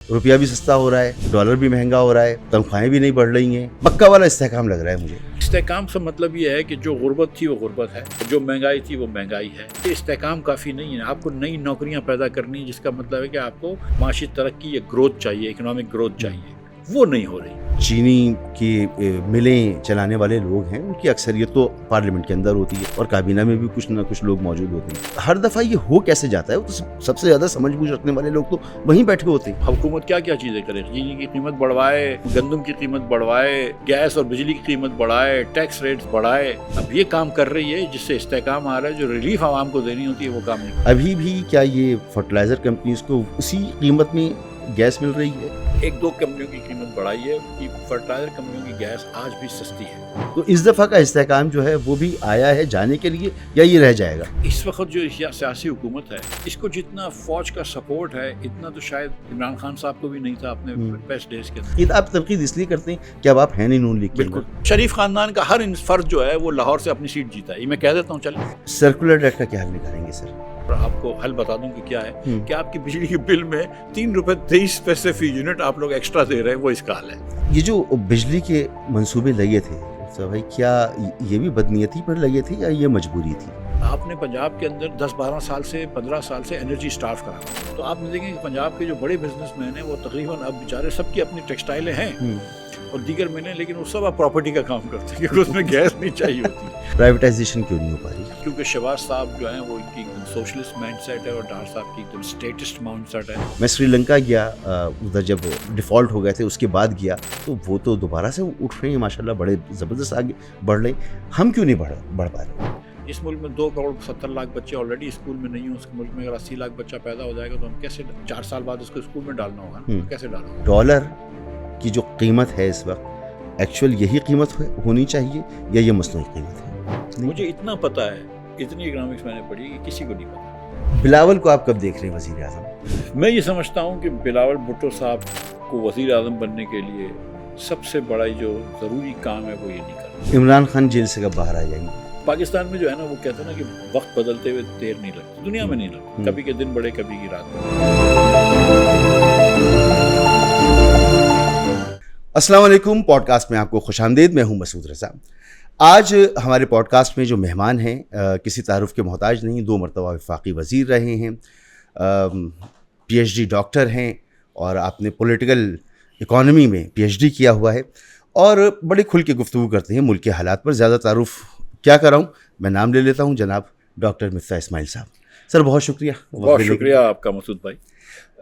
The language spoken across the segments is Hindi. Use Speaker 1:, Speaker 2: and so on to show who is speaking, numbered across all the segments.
Speaker 1: रुपया भी सस्ता हो रहा है, डॉलर भी महंगा हो रहा है, तनख्वाहें भी नहीं बढ़ रही हैं। पक्का वाला इस्तेहकाम लग रहा है मुझे।
Speaker 2: इस्तेहकाम से मतलब ये है कि जो गुर्बत थी वो गुर्बत है, जो महंगाई थी वो महंगाई है। ये इस्तेहकाम काफ़ी नहीं है। आपको नई नौकरियां पैदा करनी है, जिसका मतलब है कि आपको माशी तरक्की या ग्रोथ चाहिए, इकोनॉमिक ग्रोथ चाहिए। वो नहीं हो रही।
Speaker 1: चीनी की मिलें चलाने वाले लोग हैं, उनकी अक्सरियत तो पार्लियामेंट के अंदर होती है और काबीना में भी कुछ ना कुछ लोग मौजूद होते हैं। हर दफ़ा ये हो कैसे जाता है? वो तो सबसे ज़्यादा समझ बूझ रखने वाले लोग तो वहीं बैठे होते हैं।
Speaker 2: हुकूमत क्या क्या चीज़ें करे? चीनी की कीमत बढ़वाए, गंदम की कीमत बढ़वाए, गैस और बिजली की कीमत बढ़ाए, टैक्स रेट्स बढ़ाए। अब ये काम कर रही है जिससे इस्तेहकाम आ रहा है। जो रिलीफ आवाम को देनी होती है वो काम नहीं।
Speaker 1: अभी भी क्या ये फर्टिलाइजर कंपनीज को उसी कीमत में गैस मिल रही है?
Speaker 2: एक दो कंपनियों की कीमत बढ़ाई है कि फर्टिलाइजर कंपनियों की गैस आज भी सस्ती है।
Speaker 1: तो इस दफ़ा का इस्तेहकाम जो है वो भी आया है जाने के लिए, या ये रह जाएगा?
Speaker 2: इस वक्त जो सियासी हुकूमत है, इसको जितना फौज का सपोर्ट है, इतना तो शायद इमरान खान साहब को भी नहीं था अपने बेस्ट डेज के अंदर।
Speaker 1: ये आप तनकीद इसलिए करते हैं कि अब आप हैं नहीं नून लीग के अंदर।
Speaker 2: बिल्कुल। शरीफ खानदान का हर फर्द जो है वो लाहौर से अपनी सीट जीता है। ये मैं कह देता हूँ। चलिए
Speaker 1: सर्कुलर डेट का क्या हल निकालेंगे सर?
Speaker 2: और आपको हल बता दूं कि क्या है कि आपकी बिजली के बिल में 3 रुपए 23 पैसे फी यूनिट आप लोग एक्स्ट्रा दे रहे हैं। वो इसका हल है।
Speaker 1: ये जो बिजली के मंसूबे लगे थे तो भाई, क्या ये भी बदनीयती पर लगे थे या ये मजबूरी थी?
Speaker 2: आपने पंजाब के अंदर 10-12 साल से 15 साल से एनर्जी स्टाफ करा, तो आपने देखें कि पंजाब के जो बड़े बिजनेसमैन हैं वो तकरीबन अब बेचारे सबकी अपनी टेक्सटाइलें हैं और दीगर मिलें, लेकिन वो सब अब प्रॉपर्टी का काम करते हैं क्योंकि उसमें गैस नहीं चाहिए होती।
Speaker 1: प्राइवेटाइजेशन क्यों नहीं हो पा रही?
Speaker 2: क्योंकि शहबाज साहब जो हैं वो इनकी एकदम सोशलिस्ट माइंडसेट है और डार साहब की एकदम स्टेटिस्ट माइंडसेट है।
Speaker 1: मैं श्रीलंका गया, उधर जब डिफ़ॉल्ट हो गए थे उसके बाद गया, तो वो तो दोबारा से उठ रहे हैं माशाल्लाह, बड़े ज़बरदस्त आगे बढ़ रहे हैं। हम क्यों नहीं बढ़ पा रहे?
Speaker 2: इस मुल्क में 2 करोड़ 70 लाख बच्चे ऑलरेडी स्कूल में नहीं हैं। उस मुल्क में अगर 80 लाख बच्चा पैदा हो जाएगा तो हम कैसे 4 साल बाद उसको स्कूल में डालना होगा ना? कैसे डालना?
Speaker 1: डॉलर की जो कीमत है इस वक्त, एक्चुअल यही कीमत होनी चाहिए या ये मसनूई कीमत है?
Speaker 2: मुझे इतना पता है, इतनी इकोनॉमिक्स मैंने पढ़ी कि किसी को नहीं पता।
Speaker 1: बिलावल को आप कब देख रहे हैं वज़ीर आज़म?
Speaker 2: मैं ये समझता हूँ कि बिलावल भुट्टो साहब को वज़ीर आज़म बनने के लिए सबसे बड़ा जो ज़रूरी काम है वो ये नहीं करना।
Speaker 1: इमरान खान जेल से कब बाहर आ जाएंगे?
Speaker 2: पाकिस्तान में जो है ना, वो कहते हैं ना कि वक्त बदलते हुए देर नहीं लगती। दुनिया में नहीं लगती। कभी के दिन बड़े, कभी की रात बड़े।
Speaker 1: अस्सलाम वालेकुम। पॉडकास्ट में आपको खुशामदीद। मैं हूं मसूद रज़ा। आज हमारे पॉडकास्ट में जो मेहमान हैं किसी तारुफ के मोहताज नहीं, 2 मरतबा वफाकी वज़ीर रहे हैं, PhD डॉक्टर हैं और आपने पॉलिटिकल इकॉनमी में PhD किया हुआ है और बड़े खुल के गुफ्तगू करते हैं मुल्क के हालात पर। ज़्यादा तारुफ क्या कर रहा हूँ, मैं नाम ले लेता हूँ, जनाब डॉक्टर मिर्ज़ा इस्माइल साहब। सर बहुत शुक्रिया।
Speaker 2: बहुत शुक्रिया आपका मसूद भाई।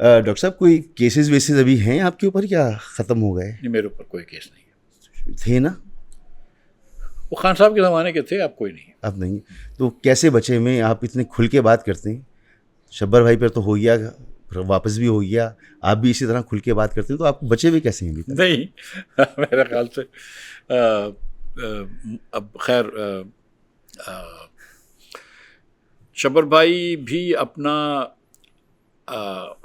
Speaker 1: डॉक्टर साहब, कोई केसेस वेसेस अभी हैं आपके ऊपर या ख़त्म हो गए?
Speaker 2: नहीं, मेरे ऊपर कोई केस नहीं है।
Speaker 1: थे ना?
Speaker 2: वो खान साहब के ज़माने के थे, अब कोई नहीं।
Speaker 1: अब नहीं। तो कैसे बचे में आप इतने खुल के बात करते हैं? शब्बर भाई पर तो हो गया, वापस भी हो गया, आप भी इसी तरह खुल के बात करते हैं, तो आप बचे हुए कैसे हैं अभी तक?
Speaker 2: नहीं मेरे ख्याल से अब खैर शब्बर भाई भी अपना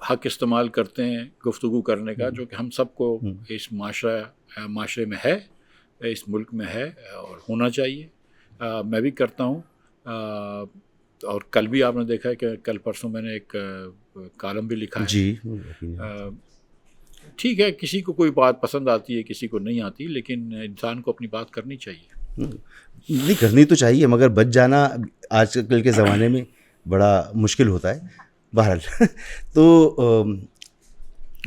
Speaker 2: हक इस्तेमाल करते हैं गुफ्तगू करने का, जो कि हम सबको इस माशरे में है, इस मुल्क में है और होना चाहिए। मैं भी करता हूँ। और कल भी आपने देखा है कि कल परसों मैंने एक कॉलम भी लिखा है
Speaker 1: जी।
Speaker 2: ठीक है, किसी को कोई बात पसंद आती है, किसी को नहीं आती, लेकिन इंसान को अपनी बात करनी चाहिए।
Speaker 1: नहीं, करनी तो चाहिए, मगर बच जाना आजकल के ज़माने में बड़ा मुश्किल होता है। बहरहाल तो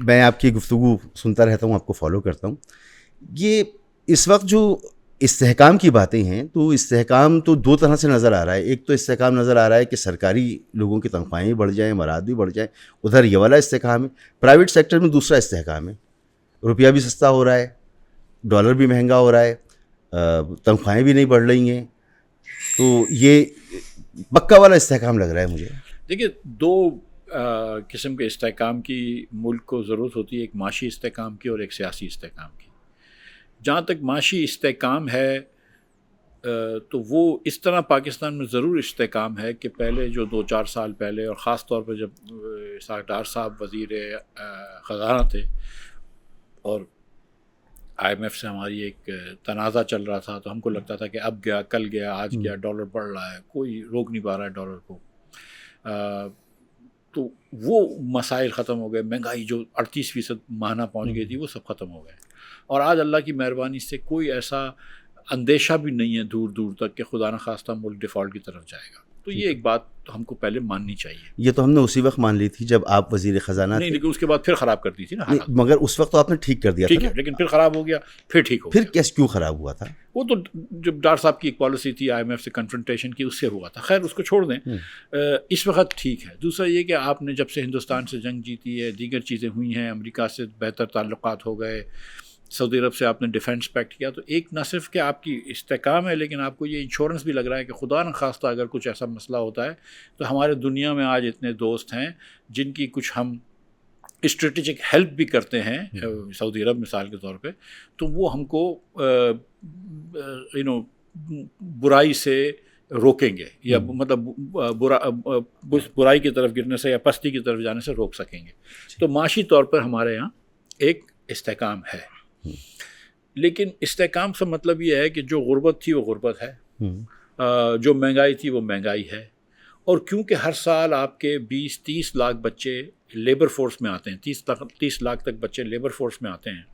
Speaker 1: मैं आपकी गुफ्तगू सुनता रहता हूँ, आपको फॉलो करता हूँ। ये इस वक्त जो इस्तेहकाम की बातें हैं, तो इस्तेहकाम तो 2 तरह से नज़र आ रहा है। एक तो इस्तेहकाम नज़र आ रहा है कि सरकारी लोगों की तनख्वाहें बढ़ जाएँ, मराद भी बढ़ जाएँ, उधर ये वाला इस्तेहकाम है। प्राइवेट सेक्टर में दूसरा इस्तेहकाम है, रुपया भी सस्ता हो रहा है, डॉलर भी महंगा हो रहा है, तनख्वाहें भी नहीं बढ़ रही हैं। तो ये पक्का वाला इस्तेहकाम लग रहा है मुझे।
Speaker 2: देखिए, 2 किस्म के इस्तेहकाम की मुल्क को ज़रूरत होती है, एक माशी इस्तेहकाम की और एक सियासी इस्तेहकाम की। जहाँ तक माशी इस्तेहकाम है तो वो इस तरह पाकिस्तान में ज़रूर इस्तेहकाम है कि पहले जो 2-4 साल पहले, और ख़ास तौर पर जब डार साहब वज़ीर ख़ज़ाना थे और IMF से हमारी एक तनाज़ा चल रहा था, तो हमको लगता था कि अब गया, कल गया, आज गया, डॉलर बढ़ रहा है, कोई रोक नहीं पा रहा है डॉलर को। तो वो मसाइल ख़त्म हो गए, महंगाई जो 38% माहाना पहुंच गई थी वो सब ख़त्म हो गए। और आज अल्लाह की मेहरबानी से कोई ऐसा अंदेशा भी नहीं है दूर दूर तक कि खुदा न खास्ता मुल्क डिफ़ॉल्ट की तरफ जाएगा। तो ये एक बात हमको पहले माननी चाहिए।
Speaker 1: ये तो हमने उसी वक्त मान ली थी जब आप वजीर ख़जाना
Speaker 2: नहीं,
Speaker 1: थे।
Speaker 2: लेकिन उसके बाद फिर ख़राब कर दी थी ना हालात।
Speaker 1: मगर उस वक्त तो आपने ठीक कर दिया
Speaker 2: ठीक
Speaker 1: था
Speaker 2: है,
Speaker 1: ना?
Speaker 2: लेकिन फिर ख़राब हो गया, फिर ठीक हो
Speaker 1: फिर
Speaker 2: गया।
Speaker 1: कैसे क्यों ख़राब हुआ था?
Speaker 2: वो तो जब डॉक्टर साहब की एक पॉलिसी थी IMF से कन्फ्रंटेशन की, उससे हुआ था। खैर उसको छोड़ दें, इस वक्त ठीक है। दूसरा ये कि आपने जब से हिंदुस्तान से जंग जीती है, दीगर चीज़ें हुई हैं, अमेरिका से बेहतर ताल्लुकात हो गए, सऊदी अरब से आपने डिफेंस पैक्ट किया, तो एक न सिर्फ कि आपकी इस्तेकाम है, लेकिन आपको ये इंश्योरेंस भी लग रहा है कि खुदा न खास्ता अगर कुछ ऐसा मसला होता है तो हमारे दुनिया में आज इतने दोस्त हैं जिनकी कुछ हम स्ट्रेटेजिक हेल्प भी करते हैं, सऊदी अरब मिसाल के तौर पे, तो वो हमको बुराई से रोकेंगे या मतलब बुराई की तरफ गिरने से या पस्ती की तरफ जाने से रोक सकेंगे। तो माशी तौर पर हमारे यहाँ एक इस्तेकाम है, लेकिन इस्तेकाम से मतलब ये है कि जो गुर्बत थी वो गुर्बत है, जो महंगाई थी वो महंगाई है। और क्योंकि हर साल आपके 20-30 लाख बच्चे लेबर फोर्स में आते हैं, 30 लाख तक बच्चे लेबर फोर्स में आते हैं,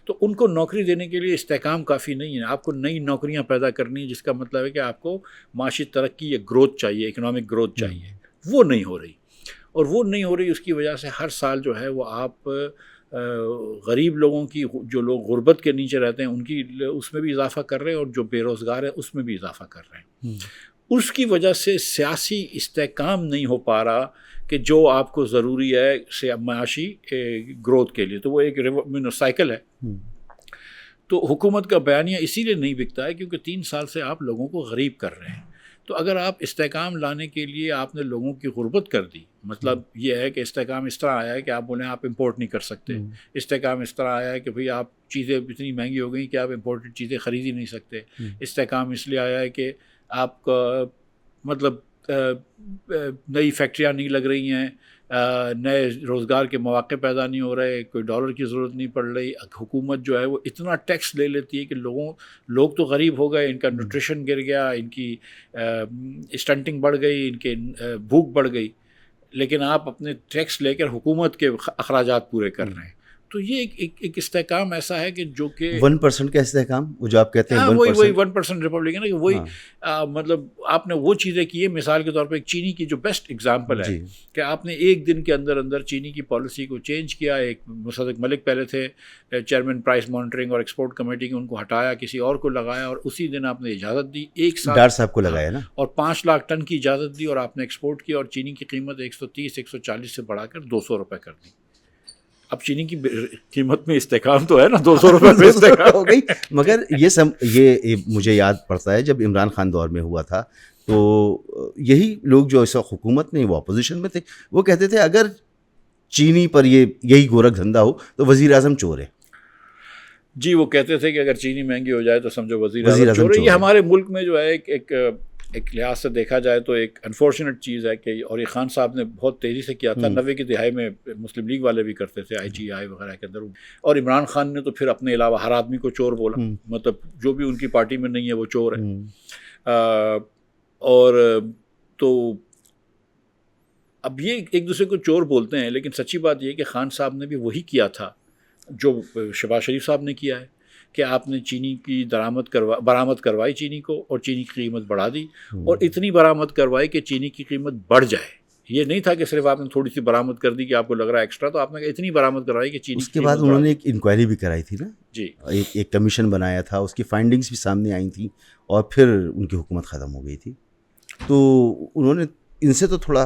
Speaker 2: तो उनको नौकरी देने के लिए इस्तेकाम काफ़ी नहीं है। आपको नई नौकरियां पैदा करनी है, जिसका मतलब है कि आपको माशी तरक्की या ग्रोथ चाहिए, इकोनॉमिक ग्रोथ चाहिए। वो नहीं हो रही, और वो नहीं हो रही उसकी वजह से हर साल जो है वो आप गरीब लोगों की, जो लोग गुर्बत के नीचे रहते हैं उनकी, उसमें भी इजाफा कर रहे हैं, और जो बेरोज़गार है उसमें भी इजाफा कर रहे हैं। उसकी वजह से सियासी इस्तेकाम नहीं हो पा रहा कि जो आपको ज़रूरी है माशी ग्रोथ के लिए। तो वो एक साइकिल है। तो हुकूमत का बयानिया इसीलिए नहीं बिकता है क्योंकि 3 साल से आप लोगों को गरीब कर रहे हैं। तो अगर आप इस्तेकाम लाने के लिए आपने लोगों की गुर्बत कर दी, मतलब ये है कि इस्तेकाम इस तरह आया है कि आप बोलें आप इंपोर्ट नहीं कर सकते, इस्तेकाम इस तरह आया है कि भाई आप चीज़ें इतनी महंगी हो गई कि आप इंपोर्टेड चीज़ें ख़रीद ही नहीं सकते, इस्तेकाम इसलिए आया है कि आपका मतलब नई फैक्ट्रियाँ नहीं लग रही हैं, नए रोज़गार के मौक़े पैदा नहीं हो रहे, कोई डॉलर की ज़रूरत नहीं पड़ रही। हुकूमत जो है वो इतना टैक्स ले लेती है कि लोग तो गरीब हो गए, इनका न्यूट्रिशन गिर गया, इनकी स्टंटिंग बढ़ गई, इनके भूख बढ़ गई, लेकिन आप अपने टैक्स लेकर हुकूमत के अखराजात पूरे कर रहे हैं। तो ये एक इस्तेकाम ऐसा है कि जो कि
Speaker 1: 1% का इस्तेकाम, वो जो आप कहते हैं 1%,
Speaker 2: वही 1% रिपब्लिक है ना, कि वही मतलब आपने वो चीज़ें की है। मिसाल के तौर पे एक चीनी की जो बेस्ट एग्जांपल है कि आपने एक दिन के अंदर अंदर चीनी की पॉलिसी को चेंज किया। एक मुसद्दिक मलिक पहले थे चेयरमैन प्राइस मॉनिटरिंग और एक्सपोर्ट कमेटी की, उनको हटाया, किसी और को लगाया, और उसी दिन आपने इजाज़त दी, एक साथ
Speaker 1: डार साहब को लगाया ना,
Speaker 2: और 5 लाख टन की इजाज़त दी, और आपने एक्सपोर्ट किया, और चीनी की कीमत 130-140 से बढ़ाकर 200 रुपये कर दी। अब चीनी की कीमत में इस्तेकाम तो है ना, 200 रुपये में इस्तेकाम
Speaker 1: हो गई। मगर ये मुझे याद पड़ता है जब इमरान खान दौर में हुआ था, तो यही लोग जो इस हुकूमत में, वो अपोजिशन में थे, वो कहते थे अगर चीनी पर यही गोरख धंधा हो तो वज़ीर आज़म चोर है।
Speaker 2: जी, वो कहते थे कि अगर चीनी महंगी हो जाए तो समझो वज़ीर आज़म चोर है। ये हमारे मुल्क में जो है एक लिहाज से देखा जाए तो एक अनफॉर्चुनेट चीज़ है कि, और ये खान साहब ने बहुत तेज़ी से किया था, 90 की दिहाई में मुस्लिम लीग वाले भी करते थे, IGI वगैरह के अंदर, और इमरान खान ने तो फिर अपने अलावा हर आदमी को चोर बोला, मतलब जो भी उनकी पार्टी में नहीं है वो चोर है। और तो अब ये एक दूसरे को चोर बोलते हैं, लेकिन सच्ची बात ये है कि खान साहब ने भी वही किया था जो शहबाज शरीफ साहब ने किया है कि आपने चीनी की बरामद करवाई चीनी को, और चीनी की कीमत बढ़ा दी, और इतनी बरामद करवाई कि चीनी की कीमत बढ़ जाए। ये नहीं था कि सिर्फ आपने थोड़ी सी बरामद कर दी कि आपको लग रहा है एक्स्ट्रा, तो आपने इतनी बरामद करवाई कि चीनी
Speaker 1: उसके बाद उन्होंने एक इंक्वायरी भी कराई थी ना
Speaker 2: जी,
Speaker 1: एक कमीशन बनाया था, उसकी फाइंडिंग्स भी सामने आई थी, और फिर उनकी हुकूमत ख़त्म हो गई थी। तो उन्होंने इनसे तो थोड़ा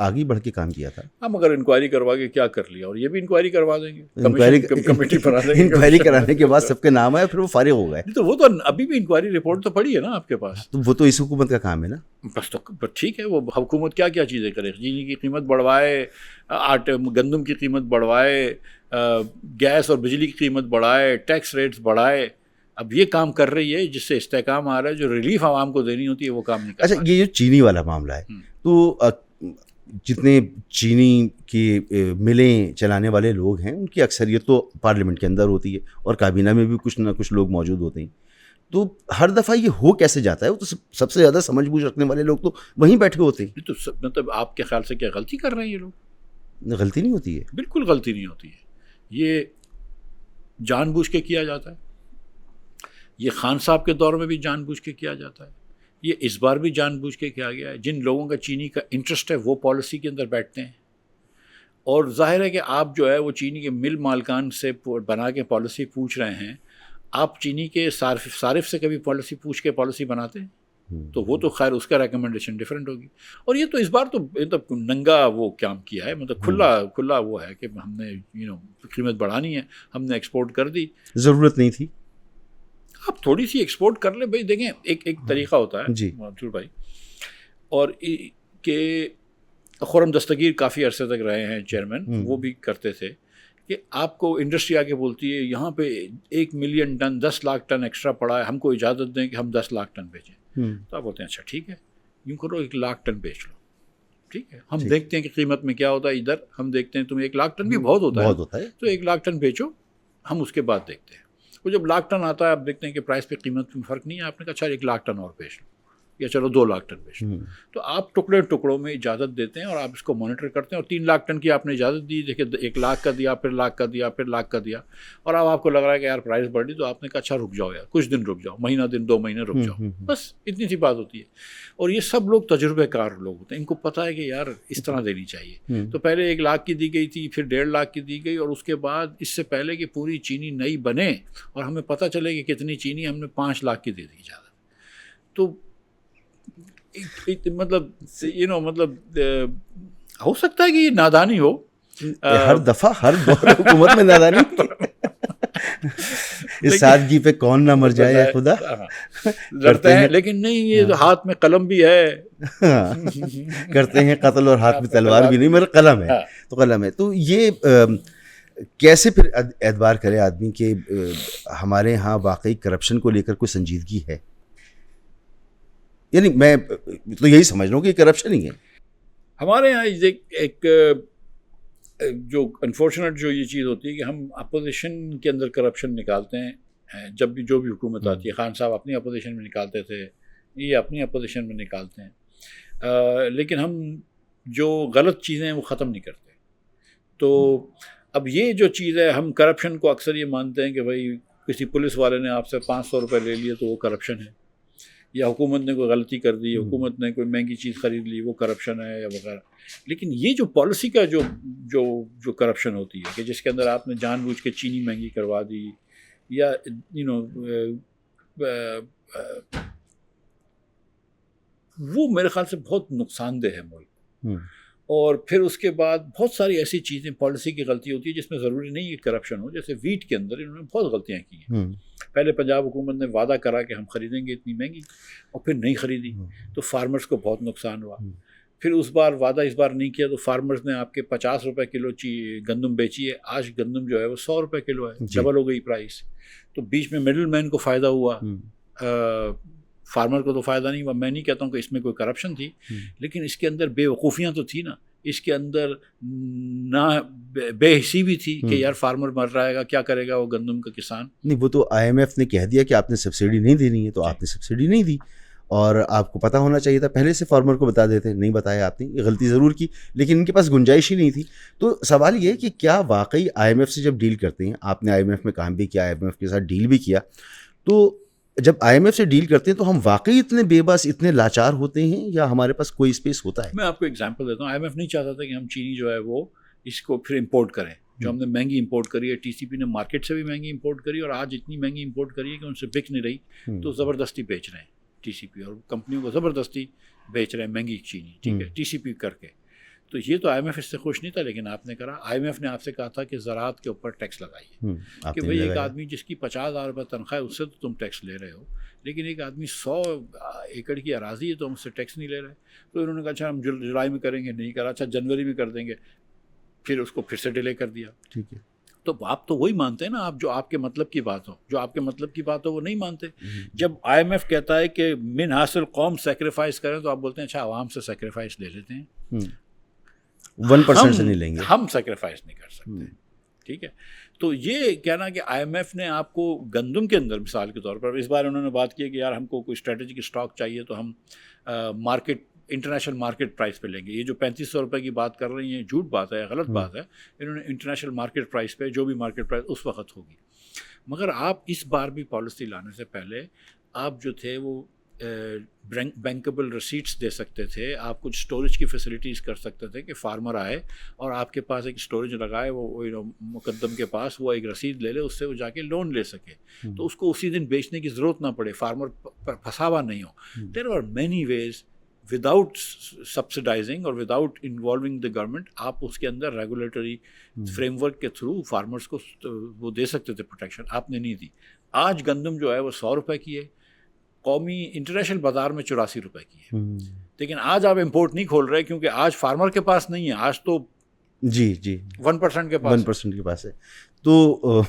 Speaker 1: आगे बढ़ के काम किया था।
Speaker 2: हम अगर इंक्वायरी करवा के क्या कर लिया, और ये भी इंक्वायरी करवा देंगे, कमेटी बना देंगे,
Speaker 1: इंक्वायरी कराने के बाद सबके नाम आए, फिर वो फारिग हो गए।
Speaker 2: तो वो तो अभी भी इंक्वायरी रिपोर्ट तो पड़ी है ना आपके पास,
Speaker 1: तो वो तो इस हुकूमत का काम है ना।
Speaker 2: बस तो ठीक है, वो हुकूमत क्या क्या चीज़ें करे, चीनी की कीमत बढ़वाए, आटे गंदम की कीमत बढ़वाए, गैस और बिजली की कीमत बढ़ाए, टैक्स रेट्स बढ़ाए। अब ये काम कर रही है जिससे इस्तेकाम आ रहा है, जो रिलीफ आवाम को देनी होती है वो काम नहीं कर रहा।
Speaker 1: अच्छा, ये जो चीनी वाला मामला है, तो जितने चीनी की मिलें चलाने वाले लोग हैं उनकी अक्सरियत तो पार्लियामेंट के अंदर होती है, और काबीना में भी कुछ ना कुछ लोग मौजूद होते हैं। तो हर दफ़ा ये हो कैसे जाता है? वो तो सबसे ज़्यादा समझ बूझ रखने वाले लोग तो वहीं बैठे होते हैं।
Speaker 2: ये तो मतलब आपके ख्याल से क्या गलती कर रहे हैं ये लोग?
Speaker 1: गलती नहीं होती है।
Speaker 2: बिल्कुल गलती नहीं होती है, ये जानबूझ के किया जाता है। ये खान साहब के दौर में भी जानबूझ के किया जाता है, ये इस बार भी जानबूझ के किया गया है। जिन लोगों का चीनी का इंटरेस्ट है वो पॉलिसी के अंदर बैठते हैं, और जाहिर है कि आप जो है वो चीनी के मिल मालकान से बना के पॉलिसी पूछ रहे हैं। आप चीनी के सारिफ से कभी पॉलिसी पूछ के पॉलिसी बनाते हैं? तो वो तो खैर उसका रिकमेंडेशन डिफरेंट होगी। और ये तो इस बार तो मतलब नंगा वो काम किया है, मतलब खुला वो है कि हमने कीमत बढ़ानी है, हमने एक्सपोर्ट कर दी।
Speaker 1: ज़रूरत नहीं थी।
Speaker 2: आप थोड़ी सी एक्सपोर्ट कर ले भाई। देखें, एक तरीका होता है
Speaker 1: जी
Speaker 2: मंसूर भाई, और कि खुर्रम दस्तगीर काफ़ी अरसे तक रहे हैं चेयरमैन, वो भी करते थे कि आपको इंडस्ट्री आके बोलती है यहाँ पे 1 million ton 10 lakh ton extra पड़ा है, हमको इजाज़त दें कि हम 10 लाख टन बेचें। तो आप बोलते हैं अच्छा ठीक है, यूँ करो 1 लाख टन बेच लो, ठीक है, हम देखते हैं कि कीमत में क्या होता है। इधर हम देखते हैं, तुम्हें 1 लाख टन भी बहुत होता है, तो 1 लाख टन बेचो, हम उसके बाद देखते हैं। वो जब लाख टन आता है, आप देखते हैं कि प्राइस पे कीमत में फ़र्क नहीं है, आपने कहा अच्छा 1 लाख टन और बेच लो, या चलो 2 लाख टन बेच लो। तो आप टुकड़े टुकड़ों में इजाज़त देते हैं और आप इसको मॉनिटर करते हैं। और 3 लाख टन की आपने इजाज़त दी, देखिए 1 लाख का दिया, फिर लाख का दिया, फिर लाख का दिया, और अब आपको लग रहा है कि यार प्राइस बढ़ी, तो आपने कहा अच्छा रुक जाओ यार, कुछ दिन रुक जाओ, महीना दिन 2 महीने रुक जाओ, बस इतनी सी बात होती है। और ये सब लोग तजुर्बेकार लोग होते हैं, इनको पता है कि यार इस तरह देनी चाहिए। तो पहले 1 लाख की दी गई थी, फिर 1.5 लाख की दी गई, और उसके बाद इससे पहले कि पूरी चीनी नई बने और हमें पता चले कि कितनी चीनी, हमने 5 लाख की दे दी इजाज़त। तो मतलब मतलब हो सकता है कि ये नादानी हो,
Speaker 1: हर दफ़ा हर दौर हुकूमत में नादानी। इस सादगी पे कौन ना मर जाए या खुदा।
Speaker 2: डरते हैं, लेकिन नहीं, ये तो हाथ में कलम भी है।
Speaker 1: करते हैं कत्ल और हाथ में तलवार भी नहीं, मेरा कलम है। तो कलम है, तो ये कैसे फिर एतबार करे आदमी के हमारे यहाँ वाकई करप्शन को लेकर कोई संजीदगी है? यानी मैं तो यही समझ रहा हूँ कि करप्शन ही है
Speaker 2: हमारे यहाँ। एक जो अनफॉर्चुनेट जो ये चीज़ होती है कि हम अपोजिशन के अंदर करप्शन निकालते हैं। जब भी जो भी हुकूमत आती है, खान साहब अपनी अपोजिशन में निकालते थे, ये अपनी अपोजिशन में निकालते हैं, लेकिन हम जो गलत चीज़ें हैं वो ख़त्म नहीं करते। तो अब ये जो चीज़ है, हम करप्शन को अक्सर ये मानते हैं कि भाई किसी पुलिस वाले ने आपसे 500 रुपये ले लिए तो वो करप्शन है, या हुकूमत ने कोई गलती कर दी, हुकूमत ने कोई महंगी चीज़ ख़रीद ली, वो करप्शन है या वगैरह। लेकिन ये जो पॉलिसी का जो जो जो करप्शन होती है कि जिसके अंदर आपने जानबूझ के चीनी महंगी करवा दी, या वो मेरे ख़्याल से बहुत नुकसानदेह है मुल्क। और फिर उसके बाद बहुत सारी ऐसी चीज़ें, पॉलिसी की गलती होती है जिसमें ज़रूरी नहीं है करप्शन हो। जैसे वीट के अंदर इन्होंने बहुत गलतियाँ की हैं। पहले पंजाब हुकूमत ने वादा करा कि हम ख़रीदेंगे इतनी महंगी, और फिर नहीं ख़रीदी, तो फार्मर्स को बहुत नुकसान हुआ। फिर उस बार वादा इस बार नहीं किया, तो फार्मर्स ने आपके 50 रुपये किलो गंदम बेची है। आज गंदम जो है वो 100 रुपये किलो है, डबल हो गई प्राइस। तो बीच में मिडिल मैन को फ़ायदा हुआ, फार्मर को तो फ़ायदा नहीं हुआ। मैं नहीं कहता हूँ कि इसमें कोई करप्शन थी, लेकिन इसके अंदर बेवकूफ़ियाँ तो थी ना, इसके अंदर ना बेहिसी भी थी कि यार फार्मर मर रहा है, क्या करेगा वो गंदम का किसान।
Speaker 1: नहीं, वो तो IMF ने कह दिया कि आपने सब्सिडी नहीं देनी है, तो आपने सब्सिडी नहीं दी, और आपको पता होना चाहिए था, पहले से फार्मर को बता देते, नहीं बताया आपने, ये गलती ज़रूर की, लेकिन इनके पास गुंजाइश ही नहीं थी। तो सवाल ये है कि क्या वाकई IMF से जब डील करते हैं, आपने IMF में काम भी किया, IMF के साथ डील भी किया, तो जब IMF से डील करते हैं तो हम वाकई इतने बेबस, इतने लाचार होते हैं, या हमारे पास कोई स्पेस होता है?
Speaker 2: मैं आपको एग्जांपल देता हूँ। IMF नहीं चाहता था कि हम चीनी जो है वो इसको फिर इंपोर्ट करें। जो हमने महंगी इंपोर्ट करी है, TCP ने मार्केट से भी महंगी इंपोर्ट करी, और आज इतनी महंगी इंपोर्ट करी है कि उनसे बिक नहीं रही, तो ज़बरदस्ती बेच रहे हैं TCP, और कंपनियों को ज़बरदस्ती बेच रहे हैं महंगी चीनी, ठीक है, TCP करके। तो ये तो IMF इससे खुश नहीं था, लेकिन आपने करा। IMF ने आपसे कहा था कि ज़राअत के ऊपर टैक्स लगाइए, कि भाई एक आदमी जिसकी 50,000 रुपये तनख्वाह है, उससे तो तुम टैक्स ले रहे हो, लेकिन एक आदमी 100 एकड़ की अराजी है तो हम उससे टैक्स नहीं ले रहे। तो इन्होंने कहा अच्छा हम जुलाई में करेंगे, नहीं करा, अच्छा जनवरी में कर देंगे, फिर उसको फिर से डिले कर दिया।
Speaker 1: ठीक है,
Speaker 2: तो आप तो वही मानते हैं ना, आप जो आपके मतलब की बात हो, जो आपके मतलब की बात हो वो नहीं मानते। जब IMF कहता है कि मिन हासिल कौम सेक्रीफाइस करें, तो आप बोलते हैं अच्छा आवाम से सेक्रीफाइस ले लेते हैं,
Speaker 1: 1% से नहीं लेंगे,
Speaker 2: हम सेक्रीफाइस नहीं कर सकते, ठीक है। तो ये कहना कि IMF ने आपको गंदम के अंदर मिसाल के तौर पर इस बार उन्होंने बात की है कि यार हमको कोई स्ट्रेटेजिक स्टॉक चाहिए तो हम इंटरनेशनल मार्केट प्राइस पे लेंगे। ये जो 3500 रुपये की बात कर रही हैं झूठ बात है, गलत बात है। इन्होंने इंटरनेशनल मार्केट प्राइस पे जो भी मार्केट प्राइस उस वक्त होगी। मगर आप इस बार भी पॉलिसी लाने से पहले आप जो थे वो बैंकेबल रसीट्स दे सकते थे, आप कुछ स्टोरेज की फैसिलिटीज़ कर सकते थे कि फार्मर आए और आपके पास एक स्टोरेज लगाए, वो मुकद्दम के पास वो एक रसीद ले ले, उससे वो जाके लोन ले सके तो उसको उसी दिन बेचने की ज़रूरत ना पड़े, फार्मर फंसावा नहीं हो। There are many ways without subsidising और विदाउट इन्वॉल्विंग द गवर्नमेंट आप उसके अंदर रेगुलेटरी फ्रेमवर्क के थ्रू फार्मर्स को वो दे सकते थे प्रोटेक्शन, आपने नहीं दी। आज गंदम जो है वो 100 रुपये की है, कौमी इंटरनेशनल बाज़ार में 84 रुपये की है। लेकिन आज आप इंपोर्ट नहीं खोल रहे क्योंकि आज फार्मर के पास नहीं है, आज तो
Speaker 1: जी
Speaker 2: 1% के पास
Speaker 1: 1% के पास है। तो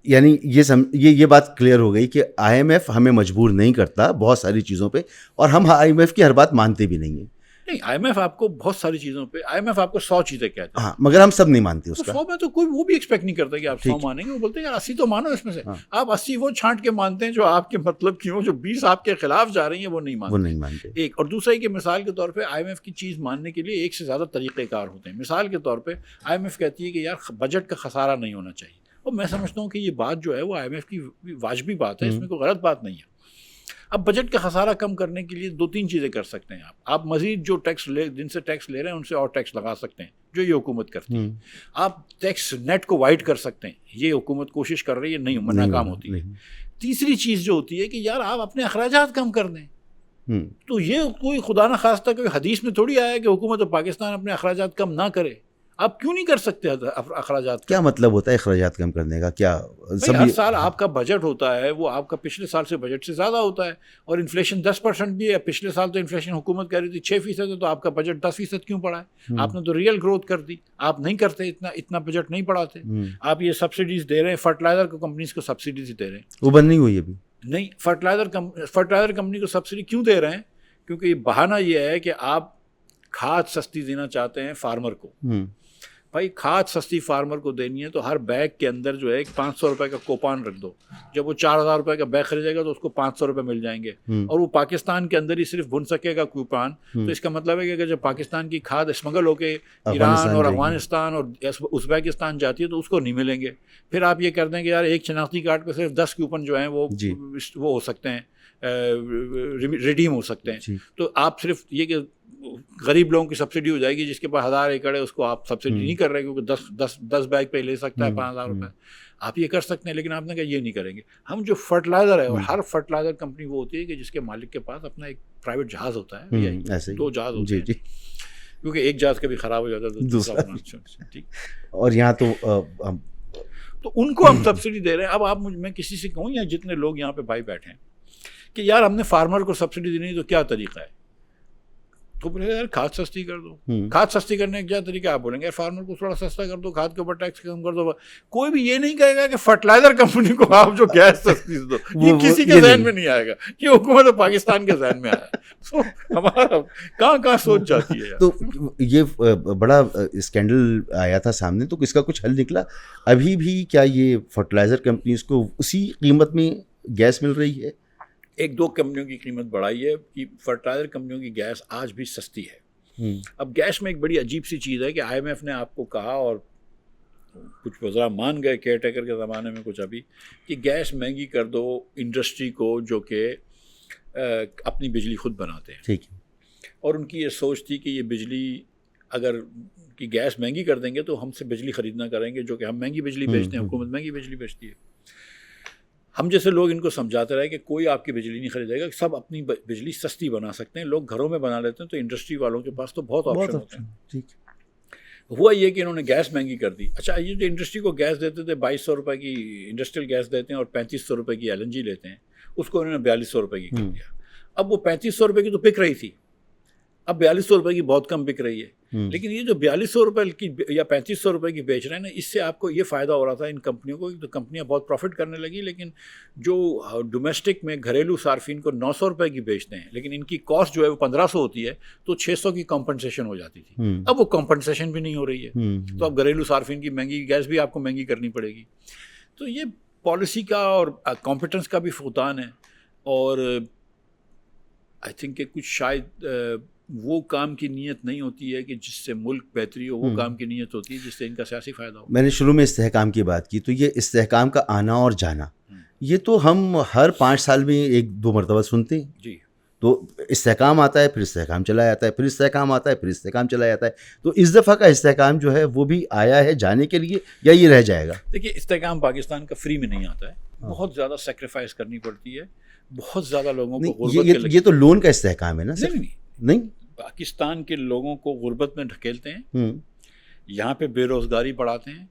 Speaker 1: यानी ये बात क्लियर हो गई कि IMF हमें मजबूर नहीं करता बहुत सारी चीज़ों पे, और हम IMF की हर बात मानते भी नहीं हैं।
Speaker 2: नहीं, IMF आपको बहुत सारी चीज़ों पे, IMF आपको 100 चीज़ें कहते हैं।
Speaker 1: हाँ, मगर हम सब नहीं मानते उसका।
Speaker 2: 100 में तो कोई वो भी एक्सपेक्ट नहीं करता कि आप 100 मानेंगे, वो बोलते हैं यार 80 तो मानो इसमें से। आप 80 वो छांट के मानते हैं जो आपके मतलब की हो, जो 20 आपके खिलाफ जा रही हैं वो नहीं मानते। एक और दूसरा कि मिसाल के तौर पे IMF की चीज़ मानने के लिए एक से ज़्यादा तरीक़ेकार होते हैं। मिसाल के तौर पे IMF कहती है कि यार बजट का खसारा नहीं होना चाहिए, और मैं समझता हूँ कि ये बात जो है वो IMF की वाजबी बात है, इसमें कोई गलत बात नहीं है। अब बजट का खसारा कम करने के लिए 2-3 चीज़ें कर सकते हैं आप मज़ीद जो जिनसे टैक्स ले रहे हैं उनसे और टैक्स लगा सकते हैं, जो ये हुकूमत करती है। आप टैक्स नेट को वाइड कर सकते हैं, ये हुकूमत कोशिश कर रही है, नहीं नाकाम होती है। तीसरी चीज़ जो होती है कि यार आप अपने अखराजात कम कर दें। तो ये कोई खुदा न खास्ता कोई हदीस में थोड़ी आया कि हुकूमत पाकिस्तान अपने अखराजात कम ना करे। आप क्यों नहीं कर सकते अखराजात?
Speaker 1: क्या मतलब होता है अखराजात कम करने का? क्या
Speaker 2: हर साल आपका बजट होता है वो आपका पिछले साल से बजट से ज़्यादा होता है, और इन्फ्लेशन 10% भी है। पिछले साल तो इन्फ्लेशन हुकूमत कह रही थी 6% है, तो आपका बजट 10% क्यों बढ़ा है? आपने तो रियल ग्रोथ कर दी, आप नहीं करते, इतना बजट नहीं बढ़ाते। आप ये सब्सिडीज़ दे रहे हैं, फर्टिलाइज़र को कंपनीज को सब्सिडीज दे रहे हैं,
Speaker 1: वो बंद नहीं हुई अभी।
Speaker 2: नहीं, फर्टिलाइज़र कंपनी को सब्सिडी क्यों दे रहे हैं? क्योंकि बहाना ये है कि आप खाद सस्ती देना चाहते हैं फार्मर को। भाई खाद सस्ती फार्मर को देनी है तो हर बैग के अंदर जो है एक 500 रुपये का कूपन रख दो। जब वो 4000 रुपये का बैग खरीदेगा तो उसको 500 रुपये मिल जाएंगे, और वो पाकिस्तान के अंदर ही सिर्फ भुन सकेगा कूपन। तो इसका मतलब है कि अगर जब पाकिस्तान की खाद स्मगल होके ईरान और अफगानिस्तान और उज़्बेकिस्तान जाती है तो उसको नहीं मिलेंगे। फिर आप ये कर दें कि यार एक शनाख्ती कार्ड पर सिर्फ 10 कूपन जो हैं वो हो सकते हैं, रिडीम हो सकते हैं। तो आप सिर्फ ये कि गरीब लोगों की सब्सिडी हो जाएगी, जिसके पास 1000 एकड़ है उसको आप सब्सिडी नहीं कर रहे क्योंकि 10 बैग पे ले सकता है 5000 रुपये। आप ये कर सकते हैं, लेकिन आपने कहा ये नहीं करेंगे। हम जो फर्टिलाइज़र है, और हर फर्टिलाइज़र कंपनी वो होती है कि जिसके मालिक के पास अपना एक प्राइवेट जहाज़ होता है, ऐसे 2 जहाज़ होते हैं, क्योंकि एक जहाज़ कभी ख़राब हो जाता है तो दूसरा। ठीक, और यहाँ तो उनको हम सब्सिडी दे रहे हैं। अब आप मैं किसी से कहूँ या जितने लोग यहाँ पे भाई बैठे हैं कि यार हमने फार्मर को सब्सिडी देनी है तो क्या तरीका है, तो बोलेगा यार खाद सस्ती कर दो। खाद सस्ती करने का क्या तरीका? आप बोलेंगे यार फार्मर को थोड़ा सस्ता कर दो, खाद के ऊपर टैक्स कम कर दो। कोई भी ये नहीं कहेगा कि फर्टिलाइजर कंपनी को आप जो गैस सस्ती दो, ये किसी के जहन में नहीं आएगा। ये हुकूमत पाकिस्तान के जहन में आया, तो हमारा कहाँ सोच जाती है यार।
Speaker 1: तो ये बड़ा स्कैंडल आया था सामने, तो इसका कुछ हल निकला अभी भी? क्या ये फर्टिलाइजर कंपनीज को उसी कीमत में गैस मिल रही है?
Speaker 2: 1-2 कंपनियों की कीमत बढ़ाई है कि फर्टिलाइज़र कंपनियों की गैस आज भी सस्ती है। अब गैस में एक बड़ी अजीब सी चीज़ है कि IMF ने आपको कहा, और कुछ वज़रा मान गए केयर टेकर के ज़माने में कुछ अभी, कि गैस महंगी कर दो इंडस्ट्री को जो कि अपनी बिजली खुद बनाते हैं।
Speaker 1: ठीक है।
Speaker 2: और उनकी ये सोच थी कि ये बिजली अगर कि गैस महंगी कर देंगे तो हमसे बिजली ख़रीदना करेंगे, जो कि हम महंगी बिजली बेचते हैं, हुकूमत महंगी बिजली बेचती है। हम जैसे लोग इनको समझाते रहे कि कोई आपकी बिजली नहीं खरीदेगा, सब अपनी बिजली सस्ती बना सकते हैं, लोग घरों में बना लेते हैं, तो इंडस्ट्री वालों के पास तो बहुत ऑप्शन होते हैं।
Speaker 1: ठीक।
Speaker 2: हुआ ये कि इन्होंने गैस महंगी कर दी। अच्छा, ये जो इंडस्ट्री को गैस देते थे 2200 रुपये की इंडस्ट्रियल गैस देते हैं और 3500 रुपये की LNG लेते हैं, उसको इन्होंने 4200 रुपये की कर दिया। अब वो 3500 रुपये की तो बिक रही थी, अब 4200 रुपये की बहुत कम बिक रही है, लेकिन ये जो 4200 रुपये की या 3500 रुपये की बेच रहे हैं ना, इससे आपको ये फ़ायदा हो रहा था इन कंपनियों को, तो कंपनियां बहुत प्रॉफिट करने लगी। लेकिन जो डोमेस्टिक में घरेलू सार्फिन को 900 रुपये की बेचते हैं, लेकिन इनकी कॉस्ट जो है वो 1500 होती है, तो 600 की कॉम्पनसेशन हो जाती थी। अब वो कॉम्पनसेशन भी नहीं हो रही है, तो अब घरेलू सार्फिन की महंगी गैस भी आपको महंगी करनी पड़ेगी। तो ये पॉलिसी का और कॉम्पिटेंस का भी फुकदान है। और आई थिंक कि कुछ शायद वो काम की नीयत नहीं होती है कि जिससे मुल्क बेहतरी हो, वो काम की नीयत होती है जिससे इनका सियासी फ़ायदा हो।
Speaker 1: मैंने शुरू में इस्तेहकाम की बात की, तो ये इस्तेहकाम का आना और जाना, ये तो हम हर 5 साल में 1-2 मरतबा सुनते हैं
Speaker 2: जी।
Speaker 1: तो इस्तेहकाम आता है, फिर इस्तेहकाम चला जाता है, फिर इस्तेहकाम आता है, फिर इस्तेहकाम चला जाता है। तो इस दफ़ा का इस्तेहकाम जो है वो भी आया है जाने के लिए या ये रह जाएगा?
Speaker 2: देखिए, इस्तेहकाम पाकिस्तान का फ्री में नहीं आता है, बहुत ज़्यादा सेक्रीफाइस करनी पड़ती है, बहुत ज़्यादा लोगों को गुर्बत
Speaker 1: ये तो लोन का इस्तेहकाम है ना सर?
Speaker 2: नहीं, पाकिस्तान के लोगों को गुर्बत में ढकेलते हैं, यहाँ पे बेरोज़गारी बढ़ाते हैं।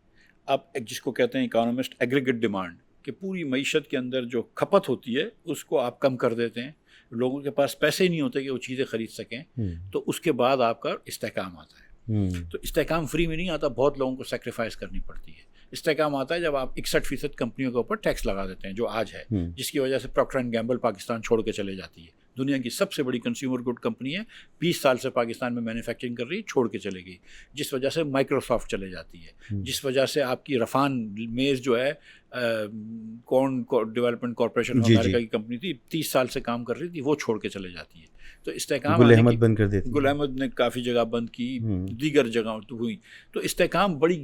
Speaker 2: अब जिसको कहते हैं इकोनॉमिस्ट एग्रीगेट डिमांड, कि पूरी मईशत के अंदर जो खपत होती है उसको आप कम कर देते हैं, लोगों के पास पैसे ही नहीं होते कि वो चीज़ें ख़रीद सकें, तो उसके बाद आपका इस्तेहकाम आता है। तो इस्तेहकाम फ्री में नहीं आता, बहुत लोगों को सेक्रीफाइस करनी पड़ती है। इस्तेहकाम आता है जब आप 61% कंपनियों के ऊपर टैक्स लगा देते हैं, जो आज है, जिसकी वजह से प्रॉक्टर एंड गैम्बल पाकिस्तान छोड़ के चले जाती है। दुनिया की सबसे बड़ी कंज्यूमर गुड कंपनी है, 20 साल से पाकिस्तान में मैन्युफैक्चरिंग कर रही है, छोड़ के चलेगी। जिस वजह से माइक्रोसॉफ्ट चले जाती है, जिस वजह से आपकी रफान मेज़ जो है कॉर्न डेवलपमेंट कॉर्पोरेशन अमेरिका की कंपनी थी, 30 साल से काम कर रही थी, वो छोड़ के चले जाती है। तो इस्तेहकाम
Speaker 1: गुल अहमद बंद कर देती है।
Speaker 2: गुल अहमद ने काफ़ी जगह बंद की, दीगर जगह तो हुई। तो इस्तेहकाम बड़ी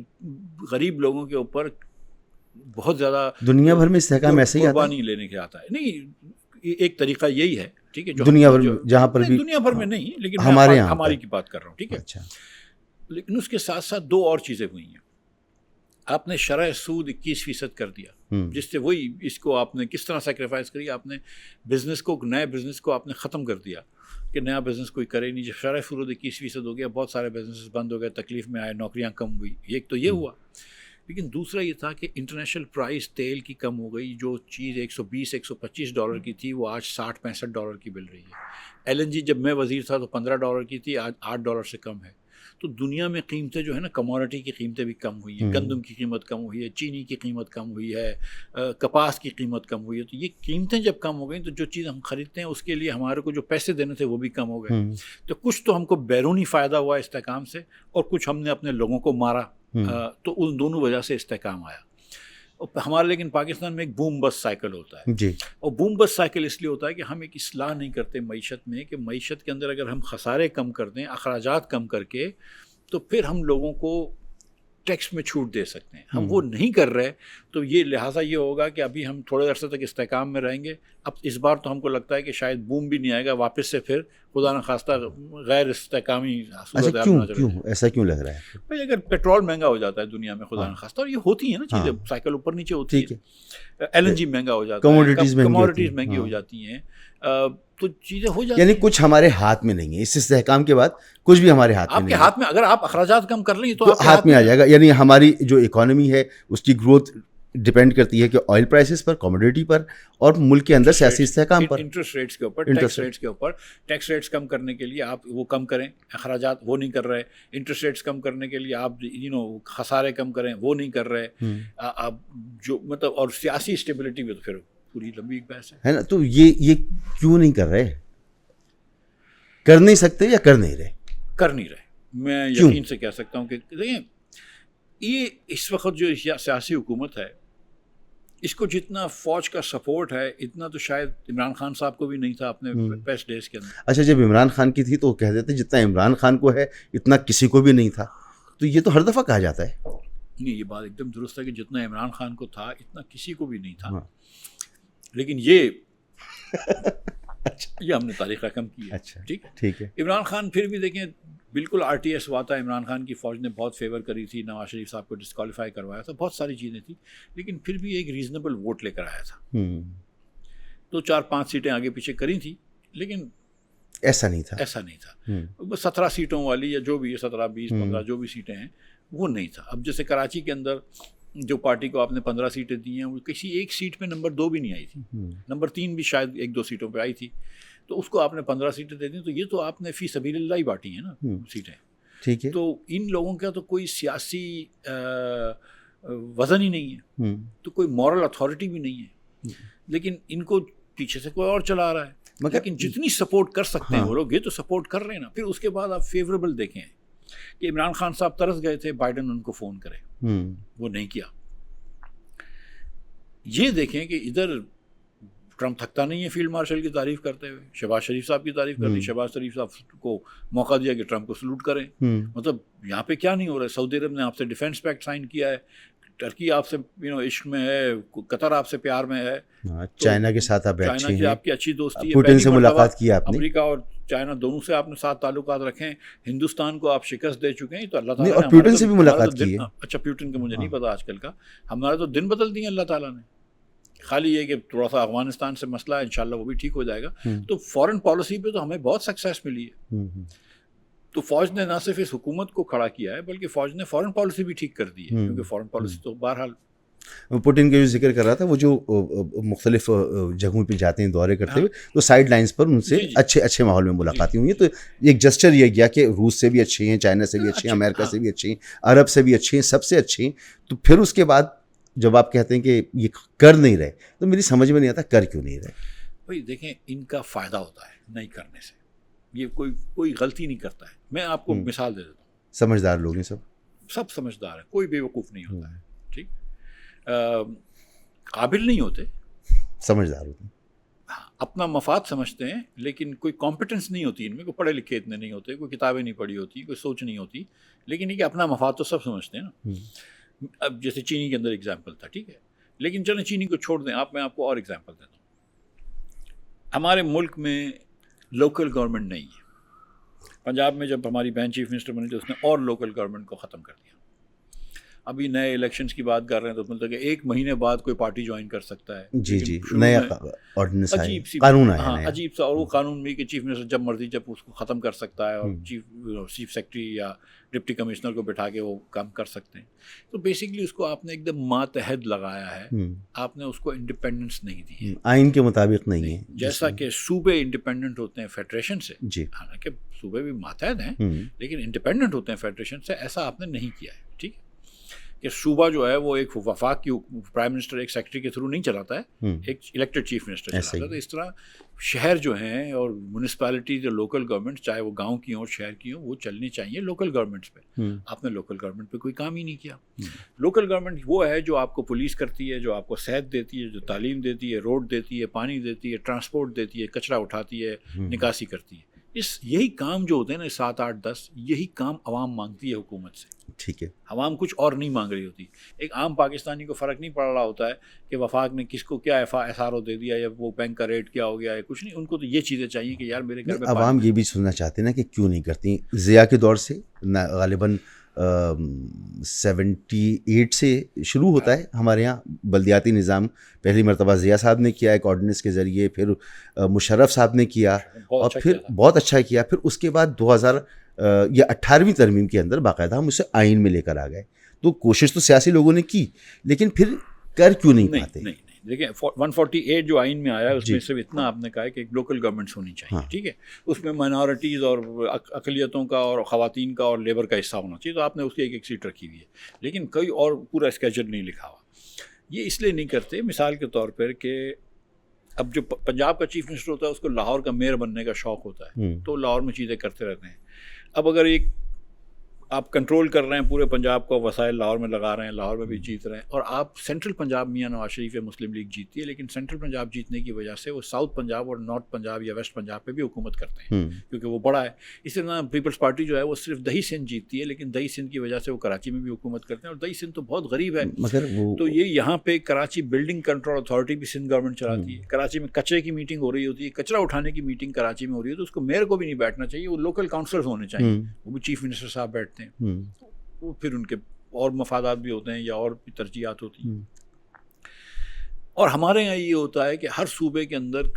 Speaker 2: गरीब लोगों के ऊपर बहुत ज़्यादा,
Speaker 1: दुनिया भर में इस्तेहकाम ऐसे ही आता है,
Speaker 2: कुर्बानी लेने के आता है। नहीं, एक तरीका यही है, ठीक है, जो
Speaker 1: दुनिया भर में, जहाँ पर भी,
Speaker 2: दुनिया भर में नहीं, लेकिन
Speaker 1: हमारे यहाँ
Speaker 2: हमारी की बात कर रहा हूँ, ठीक है।
Speaker 1: अच्छा।
Speaker 2: लेकिन उसके साथ साथ 2 और चीज़ें हुई हैं। आपने शरह सूद 21% कर दिया, जिससे वही इसको आपने किस तरह सेक्रीफाइस करी, आपने बिज़नेस को, नए बिज़नेस को आपने ख़त्म कर दिया कि नया बिज़नेस कोई करे नहीं। जब शरह सूद 21% हो गया, बहुत सारे बिज़नेस बंद हो गए, तकलीफ़ में आए, नौकरियाँ कम हुई। एक तो ये हुआ, लेकिन दूसरा ये था कि इंटरनेशनल प्राइस तेल की कम हो गई। जो चीज़ $120-125 की थी, वो आज $60-65 की मिल रही है। LNG जब मैं वज़ीर था तो $15 की थी, आज $8 से कम है। तो दुनिया में कीमतें जो है ना, कमोडिटी की कीमतें भी कम हुई हैं, गंदम की कीमत कम हुई है, चीनी की कीमत कम हुई है, कपास की कीमत कम हुई है। तो ये कीमतें जब कम हो गई, तो जो चीज़ हम ख़रीदते हैं उसके लिए हमारे को जो पैसे देने थे वो भी कम हो गए। तो कुछ तो हमको बैरूनी फ़ायदा हुआ इस्तेहकाम से, और कुछ हमने अपने लोगों को मारा। तो उन दोनों वजह से इस्तेहकाम आया। और हमारे, लेकिन पाकिस्तान में एक बूम बस साइकिल होता है
Speaker 1: जी।
Speaker 2: और बूम बस साइकिल इसलिए होता है कि हम एक इस्लाह नहीं करते मईशत में, कि मईशत के अंदर अगर हम खसारे कम कर दें, अखराजात कम करके, तो फिर हम लोगों को टैक्स में छूट दे सकते हैं। हम वो नहीं कर रहे, तो ये लिहाजा ये होगा कि अभी हम थोड़े अरसे तक इस्तेहकाम में रहेंगे। अब इस बार तो हमको लगता है कि शायद बूम भी नहीं आएगा, वापस से फिर खुदा न खास्ता गैर इस्तेहकामी सूरत हाल।
Speaker 1: क्यों ऐसा क्यों लग रहा है?
Speaker 2: भाई, अगर पेट्रोल महंगा हो जाता है दुनिया में, खुदा न खास्ता, और ये होती है ना चीज़ें, साइकिल ऊपर नीचे होती है, LNG महंगा हो जाता है, कमोडिटीज़ महंगी हो जाती हैं, तो चीज़ें हो जाती हैं।
Speaker 1: यानी कुछ हमारे हाथ में नहीं है, इस इस्तेहकाम के बाद कुछ भी हमारे हाथ में नहीं है।
Speaker 2: आपके हाथ में, अगर आप अखराजात कम कर लेंगे तो आपके
Speaker 1: हाथ में आ जाएगा। यानी हमारी जो इकोनॉमी है उसकी ग्रोथ डिपेंड करती है कि ऑयल प्राइसेस पर, कमोडिटी पर, और मुल्क के अंदर सियासी इस्तेहकाम पर,
Speaker 2: इंटरेस्ट रेट्स के ऊपर, टैक्स रेट्स के ऊपर। टैक्स रेट्स कम करने के लिए आप वो कम करें, अखराजात वो नहीं कर रहे। इंटरेस्ट रेट्स कम करने के लिए आप खसारे कम करें, वो नहीं कर रहे। आप जो मतलब, और सियासी स्टेबिलिटी में तो फिर पूरी लंबी बहस है
Speaker 1: ना। तो ये क्यों नहीं कर रहे? कर नहीं सकते या कर नहीं रहे?
Speaker 2: कर नहीं रहे। मैं यकीन से कह सकता हूँ कि देखिए, ये इस वक्त जो सियासी हुकूमत है, इसको जितना फौज का सपोर्ट है, इतना तो शायद इमरान खान साहब को भी नहीं था अपने बेस्ट डेज के अंदर।
Speaker 1: अच्छा, जब इमरान खान की थी तो कह देते जितना इमरान खान को है इतना किसी को भी नहीं था। तो ये तो हर दफ़ा कहा जाता है।
Speaker 2: नहीं, ये बात एकदम दुरुस्त है कि जितना इमरान खान को था इतना किसी को भी नहीं था। लेकिन ये अच्छा, ये हमने तारीख रकम की है।
Speaker 1: अच्छा,
Speaker 2: ठीक है। इमरान खान फिर भी देखें, बिल्कुल RTS हुआ था, इमरान खान की फ़ौज ने बहुत फेवर करी थी, नवाज शरीफ साहब को डिस्क्वालीफाई करवाया था, बहुत सारी चीज़ें थी, लेकिन फिर भी एक रीज़नेबल वोट लेकर आया था। तो 4-5 सीटें आगे पीछे करी थी, लेकिन
Speaker 1: ऐसा नहीं था।
Speaker 2: 17 सीटों वाली या जो भी 17, 20, 15 जो भी सीटें हैं, वो नहीं था। अब जैसे कराची के अंदर जो पार्टी को आपने 15 सीटें दी हैं वो किसी एक सीट पे नंबर 2 भी नहीं आई थी, नंबर 3 भी शायद 1-2 सीटों पे आई थी, तो उसको आपने 15 सीटें दे दी, तो ये तो आपने फी सबीलिल्लाह ही बांटी हैं ना सीटें।
Speaker 1: ठीक है।
Speaker 2: तो इन लोगों का तो कोई सियासी वज़न ही नहीं है, तो कोई मॉरल अथॉरिटी भी नहीं है, लेकिन इनको पीछे से कोई और चला रहा है। लेकिन जितनी सपोर्ट कर सकते हैं वो लोग, ये तो सपोर्ट कर रहे हैं ना। फिर उसके बाद आप फेवरेबल देखें कि इमरान खान साहब तरस गए थे बाइडन उनको फ़ोन करे, वो नहीं किया। ये देखें कि इधर ट्रंप थकता नहीं है फील्ड मार्शल की तारीफ करते हुए, शहबाज शरीफ साहब की तारीफ करती, शहबाज शरीफ साहब को मौका दिया कि ट्रंप को सलूट करें। मतलब यहाँ पे क्या नहीं हो रहा है? सऊदी अरब ने आपसे डिफेंस पैक्ट साइन किया है, टर्की आपसे इश्क में है, कतर आपसे प्यार में है,
Speaker 1: चाइना के साथ आप
Speaker 2: चाइना की आपकी अच्छी दोस्ती है,
Speaker 1: पुतिन से मुलाकात की आपने,
Speaker 2: अमेरिका और चाइना दोनों से आपने साथ ताल्लुकात रखे, हिंदुस्तान को आप शिकस्त दे चुके हैं, तो अल्लाह ताला ने
Speaker 1: और पुतिन से भी मुलाकात की है।
Speaker 2: अच्छा, पुतिन का मुझे नहीं पता आजकल का, हमारा तो दिन बदल दिए अल्लाह ताला ने। खाली ये कि थोड़ा सा अफगानिस्तान से मसला है, इंशाल्लाह वो भी ठीक हो जाएगा। तो फॉरेन पॉलिसी पे तो हमें बहुत सक्सेस मिली है। तो फौज ने ना सिर्फ इस हुकूमत को खड़ा किया है, बल्कि फौज ने फॉरेन पॉलिसी भी ठीक कर दी है, क्योंकि फॉरेन पॉलिसी तो बहरहाल
Speaker 1: पुतिन के जो जिक्र कर रहा था, वो जो मुख्तलिफ जगहों पे जाते हैं दौरे करते हुए, तो साइड लाइंस पर उनसे अच्छे माहौल में मुलाकातें हुई हैं। तो एक जस्चर ये गया कि रूस से भी अच्छे हैं, चाइना से भी अच्छे हैं, अमेरिका से भी अच्छे हैं, अरब से भी अच्छे हैं, सबसे अच्छे हैं। तो फिर उसके बाद जब आप कहते हैं कि ये कर नहीं रहे, तो मेरी समझ में नहीं आता कर क्यों नहीं रहे।
Speaker 2: भाई देखें, इनका फ़ायदा होता है नहीं करने से, ये कोई गलती नहीं करता है। मैं आपको मिसाल दे देता हूँ,
Speaker 1: समझदार लोग हैं, सब
Speaker 2: समझदार है, कोई बेवकूफ़ नहीं होता है, ठीक, काबिल नहीं होते,
Speaker 1: समझदार होते हैं,
Speaker 2: हाँ, अपना मफाद समझते हैं, लेकिन कोई कॉम्पिटेंस नहीं होती इनमें, कोई पढ़े लिखे इतने नहीं होते, कोई किताबें नहीं पढ़ी होती, कोई सोच नहीं होती, लेकिन ये कि अपना मफाद तो सब समझते हैं ना। अब जैसे चीनी के अंदर एग्जाम्पल था, ठीक है, लेकिन चलें चीनी को छोड़ दें, मैं आपको और एग्जाम्पल देता हूँ। हमारे मुल्क में लोकल गवर्नमेंट नहीं है। पंजाब में जब हमारी बहन चीफ मिनिस्टर बनी तो उसने और लोकल गवर्नमेंट को ख़त्म कर दिया। अभी नए इलेक्शंस की बात कर रहे हैं तो मतलब कि 1 महीने बाद कोई पार्टी ज्वाइन कर सकता है।
Speaker 1: जी, नया ऑर्डिनेंस आया, कानून आया,
Speaker 2: हाँ, अजीब सा। और वो कानून भी कि चीफ मिनिस्टर जब मर्जी जब उसको ख़त्म कर सकता है, और चीफ सेक्रेटरी या डिप्टी कमिश्नर को बिठा के वो काम कर सकते हैं। तो बेसिकली उसको आपने एकदम मातहत लगाया है, आपने उसको इंडिपेंडेंस नहीं दी है,
Speaker 1: आइन के मुताबिक नहीं है।
Speaker 2: जैसा कि सूबे इंडिपेंडेंट होते हैं फेडरेशन से, हालांकि सूबे भी मातहत हैं, लेकिन इंडिपेंडेंट होते हैं फेडरेशन से, ऐसा आपने नहीं किया है। ठीक है, कि सूबा जो है वो एक वफाक की प्राइम मिनिस्टर एक सेक्रेटरी के थ्रू नहीं चलाता है, एक इलेक्टेड चीफ मिनिस्टर चलाता है। तो इस तरह शहर जो हैं और म्यूनिसिपैलिटी जो लोकल गवर्नमेंट, चाहे वो गांव की हो शहर की हो, वो चलनी चाहिए लोकल गवर्नमेंट्स पे। आपने लोकल गवर्नमेंट पे कोई काम ही नहीं किया। लोकल गवर्नमेंट वो है जो आपको पुलिस करती है, जो आपको सेहत देती है, जो तालीम देती है, रोड देती है, पानी देती है, ट्रांसपोर्ट देती है, कचरा उठाती है, निकासी करती है। यही काम जो होते हैं ना 7, 8, 10, यही काम अवाम मांगती है हुकूमत से।
Speaker 1: ठीक है,
Speaker 2: अवाम कुछ और नहीं मांग रही होती। एक आम पाकिस्तानी को फ़र्क नहीं पड़ रहा होता है कि वफाक ने किसको क्या SRO दे दिया, या वो बैंक का रेट क्या हो गया है, कुछ नहीं। उनको तो ये चीज़ें चाहिए कि यार मेरे घर में।
Speaker 1: अवाम ये भी सुनना चाहते हैं ना कि क्यों नहीं करती। ज़िया के दौर से गालिबन 78 से शुरू होता है हमारे यहाँ बल्दियाती निज़ाम। पहली मरतबा ज़िया साहब ने किया एक ऑर्डिनेंस के ज़रिए, फिर मुशर्रफ साहब ने किया, और फिर बहुत अच्छा किया। फिर उसके बाद 2000 या 18वीं तरमीम के अंदर बाकायदा हम उसे आइन में लेकर आ गए। तो कोशिश तो सियासी लोगों ने की, लेकिन फिर कर क्यों नहीं पाते?
Speaker 2: नहीं, देखिए 148 जो आइन में आया है उसमें सिर्फ इतना आपने कहा है कि एक लोकल गवर्नमेंट्स होनी चाहिए। हाँ। ठीक है, उसमें माइनॉरिटीज़ और अक़लियतों का और ख़वातीन का और लेबर का हिस्सा होना चाहिए, तो आपने उसकी एक सीट रखी हुई है, लेकिन कोई और पूरा स्केड्यूल नहीं लिखा हुआ। ये इसलिए नहीं करते, मिसाल के तौर पर कि अब जो पंजाब का चीफ मिनिस्टर होता है उसको लाहौर का मेयर बनने का शौक़ होता है, तो लाहौर में चीज़ें करते रहते हैं। अब अगर एक आप कंट्रोल कर रहे हैं पूरे पंजाब को, वसाइल लाहौर में लगा रहे हैं, लाहौर में भी जीत रहे हैं, और आप सेंट्रल पंजाब मियां नवाज शरीफ या मुस्लिम लीग जीतती है, लेकिन सेंट्रल पंजाब जीतने की वजह से वो साउथ पंजाब और नॉर्थ पंजाब या वेस्ट पंजाब पे भी हुकूमत करते हैं, क्योंकि वो बड़ा है। इसी तरह पीपल्स पार्टी जो है वो सिर्फ दही सिंध जीतती है, लेकिन दही सिंध की वजह से वो कराची में भी हुकूमत करते हैं, और दही सिंध तो बहुत गरीब है,
Speaker 1: मगर
Speaker 2: तो ये यहाँ पे कराची बिल्डिंग कंट्रोल अथॉरिटी भी सिंध गवर्नमेंट चलाती है। कराची में कचरे की मीटिंग हो रही होती है, कचरा उठाने की मीटिंग कराची में हो रही है, तो उसको मेयर को भी नहीं बैठना चाहिए, वो लोकल काउंसलर्स होने चाहिए, वो भी चीफ मिनिस्टर साहब बैठते हैं। वो फिर उनके और मफादात भी होते हैं या और भी तरजीहात होती हैं। और हमारे यहाँ ये होता है कि हर सूबे के अंदर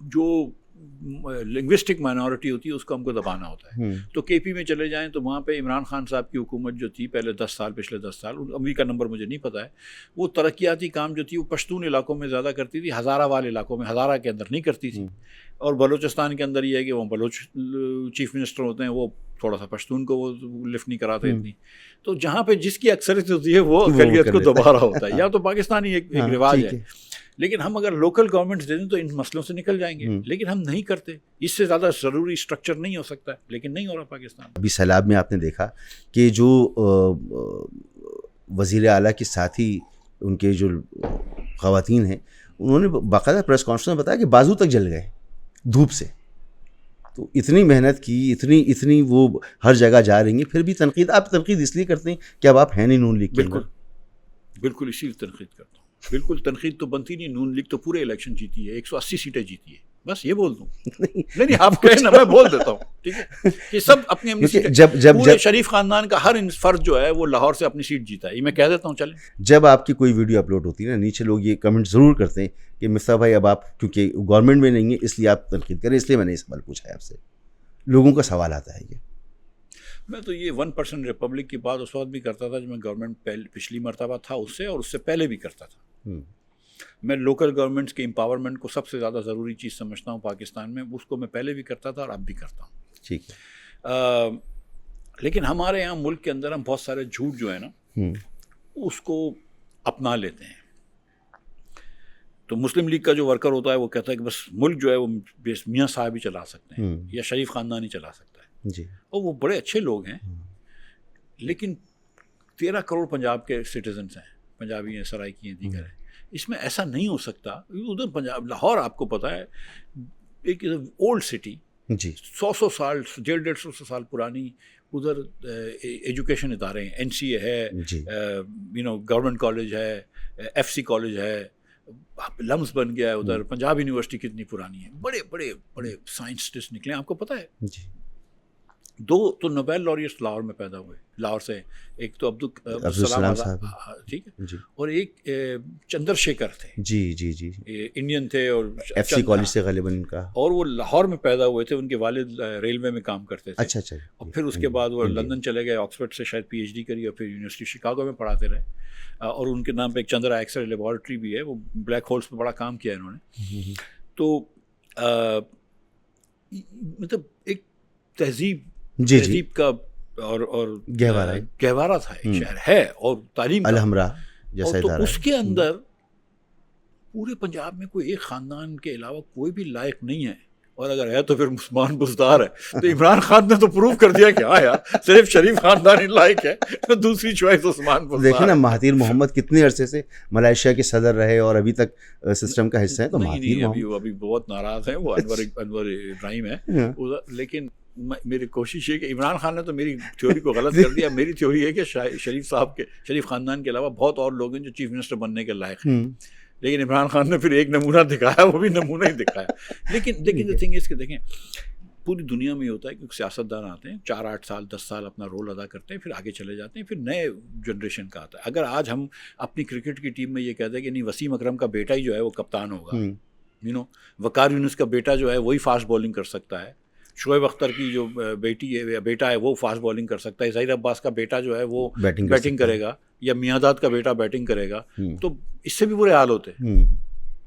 Speaker 2: जो लिंग्विस्टिक माइनॉरिटी होती है उसको हमको दबाना होता है। तो केपी में चले जाएं तो वहाँ पे इमरान खान साहब की हुकूमत जो थी पहले 10 साल, पिछले 10 साल, अभी का नंबर मुझे नहीं पता है, वो तरक्याती काम जो थी वो पश्तून इलाकों में ज़्यादा करती थी, हज़ारा वाले इलाकों में, हज़ारा के अंदर नहीं करती थी। और बलूचिस्तान के अंदर ये है कि वो बलोच चीफ मिनिस्टर होते हैं, वो थोड़ा सा पश्तून को वो लिफ्ट नहीं कराते इतनी। तो जहाँ पे जिसकी अक्सरियत होती है वो अकलियत को दबा रहा होता है, या तो पाकिस्तानी एक रिवाज है। लेकिन हम अगर लोकल गवर्नमेंट्स दे दें तो इन मसलों से निकल जाएंगे, लेकिन हम नहीं करते। इससे ज़्यादा ज़रूरी स्ट्रक्चर नहीं हो सकता, लेकिन नहीं हो रहा पाकिस्तान।
Speaker 1: अभी सैलाब में आपने देखा कि जो वज़ीर आला के साथी उनके जो ख़वातीन हैं, उन्होंने बाकायदा प्रेस कॉन्फ्रेंस में बताया कि बाजू तक जल गए धूप से। तो इतनी मेहनत की, इतनी वो हर जगह जा रही हैं, फिर भी तनकीद, आप तनकीद इसलिए करते हैं कि अब आप हैं नहीं नून लीग के।
Speaker 2: बिल्कुल इसीलिए तनकीद करता हूँ। बिल्कुल तनकीद तो बनती नहीं, नून लीग तो पूरे इलेक्शन जीती है, 180 सीटें जीती है, बस ये बोल दूँ। नहीं आप कहें ना, मैं बोल देता हूँ, ठीक है, कि सब अपनी अपनी सीटें, जब शरीफ खानदान का हर फर्द जो है वो लाहौर से अपनी सीट जीता है, ये मैं कह देता हूँ। चले,
Speaker 1: जब आपकी कोई वीडियो अपलोड होती है ना, नीचे लोग ये कमेंट ज़रूर करते हैं कि मिफ्ता भाई अब आप क्योंकि गवर्नमेंट में नहीं है इसलिए आप तनकीद करें, इसलिए मैंने ये सवाल पूछा है आपसे। लोगों का सवाल आता है ये।
Speaker 2: मैं तो ये 1% रिपब्लिक की बात उस वक्त भी करता था जब मैं गवर्नमेंट पिछली मरतबा था उससे, और उससे पहले भी करता था। मैं लोकल गवर्नमेंट्स के एम्पावरमेंट को सबसे ज़्यादा ज़रूरी चीज़ समझता हूँ पाकिस्तान में, उसको मैं पहले भी करता था और अब भी करता हूँ।
Speaker 1: ठीक है।
Speaker 2: लेकिन हमारे यहाँ मुल्क के अंदर हम बहुत सारे झूठ जो है ना उसको अपना लेते हैं। तो मुस्लिम लीग का जो वर्कर होता है वो कहता है कि बस मुल्क जो है वो बेस मियाँ साहब ही चला सकते हैं या शरीफ खानदान ही चला सकता है
Speaker 1: जी।
Speaker 2: और वो बड़े अच्छे लोग हैं, लेकिन 13 करोड़ पंजाब के सिटीजन्स हैं, पंजाबी हैं, सराइकी हैं, दीगर हैं। इसमें ऐसा नहीं हो सकता। उधर पंजाब, लाहौर आपको पता है एक ओल्ड सिटी
Speaker 1: जी,
Speaker 2: 100 साल, 150 साल पुरानी। उधर एजुकेशन इदारे हैं, NCA है, गवर्नमेंट कॉलेज है, FC कॉलेज है, लम्स बन गया है उधर। पंजाब यूनिवर्सिटी कितनी पुरानी है, बड़े बड़े बड़े साइंटिस्ट निकले, आपको पता है।
Speaker 1: जी।
Speaker 2: 2 तो नोबेल लॉरियट्स लाहौर में पैदा हुए, लाहौर से। एक तो अब्दुल सलाम साहब, ठीक है जी। और एक चंद्रशेखर थे,
Speaker 1: जी जी जी,
Speaker 2: इंडियन थे और
Speaker 1: FC कॉलेज से ग़ालिबन उनका,
Speaker 2: और वो लाहौर में पैदा हुए थे। उनके वालिद रेलवे में काम करते थे।
Speaker 1: अच्छा अच्छा।
Speaker 2: और फिर उसके बाद वो लंदन चले गए, ऑक्सफोर्ड से शायद PhD करी और फिर यूनिवर्सिटी शिकागो में पढ़ाते रहे। और उनके नाम पे एक चंद्रा एक्सरे लेबॉरेटरी भी है, वो ब्लैक होल्स पे बड़ा काम किया इन्होंने। तो मतलब एक तहजीब का और गहवारा था, एक शहर है, और तालीम
Speaker 1: अलहमरा जैसा
Speaker 2: तो उसके अंदर पूरे पंजाब में कोई एक ख़ानदान के अलावा कोई भी लायक नहीं है, और अगर है तो फिर उस्मान बुज़दार है। तो इमरान खान ने तो प्रूव कर दिया कि हाँ यार सिर्फ शरीफ खानदान ही लायक है, तो दूसरी चॉइस उस्मान बुज़दार।
Speaker 1: देखिए ना, महातीर मोहम्मद कितने अरसे से मलेशिया के सदर रहे और अभी तक सिस्टम का हिस्सा है। तो
Speaker 2: नहीं, अभी बहुत नाराज़ हैं वो, अनवर इब्राहिम है। लेकिन मेरी कोशिश है कि इमरान खान ने तो मेरी थ्योरी को गलत कर दिया। मेरी थ्योरी है कि शरीफ खानदान के अलावा बहुत और लोग हैं जो चीफ मिनिस्टर बनने के लायक हैं, लेकिन इमरान खान ने फिर एक नमूना दिखाया, वो भी नमूना ही दिखाया। लेकिन द थिंग इज कि देखें, पूरी दुनिया में होता है कि सियासतदान आते हैं, 4-8 साल 10 साल अपना रोल अदा करते हैं, फिर आगे चले जाते हैं, फिर नए जनरेशन का आता है। अगर आज हम अपनी क्रिकेट की टीम में ये कहते हैं कि नहीं वसीम अकरम का बेटा ही जो है वो कप्तान होगा, वकार यूनुस का बेटा जो है वही फास्ट बॉलिंग कर सकता है, शोएब अख्तर की जो बेटा है वो फास्ट बॉलिंग कर सकता है, ज़हीर अब्बास का बेटा जो है वो बैटिंग करेगा, या मियादाद का बेटा बैटिंग करेगा, तो इससे भी बुरे हाल होते हैं।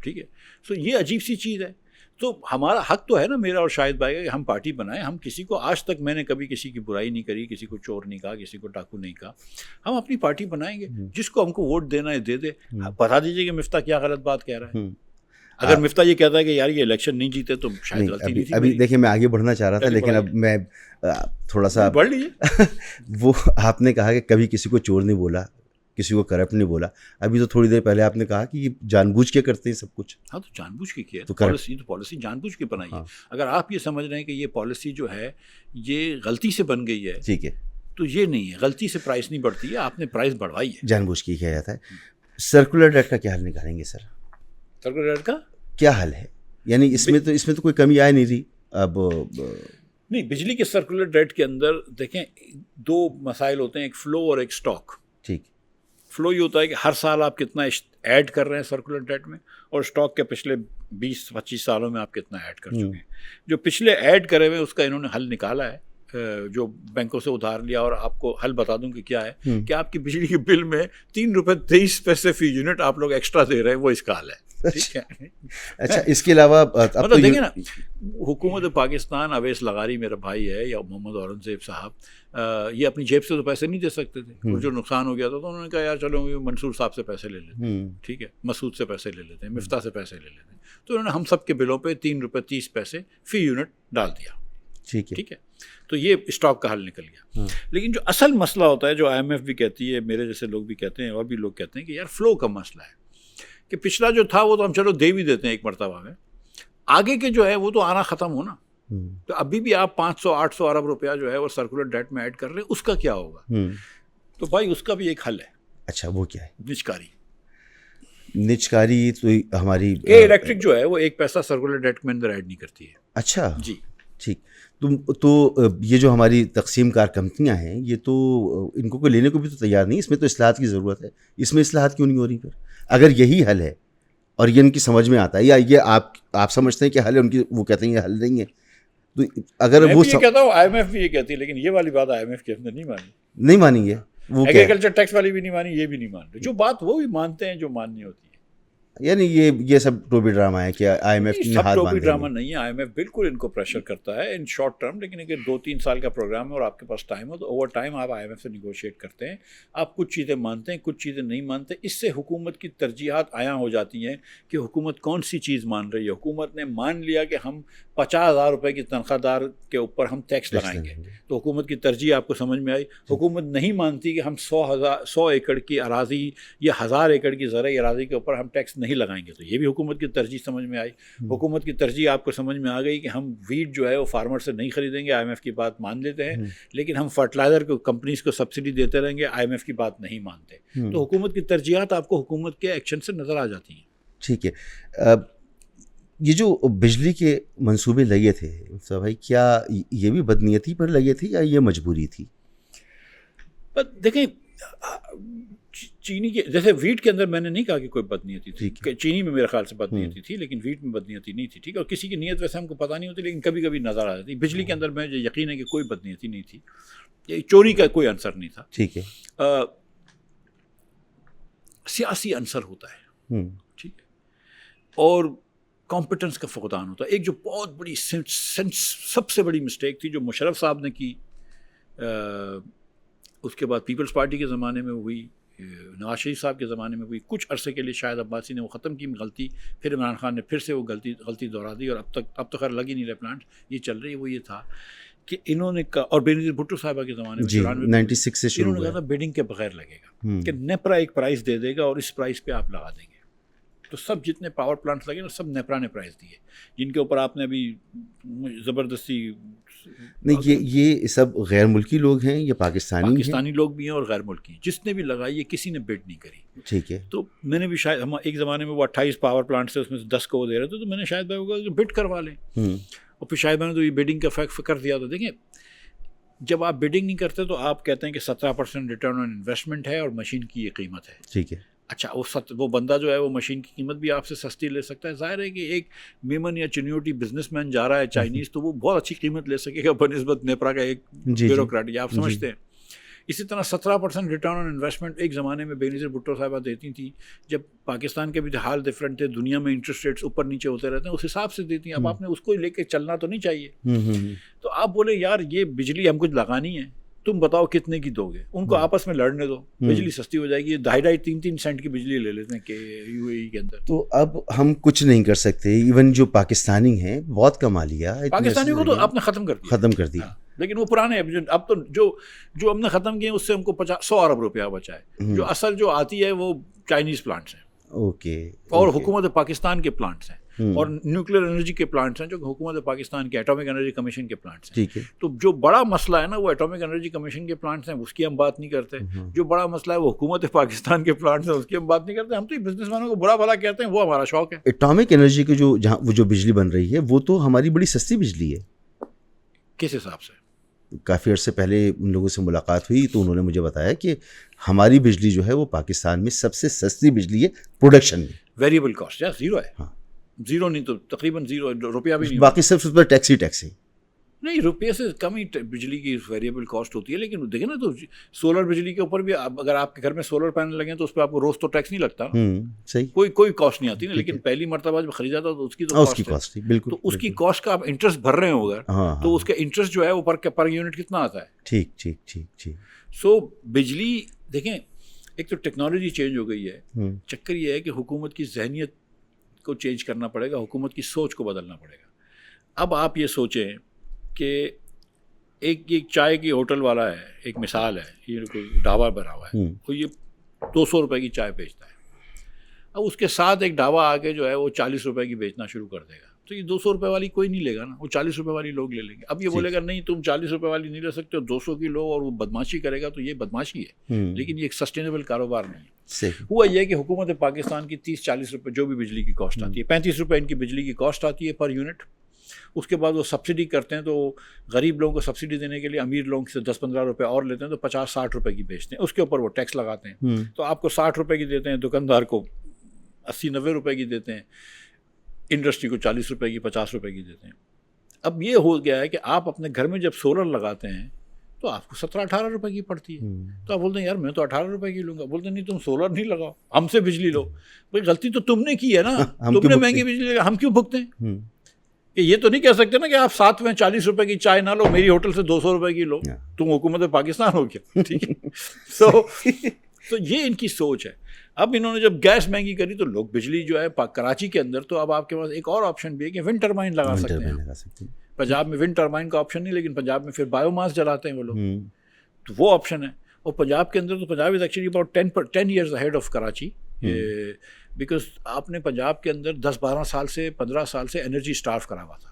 Speaker 2: ठीक है, तो ये अजीब सी चीज़ है। तो हमारा हक तो है ना, मेरा और शाहिद भाई का, कि हम पार्टी बनाएं। हम किसी को, आज तक मैंने कभी किसी की बुराई नहीं करी, किसी को चोर नहीं कहा, किसी को डाकू नहीं कहा। हम अपनी पार्टी बनाएंगे, जिसको हमको वोट देना है दे दे। बता दीजिए कि मिफ्ता क्या गलत बात कह रहा है। अगर मिफ्ता ये कहता है कि यार ये इलेक्शन नहीं जीते तो शायद गलती नहीं थी।
Speaker 1: अभी देखिए, मैं आगे बढ़ना चाह रहा था, लेकिन अब मैं थोड़ा सा
Speaker 2: बढ़ लीजिए।
Speaker 1: वो आपने कहा कि कभी किसी को चोर नहीं बोला, किसी को करप्ट नहीं बोला। अभी तो थोड़ी देर पहले आपने कहा कि ये जानबूझ के करते हैं सब कुछ।
Speaker 2: हाँ, तो जानबूझ के किया,
Speaker 1: तो
Speaker 2: पॉलिसी जानबूझ के बनाई है। अगर आप ये समझ रहे हैं कि ये पॉलिसी जो है ये गलती से बन गई है, ठीक है, तो ये नहीं है, गलती से प्राइस नहीं बढ़ती है, आपने प्राइस बढ़वाई है, जानबूझ के किया जाता है।
Speaker 1: सर्कुलर डेट का क्या हल निकालेंगे सर?
Speaker 2: सर्कुलर डेट का क्या हल है?
Speaker 1: यानी इसमें तो कोई कमी आ नहीं रही। अब
Speaker 2: नहीं, बिजली के सर्कुलर डेट के अंदर देखें 2 मसाइल होते हैं, एक फ़्लो और एक स्टॉक।
Speaker 1: ठीक,
Speaker 2: फ़्लो ये होता है कि हर साल आप कितना ऐड कर रहे हैं सर्कुलर डेट में, और स्टॉक के पिछले 20-25 सालों में आप कितना ऐड कर चुके हैं। जो पिछले ऐड करे हुए उसका इन्होंने हल निकाला है, जो बैंकों से उधार लिया, और आपको हल बता दूं कि क्या है, कि आपकी बिजली के बिल में 3 रुपये 23 पैसे फी यूनिट आप लोग एक्स्ट्रा दे रहे हैं, वो इसका हल है। ठीक है।
Speaker 1: अच्छा, इसके अलावा
Speaker 2: मतलब देखिए ना, हुकूमत पाकिस्तान, अवैस लगारी मेरा भाई है, या मोहम्मद औरंगजेब साहब, ये अपनी जेब से तो पैसे नहीं दे सकते थे, और जो नुकसान हो गया था तो उन्होंने कहा यार चलो मंसूर साहब से पैसे ले लेते हैं, ठीक है, मसूद से पैसे ले लेते हैं, मिफ्ता से पैसे ले लेते हैं, तो उन्होंने हम सब के बिलों पे 3 रुपये 30 पैसे फी यूनिट डाल दिया। ठीक है, तो ये स्टॉक का हल निकल गया। लेकिन जो असल मसला होता है, जो IMF भी कहती है, मेरे जैसे लोग भी कहते हैं, और भी लोग कहते हैं कि यार फ्लो का मसला है, कि पिछला जो था वो तो हम चलो दे भी देते हैं एक मरतबा में, आगे के जो है वो तो आना ख़त्म हो ना। तो अभी भी आप 500-800 अरब रुपया जो है वो सर्कुलर डेट में ऐड कर रहे हैं, उसका क्या होगा? तो भाई उसका भी एक हल है।
Speaker 1: अच्छा, वो क्या है?
Speaker 2: निचकारी।
Speaker 1: निचकारी तो हमारी
Speaker 2: इलेक्ट्रिक जो है वो 1 पैसा सर्कुलर डेट में अंदर ऐड नहीं करती है।
Speaker 1: अच्छा
Speaker 2: जी,
Speaker 1: ठीक। तो ये जो हमारी तकसीम कार कंपनियां हैं, ये तो इनको कोई लेने को भी तो तैयार नहीं, इसमें तो इस्लाहात की ज़रूरत है, इसमें इस्लाहात क्यों नहीं हो रही फिर, अगर यही हल है और ये इनकी समझ में आता है, या ये आप समझते हैं कि हल है उनकी, वो कहते हैं ये हल नहीं है, तो अगर वो
Speaker 2: ये कहता हूँ, IMF भी ये कहती है, लेकिन ये वाली बात IMF के अंदर
Speaker 1: नहीं मानेंगे, वो
Speaker 2: एग्रीकल्चर टैक्स वाली भी नहीं मानी, ये भी नहीं मान रहे, जो बात वो भी मानते हैं जो माननी होती है।
Speaker 1: यानी ये सब टोपी ड्रामा है कि IMF ने हाथ बांधे।
Speaker 2: ड्रामा नहीं है, IMF बिल्कुल इनको प्रेशर करता है इन शॉर्ट टर्म, लेकिन अगर 2-3 साल का प्रोग्राम है और आपके पास टाइम हो तो ओवर टाइम आप IMF से निगोशिएट करते हैं, आप कुछ चीज़ें मानते हैं, कुछ चीज़ें नहीं मानते। इससे हुकूमत की तरजीहात आया हो जाती हैं कि हुकूमत कौन सी चीज़ मान रही है। हुकूमत ने मान लिया कि हम 50,000 रुपये की तनख्वाहदार के ऊपर हम टैक्स लगाएंगे, तो हुकूमत की तरजीह आपको समझ में आई। हुकूमत नहीं मानती कि हम 100 एकड़ की अराजी या 1000 एकड़ की ज़रई अराजी के ऊपर हम टैक्स नहीं लगाएंगे, तो ये भी हुकूमत की तरजीह समझ में आई। हुकूमत की तरजीह आपको समझ में आ गई कि हम वीट जो है वो फार्मर से नहीं खरीदेंगे, IMF की बात मान लेते हैं, लेकिन हम फर्टिलाइज़र को कंपनीज को सब्सिडी देते रहेंगे, IMF की बात नहीं मानते। तो हुकूमत की तरजीहात आपको हुकूमत के एक्शन से नज़र आ जाती हैं।
Speaker 1: ठीक है। ये जो बिजली के मंसूबे लगे थे मुफ्ता भाई, क्या ये भी बदनीयती पर लगे थे या ये मजबूरी थी?
Speaker 2: पर देखें, चीनी के जैसे वीट के अंदर मैंने नहीं कहा कि कोई बदनीयती थी, चीनी में मेरे ख्याल से बदनीयती थी, लेकिन वीट में बदनीयती नहीं थी। ठीक है, और किसी की नीयत वैसे हमको पता नहीं होती, लेकिन कभी कभी नज़र आ जाती। बिजली के अंदर मुझे यकीन है कि कोई बदनीयती नहीं थी, ये चोरी का कोई आंसर नहीं था।
Speaker 1: ठीक है।
Speaker 2: सियासी आंसर होता है, ठीक है, और कॉम्पिटेंस का फुकदान होता है। एक जो बहुत बड़ी सबसे बड़ी मिस्टेक थी जो मुशर्रफ साहब ने की, उसके बाद पीपल्स पार्टी के ज़माने में हुई, नवाज शरीफ साहब के ज़माने में हुई, कुछ अरसे के लिए शायद अब्बासी ने वो ख़त्म की गलती, फिर इमरान खान ने फिर से वो गलती दोहरा दी, और अब तो खैर लग ही नहीं रहे प्लांट, ये चल रही है। वो ये था कि इन्होंने कहा, और बेनज़ीर भुट्टो साहबा के ज़माने में
Speaker 1: 96 से शुरू
Speaker 2: इन्होंने कहा था बिडिंग के बगैर लगेगा, कि नेपरा एक प्राइस दे देगा और इस प्राइस पे आप लगा देंगे। तो सब जितने पावर प्लांट्स लगे ना, सब नेपरा ने प्राइस दिए, जिनके ऊपर आपने अभी ज़बरदस्ती
Speaker 1: नहीं, ये सब गैर मुल्की लोग हैं या पाकिस्तानी
Speaker 2: लोग भी हैं और गैर मुल्की, जिसने भी लगाई है किसी ने बिड नहीं करी।
Speaker 1: ठीक है।
Speaker 2: तो मैंने भी शायद, हम एक ज़माने में वो 28 पावर प्लांट से उसमें से 10 को वो दे रहे थे, तो मैंने शायद भाई बिड करवा लें, और फिर शायद मैंने तो ये बिडिंग का फैक्ट कर दिया। तो देखिए, जब आप बिडिंग नहीं करते तो आप कहते हैं कि 17% रिटर्न ऑन इन्वेस्टमेंट है और मशीन की ये कीमत है।
Speaker 1: ठीक है।
Speaker 2: अच्छा, वो बंदा जो है वो मशीन की कीमत भी आपसे सस्ती ले सकता है। जाहिर है कि एक मेमन या चिन्योटी बिजनेसमैन जा रहा है चाइनीज़, तो वो बहुत अच्छी कीमत ले सकेगा बनिस्बत नेपरा का एक ब्यूरोक्रेट, या आप समझते हैं। इसी तरह 17% रिटर्न ऑन इन्वेस्टमेंट एक ज़माने में बेनज़ीर भुट्टो साहिबा देती थी, जब पाकिस्तान के भी हाल डिफरेंट थे, दुनिया में इंटरेस्ट रेट्स ऊपर नीचे होते रहते हैं, उस हिसाब से देती हैं। अब आपने उसको लेके चलना तो नहीं चाहिए। तो आप बोले यार ये बिजली हमको लगानी है, तुम बताओ कितने की दोगे, उनको आपस में लड़ने दो, बिजली सस्ती हो जाएगी। 2.5-3 सेंट की बिजली ले लेते हैं कि UAE के अंदर।
Speaker 1: तो अब हम कुछ नहीं कर सकते, इवन जो पाकिस्तानी हैं बहुत कमा लिया,
Speaker 2: पाकिस्तानियों को तो आपने ख़त्म कर दिया। हाँ, लेकिन वो पुराने, अब तो जो हमने ख़त्म किए उससे हमको 100 अरब रुपया बचा है। जो असल जो आती है वो चाइनीज़ प्लांट्स हैं, और हुकूमत पाकिस्तान के प्लांट्स हैं, और न्यूक्लियर एनर्जी के प्लांट्स हैं जो हुकूमत पाकिस्तान के एटॉमिक एनर्जी कमीशन के प्लांट्स हैं।
Speaker 1: ठीक है।
Speaker 2: तो जो बड़ा मसला है ना वो एटॉमिक एनर्जी कमीशन के प्लांट्स हैं, उसकी हम बात नहीं करते। जो बड़ा मसला है वो हुकूमत पाकिस्तान के प्लांट्स हैं, उसकी हम बात नहीं करते। हम तो बिजनेसमैनों को बुरा भला कहते हैं, वो हमारा शौक है।
Speaker 1: एटॉमिक एनर्जी की जो बिजली बन रही है वो तो हमारी बड़ी सस्ती बिजली है।
Speaker 2: किस हिसाब से?
Speaker 1: काफ़ी अर्से पहले उन लोगों से मुलाकात हुई तो उन्होंने मुझे बताया कि हमारी बिजली जो है वो पाकिस्तान में सबसे सस्ती बिजली है प्रोडक्शन में।
Speaker 2: वेरिएबल कॉस्ट या ज़ीरो है।
Speaker 1: हाँ,
Speaker 2: ज़ीरो नहीं तो तकरीबन ज़ीरो, रुपया भी नहीं
Speaker 1: बाकी सिर्फ उस पर टैक्स ही टैक्स है।
Speaker 2: नहीं, रुपये से कम ही बिजली की वेरिएबल कॉस्ट होती है। लेकिन देखिए ना, तो सोलर बिजली के ऊपर भी अगर आपके घर में सोलर पैनल लगे तो उस पर आपको रोज़ तो टैक्स नहीं लगता ना,
Speaker 1: सही,
Speaker 2: कोई कॉस्ट नहीं आती ना। लेकिन पहली मरतबा जब खरीदा था तो उसकी तो
Speaker 1: उसकी कॉस्ट थी, बिल्कुल।
Speaker 2: तो उसकी कॉस्ट का आप इंटरेस्ट भर रहे हो अगर,
Speaker 1: हाँ,
Speaker 2: तो उसका इंटरेस्ट जो है वो पर यूनिट कितना आता है।
Speaker 1: ठीक ठीक ठीक ठीक।
Speaker 2: सो बिजली देखें, एक तो टेक्नोलॉजी चेंज हो गई है, चक्कर ये है कि हुकूमत की जहनीत को चेंज करना पड़ेगा, हुकूमत की सोच को बदलना पड़ेगा। अब आप ये सोचें कि एक चाय की होटल वाला है, एक मिसाल है, ये कोई ढाबा बना हुआ है, तो ये 200 रुपये की चाय बेचता है। अब उसके साथ एक ढाबा आके जो है वो 40 रुपये की बेचना शुरू कर देगा, तो ये 200 रुपये वाली कोई नहीं लेगा ना, वो 40 रुपये वाली लोग ले लेंगे। अब ये बोलेगा नहीं तुम 40 रुपये वाली नहीं ले सकते हो, 200 की लो, और वो बदमाशी करेगा, तो ये बदमाशी है। लेकिन ये एक सस्टेनेबल कारोबार नहीं है। हुआ ये कि हुकूमत पाकिस्तान की 30-40 रुपये जो भी बिजली की कॉस्ट आती है, 35 रुपये इनकी बिजली की कॉस्ट आती है पर यूनिट। उसके बाद वो सब्सिडी करते हैं, तो गरीब लोगों को सब्सिडी देने के लिए अमीर लोगों से 10-15 रुपये और लेते हैं, तो 50-60 रुपये की बेचते हैं। उसके ऊपर वो टैक्स लगाते हैं, तो आपको 60 रुपये की देते हैं, दुकानदार को 80-90 रुपये की देते हैं, इंडस्ट्री को 40 रुपये की 50 रुपये की देते हैं। अब ये हो गया है कि आप अपने घर में जब सोलर लगाते हैं तो आपको 17-18 रुपये की पड़ती है। तो आप बोलते हैं यार मैं तो 18 रुपये की लूँगा। बोलते नहीं तुम सोलर नहीं लगाओ, हमसे बिजली लो। भाई गलती तो तुमने की है ना, तुमने महंगी बिजली लगा, हम क्यों भुगतें? कि ये तो नहीं कह सकते ना कि आप साथ में 40 रुपये की चाय ना लो, मेरी होटल से 200 रुपये की लो, तुम हुकूमत पाकिस्तान हो क्या? ठीक है। तो ये इनकी सोच है। अब इन्होंने जब गैस महंगी करी तो लोग बिजली जो है कराची के अंदर, तो अब आपके पास एक और ऑप्शन भी है कि विंड टर्बाइन लगा सकते हैं। पंजाब में विंड टर्बाइन का ऑप्शन नहीं, लेकिन पंजाब में फिर बायोमास जलाते हैं वो लोग, तो वो ऑप्शन है। और पंजाब के अंदर तो Punjab is actually about 10 years ahead of Karachi, because आपने पंजाब के अंदर 10-12 साल से 15 साल से एनर्जी स्टार्व करा हुआ था,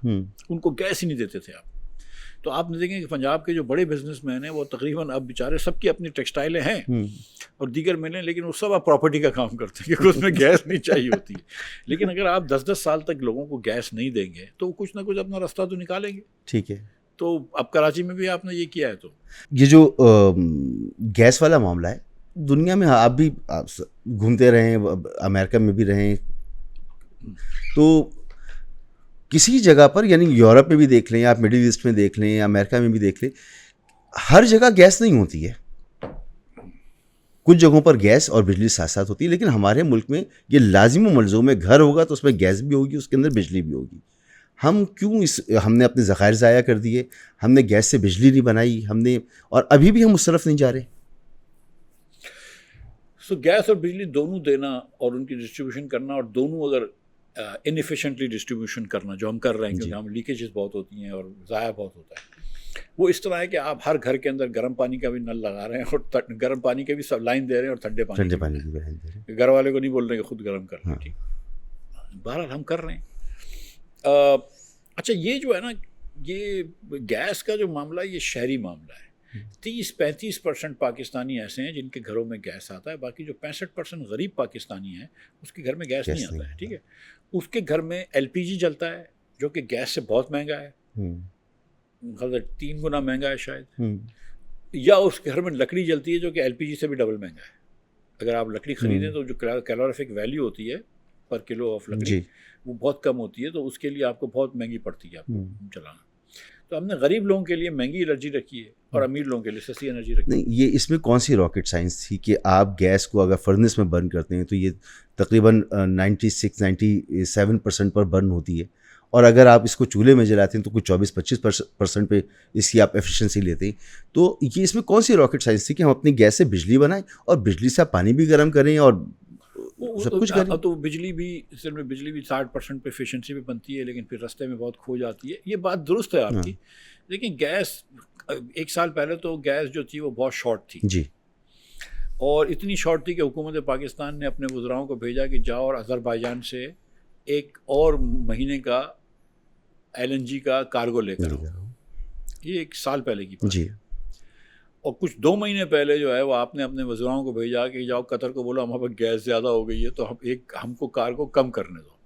Speaker 2: उनको गैस ही नहीं देते थे आप। तो आपने देखें कि पंजाब के जो बड़े बिजनेसमैन हैं वो तकरीबन अब बेचारे सबकी अपनी टेक्सटाइलें हैं और दीगर मिलें, लेकिन वो सब आप प्रॉपर्टी का काम करते हैं क्योंकि उसमें गैस नहीं चाहिए होती है। लेकिन अगर आप 10-10 साल तक लोगों को गैस नहीं देंगे तो कुछ ना कुछ अपना रास्ता तो निकालेंगे।
Speaker 1: ठीक है।
Speaker 2: तो अब कराची में भी आपने ये किया है। तो
Speaker 1: ये जो गैस वाला मामला है, दुनिया में आप भी घूमते रहे, अमेरिका में भी रहे, तो किसी जगह पर, यानी यूरोप में भी देख लें, आप मिडिल ईस्ट में देख लें, अमेरिका में भी देख लें, हर जगह गैस नहीं होती है। कुछ जगहों पर गैस और बिजली साथ साथ होती है, लेकिन हमारे मुल्क में ये लाजिम मलज़ूम है, घर होगा तो उसमें गैस भी होगी, उसके अंदर बिजली भी होगी। हम क्यों हमने अपने ज़खायर ज़ाया कर दिए, हमने गैस से बिजली नहीं बनाई, और अभी भी हम उस तरफ नहीं जा रहे।
Speaker 2: सो गैस और बिजली दोनों देना और उनकी डिस्ट्रीब्यूशन करना, और दोनों अगर इनएफिशिएंटली डिस्ट्रीब्यूशन करना जो हम कर रहे हैं, क्योंकि हम लीकेजेस बहुत होती हैं और ज़ाया बहुत होता है, वो इस तरह है कि आप हर घर के अंदर गर्म पानी का भी नल लगा रहे हैं और गर्म पानी के भी सब लाइन दे रहे हैं, और ठंडे पानी की लाइन दे रहे हैं। घर वाले को नहीं बोल रहे कि खुद गर्म कर लें। ठीक, बहरहाल हम कर रहे हैं। अच्छा, ये जो है ना, ये गैस का जो मामला है, ये शहरी मामला है। 30-35% पाकिस्तानी ऐसे हैं जिनके घरों में गैस आता है, बाकी जो 65% गरीब पाकिस्तानी हैं उसके घर में गैस नहीं आता है। ठीक है, उसके घर में LPG जलता है जो कि गैस से बहुत महंगा है, 3 गुना महंगा है शायद, या उस घर में लकड़ी जलती है जो कि LPG से भी डबल महंगा है। अगर आप लकड़ी खरीदें तो जो कैलोरीफिक वैल्यू होती है पर किलो ऑफ लकड़ी, वो बहुत कम होती है, तो उसके लिए आपको बहुत महंगी पड़ती है आपको चलाना। तो हमने गरीब लोगों के लिए महंगी एनर्जी रखी है और अमीर लोगों के लिए सस्ती एनर्जी रखी है।
Speaker 1: नहीं, ये इसमें कौन सी रॉकेट साइंस थी कि आप गैस को अगर फर्नेस में बर्न करते हैं तो ये तकरीबन 96-97% पर बर्न होती है, और अगर आप इसको चूल्हे में जलाते हैं तो कुछ 24-25% पे इसकी आप एफिशिएंसी लेते हैं। तो ये इसमें कौन सी रॉकेट साइंस थी कि हम अपनी गैस से बिजली बनाएं और बिजली से आप पानी भी गर्म करें और सब कुछ करें।
Speaker 2: तो बिजली भी 60% पे एफिशिएंसी भी बनती है, लेकिन फिर रास्ते में बहुत खो जाती है। ये बात दुरुस्त है आपकी, लेकिन गैस 1 साल पहले तो गैस जो थी वो बहुत शॉर्ट थी
Speaker 1: जी,
Speaker 2: और इतनी शॉर्ट थी कि हुकूमत पाकिस्तान ने अपने वज़राओं को भेजा कि जाओ और अज़रबैजान से 1 और महीने का LNG का कार्गो लेकर आओ। ये 1 साल पहले की बात
Speaker 1: जी।
Speaker 2: और कुछ 2 महीने पहले जो है वो आपने अपने वज़राओं को भेजा कि जाओ कतर को बोलो हमारे पास गैस ज़्यादा हो गई है, तो हमको कार्गो कम करने दो।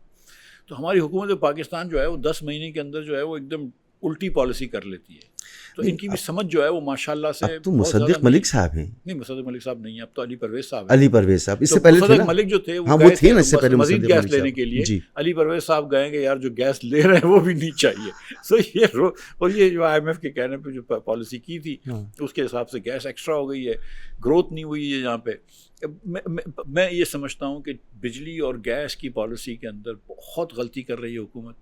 Speaker 2: तो हमारी हुकूमत पाकिस्तान जो है वो 10 महीने के अंदर जो है वो एकदम उल्टी पॉलिसी कर लेती है। तो इनकी भी समझ जो है वो माशाल्लाह से
Speaker 1: अब तो मुसद्दिक मलिक साहब हैं।
Speaker 2: नहीं, मुसद्दिक मलिक साहब नहीं है, अब तो अली परवेज साहब हैं।
Speaker 1: अली परवेज साहब इससे
Speaker 2: तो
Speaker 1: पहले थे
Speaker 2: मुसद्दिक
Speaker 1: ना?
Speaker 2: मलिक जो थे
Speaker 1: हाँ, वो
Speaker 2: गए
Speaker 1: थे ना इससे पहले
Speaker 2: मजीद
Speaker 1: मुसद्दिक
Speaker 2: गैस
Speaker 1: मलिक
Speaker 2: लेने
Speaker 1: साहब।
Speaker 2: के लिए।
Speaker 1: जी।
Speaker 2: अली परवेज साहब गए कि यार जो गैस ले रहे हैं वो भी नहीं चाहिए। सो ये और ये जो IMF के कहने पे जो पॉलिसी की थी उसके हिसाब से गैस एक्स्ट्रा हो गई है, ग्रोथ नहीं हुई है यहाँ पे। मैं ये समझता हूँ कि बिजली और गैस की पॉलिसी के अंदर बहुत गलती कर रही है हुकूमत।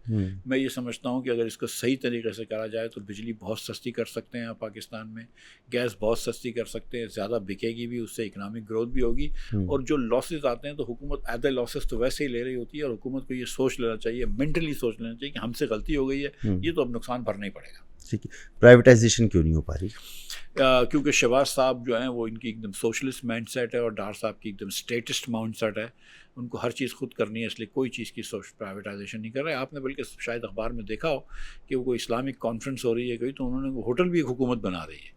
Speaker 2: मैं ये समझता हूँ कि अगर इसको सही तरीके से करा जाए तो बिजली बहुत सस्ती कर सकते हैं पाकिस्तान में, गैस बहुत सस्ती कर सकते हैं, ज़्यादा बिकेगी भी, उससे इकनॉमिक ग्रोथ भी होगी। और जो लॉसेस आते हैं तो हुकूमत आधे लॉसेस तो वैसे ही ले रही होती है, और हुकूमत को ये सोच लेना चाहिए, मेंटली सोच लेना चाहिए कि हमसे गलती हो गई है, ये तो अब नुकसान भरना ही पड़ेगा।
Speaker 1: ठीक है, प्राइवेटाइजेशन क्यों नहीं हो पा रही?
Speaker 2: क्योंकि शहबाज साहब जो हैं वो इनकी एकदम सोशलिस्ट माइंडसेट है और डार साहब की एकदम स्टेटिस्ट माइंडसेट है। उनको हर चीज़ खुद करनी है, इसलिए कोई चीज़ की प्राइवेटाइजेशन नहीं कर रहे। आपने बल्कि शायद अखबार में देखा हो कि वो कोई इस्लामिक कॉन्फ्रेंस हो रही है कोई, तो उन्होंने होटल भी एक हुकूमत बना रही है।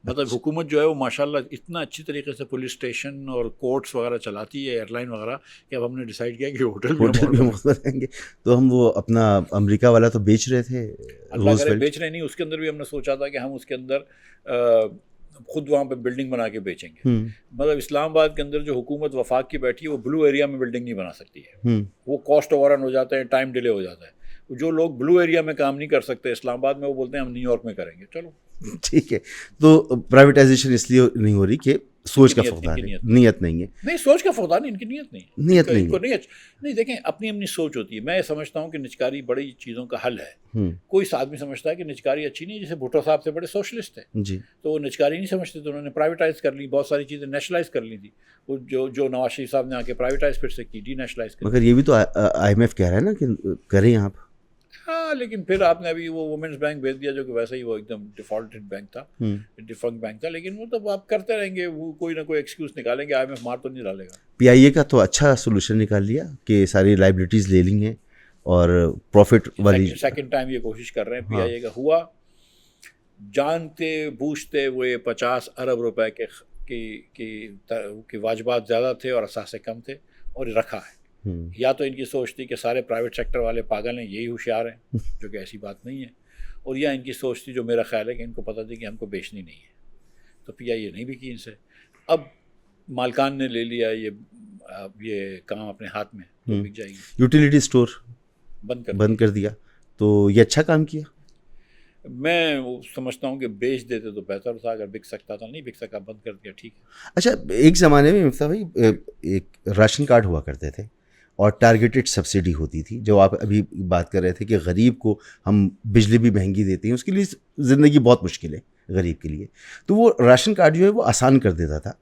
Speaker 2: मतलब हुकूमत जो है वो माशाल्लाह इतना अच्छी तरीके से पुलिस स्टेशन और कोर्ट्स वगैरह चलाती है, एयरलाइन वगैरह, कि अब हमने डिसाइड किया कि होटल
Speaker 1: भी मुफ्त बनाएंगे। तो हम वो अपना अमेरिका वाला तो बेच रहे थे,
Speaker 2: रोजवेल्ट बेच रहे नहीं, उसके अंदर भी हमने सोचा था कि हम उसके अंदर खुद वहाँ पे बिल्डिंग बना के बेचेंगे। मतलब इस्लामाबाद के अंदर जो हुकूमत वफाक की बैठी है वो ब्लू एरिया में बिल्डिंग नहीं बना सकती है, वो कॉस्ट ओवररन हो जाता है, टाइम डिले हो जाता है। जो लोग ब्लू एरिया में काम नहीं कर सकते इस्लामाबाद में, वो बोलते हैं हम न्यूयॉर्क में करेंगे। चलो
Speaker 1: ठीक है, तो प्राइवेटाइजेशन इसलिए नहीं हो रही कि सोच का फुकदान है, नीयत नहीं है।
Speaker 2: नहीं, सोच का फुकदान नहीं, इनकी नीयत नहीं है,
Speaker 1: नीयत नहीं
Speaker 2: है। नहीं, देखें, अपनी अपनी सोच होती है। मैं समझता हूँ कि निजकारी बड़ी चीज़ों का हल है। कोई आदमी समझता है कि निजकारी अच्छी नहीं है, जैसे भुट्टो साहब से बड़े सोशलिस्ट थे जी, तो वो निजकारी नहीं समझते, तो उन्होंने प्राइवेटाइज कर ली, बहुत सारी चीज़ें नेशनलाइज कर ली थी। वो जो नवाज शरीफ साहब ने आके प्राइवेटाइज फिर से की, डी नेशनलाइज कर।
Speaker 1: मगर ये भी तो IMF कह रहा है ना कि करें आप।
Speaker 2: हाँ, लेकिन फिर आपने अभी वो वुमेंस बैंक भेज दिया, जो कि वैसे ही वो एकदम डिफॉल्टेड बैंक था, डिफंक्ट बैंक था। लेकिन वो तो आप करते रहेंगे, वो कोई ना कोई एक्सक्यूज निकालेंगे, IMF मार तो नहीं डालेगा।
Speaker 1: PIA का तो अच्छा सोल्यूशन निकाल लिया कि सारी लाइबिलिटीज ले ली हैं और प्रॉफिट वाली
Speaker 2: सेकंड टाइम ये कोशिश कर रहे हैं। PIA का हुआ, जानते बूझते वो 50 अरब रुपए के वाजबात ज़्यादा थे और असासे कम थे, और रखा है। या तो इनकी सोच थी कि सारे प्राइवेट सेक्टर वाले पागल हैं, यही होशियार हैं, जो कि ऐसी बात नहीं है, और या इनकी सोच थी, जो मेरा ख्याल है, कि इनको पता थी कि हमको बेचनी नहीं है, तो PIA नहीं बिकी इनसे। अब मालकान ने ले लिया ये काम अपने हाथ में, तो बिक जाएगी।
Speaker 1: यूटिलिटी स्टोर
Speaker 2: बंद कर
Speaker 1: दिया, तो ये अच्छा काम किया।
Speaker 2: मैं वो समझता हूँ कि बेच देते तो बेहतर था, अगर बिक सकता था, नहीं बिक सका, बंद कर दिया, ठीक है।
Speaker 1: अच्छा, एक ज़माने में मिफ्ता भाई एक राशन कार्ड हुआ करते थे और टारगेटेड सब्सिडी होती थी, जो आप अभी बात कर रहे थे कि गरीब को हम बिजली भी महंगी देते हैं, उसके लिए ज़िंदगी बहुत मुश्किल है गरीब के लिए। तो वो राशन कार्ड जो है वो आसान कर देता था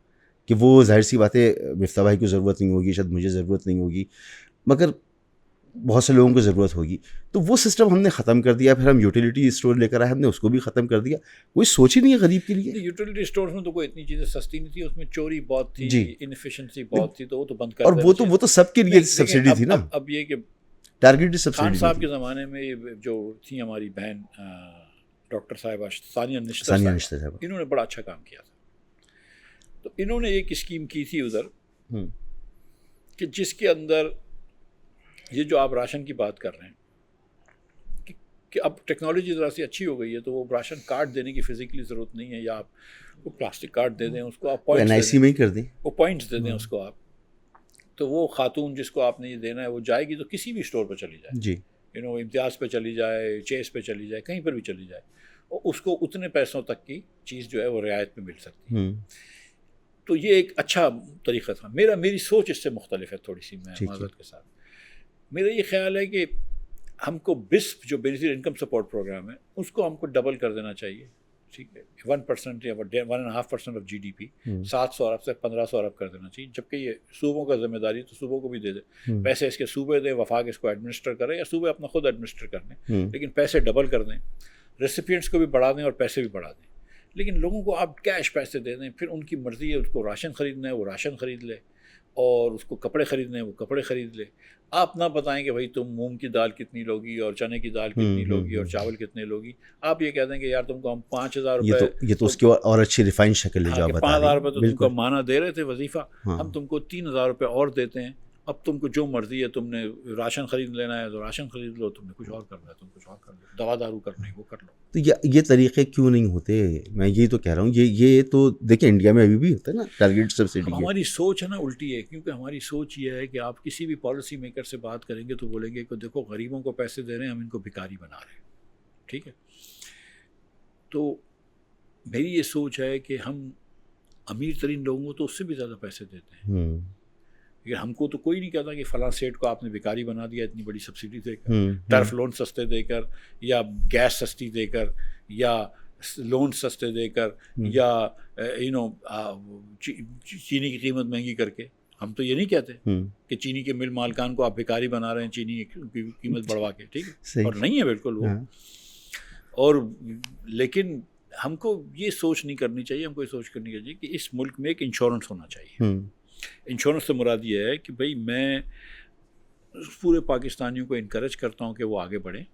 Speaker 1: कि वो जाहिर सी बात है मिफ्ता भाई को ज़रूरत नहीं होगी, शायद मुझे ज़रूरत नहीं होगी, मगर बहुत से लोगों को ज़रूरत होगी। तो वो सिस्टम हमने ख़त्म कर दिया, फिर हम यूटिलिटी स्टोर लेकर आए, हमने उसको भी ख़त्म कर दिया। कोई सोच ही नहीं है गरीब के लिए।
Speaker 2: यूटिलिटी स्टोर्स में तो कोई इतनी चीज़ें सस्ती नहीं थी, उसमें चोरी बहुत थी, इनएफिशिएंसी बहुत थी, तो वो तो बंद कर।
Speaker 1: और वो तो सबके लिए सब्सिडी थी ना।
Speaker 2: अब ये कि
Speaker 1: टारगेटेड सब्सिडी
Speaker 2: खान साहब के ज़माने में जो थी हमारी बहन डॉक्टर साहिबा सानिया निश्चित साहब, इन्होंने बड़ा अच्छा काम किया था। तो इन्होंने एक स्कीम की थी उधर कि जिसके अंदर ये जो आप राशन की बात कर रहे हैं कि अब टेक्नोलॉजी ज़रा सी अच्छी हो गई है, तो वो राशन कार्ड देने की फिजिकली ज़रूरत नहीं है, या आप वो प्लास्टिक कार्ड दे दें, उसको आप पॉइंट्स
Speaker 1: NIC में ही कर दें,
Speaker 2: वो पॉइंट्स दे दें उसको आप, तो वो खातून जिसको आपने ये देना है वो जाएगी तो किसी भी स्टोर पर चली जाए जी, इम्तियाज़ पे चली जाए, चेस पे चली जाए, कहीं पर भी चली जाए, और उसको उतने पैसों तक की चीज़ जो है वो रियायत में मिल सकती है। तो ये एक अच्छा तरीक़ा था। मेरी सोच इससे मुख्तलिफ है थोड़ी सी, मैं माज़रत के साथ। मेरा ये ख्याल है कि हमको BISP जो बेनिफिट इनकम सपोर्ट प्रोग्राम है, उसको हमको डबल कर देना चाहिए, ठीक है, 1% या 1.5% ऑफ GDP, 700 अरब से 1500 अरब कर देना चाहिए। जबकि ये सूबों का जिम्मेदारी, तो सूबों को भी दे दे, पैसे इसके सूबे दें, वफाक इसको एडमिनिस्टर करें, या सूबे अपना खुद एडमिनिस्टर कर लें, लेकिन पैसे डबल कर दें, रेसिपिएंट्स को भी बढ़ा दें और पैसे भी बढ़ा दें। लेकिन लोगों को आप कैश पैसे दे दें, फिर उनकी मर्ज़ी है, उसको राशन ख़रीदना है वो राशन ख़रीद ले, और उसको कपड़े ख़रीदने हैं वो कपड़े ख़रीद ले। आप ना बताएं कि भाई तुम मूंग की दाल कितनी लोगी और चने की दाल कितनी लोगी और चावल कितने लोगी। आप ये कह दें कि यार तुमको हम 5,000 रुपये,
Speaker 1: ये तो उसकी और अच्छी रिफाइंड शक्ल ले जाओ,
Speaker 2: 5,000 रुपये तो तुमको माना दे रहे थे वजीफ़ा, हम तुमको 3,000 रुपये और देते हैं, अब तुमको जो मर्जी है, तुमने राशन खरीद लेना है तो राशन खरीद लो, तुमने कुछ और करना है तुम कुछ और कर लो, दवा दारू करना है वो कर लो।
Speaker 1: तो ये तरीके क्यों नहीं होते? मैं यही तो कह रहा हूँ, ये तो देखिए इंडिया में अभी भी होता है ना टारगेट सब्सिडी।
Speaker 2: हमारी सोच है ना उल्टी है, क्योंकि हमारी सोच ये है कि आप किसी भी पॉलिसी मेकर से बात करेंगे तो बोलेंगे कि देखो गरीबों को पैसे दे रहे हैं, हम इनको भिखारी बना रहे हैं, ठीक है। तो मेरी ये सोच है कि हम अमीर तरीन लोगों को तो उससे भी ज़्यादा पैसे देते हैं, लेकिन हमको तो कोई नहीं कहता कि फ़लाँ सेठ को आपने भिखारी बना दिया इतनी बड़ी सब्सिडी देकर, टर्फ लोन सस्ते देकर, या गैस सस्ती देकर, या लोन सस्ते देकर, या चीनी की कीमत महंगी करके। हम तो ये नहीं कहते कि चीनी के मिल मालकान को आप भिखारी बना रहे हैं चीनी की कीमत बढ़वा के, ठीक है, और नहीं है बिल्कुल वो। और लेकिन हमको ये सोच नहीं करनी चाहिए, हमको ये सोच करनी चाहिए कि इस मुल्क में एक इंश्योरेंस होना चाहिए। इंश्योरेंस से मुराद ये है कि भाई मैं पूरे पाकिस्तानियों को इनकरेज करता हूँ कि वो आगे बढ़ें,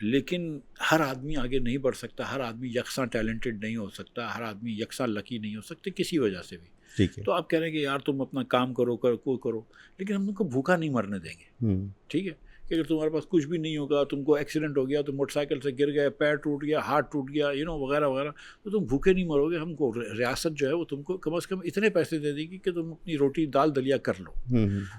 Speaker 2: लेकिन हर आदमी आगे नहीं बढ़ सकता, हर आदमी यकसा टैलेंटेड नहीं हो सकता, हर आदमी यकसा लकी नहीं हो सकते किसी वजह से भी।
Speaker 1: ठीक है।
Speaker 2: तो आप कह रहे हैं कि यार तुम अपना काम करो करो, लेकिन हम तुमको भूखा नहीं मरने देंगे, ठीक है। कि अगर तुम्हारे पास कुछ भी नहीं होगा, तुमको एक्सीडेंट हो गया, तुम मोटरसाइकिल से गिर गए, पैर टूट गया, हाथ टूट गया, वगैरह वगैरह, तो तुम भूखे नहीं मरोगे। हमको रियासत जो है वो तुमको कम से कम इतने पैसे दे देगी कि तुम अपनी रोटी दाल दलिया कर लो।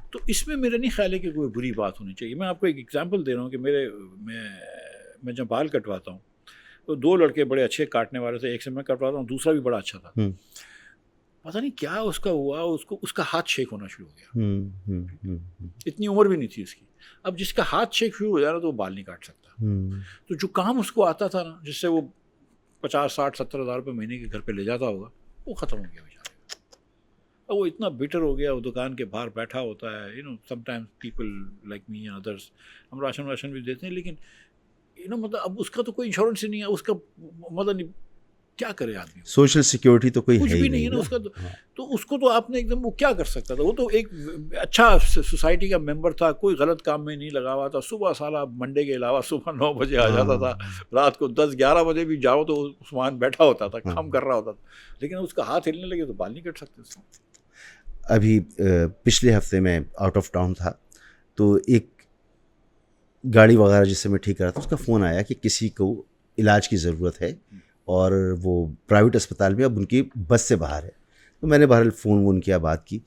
Speaker 2: तो इसमें मेरा नहीं ख्याल है कि कोई बुरी बात होनी चाहिए। मैं आपको एक एग्जाम्पल दे रहा हूँ कि मैं जब बाल कटवाता हूँ तो 2 लड़के बड़े अच्छे काटने वाले थे, एक से मैं कटवाता हूँ, दूसरा भी बड़ा अच्छा था। पता नहीं क्या उसका हुआ, उसका हाथ शेक होना शुरू हो गया। इतनी उम्र भी नहीं थी उसकी। अब जिसका हाथ शेक शुरू हो जा रहा तो वो बाल नहीं काट सकता। तो जो काम उसको आता था ना, जिससे वो 50, 60, 70 हज़ार रुपये महीने के घर पे ले जाता होगा, वो ख़त्म हो गया बेचारे। अब वो इतना बिटर हो गया, वो दुकान के बाहर बैठा होता है। Sometimes people like me and others, हम राशन भी देते हैं, लेकिन मतलब अब उसका तो कोई इंश्योरेंस ही नहीं है, उसका मतलब नहीं, क्या करे आदमी,
Speaker 1: सोशल सिक्योरिटी तो कोई
Speaker 2: कुछ
Speaker 1: है
Speaker 2: भी
Speaker 1: ही
Speaker 2: नहीं है ना
Speaker 1: ना।
Speaker 2: उसका। तो उसको तो आपने एकदम, वो क्या कर सकता था? वो तो एक अच्छा सोसाइटी का मेंबर था, कोई गलत काम में नहीं लगा हुआ था। सुबह साला मंडे के अलावा सुबह 9 बजे आ जाता था, रात को 10-11 बजे भी जाओ तो उस्मान बैठा होता था, काम कर रहा होता था, लेकिन उसका हाथ हिलने लगे तो बाल नहीं कट सकते उसको।
Speaker 1: अभी पिछले हफ्ते में आउट ऑफ टाउन था, तो एक गाड़ी वगैरह जिससे मैं ठीक कर रहा था, उसका फ़ोन आया कि किसी को इलाज की ज़रूरत है और वो प्राइवेट अस्पताल में अब उनकी बस से बाहर है। तो मैंने बहरहाल फ़ोन वोन किया, बात की,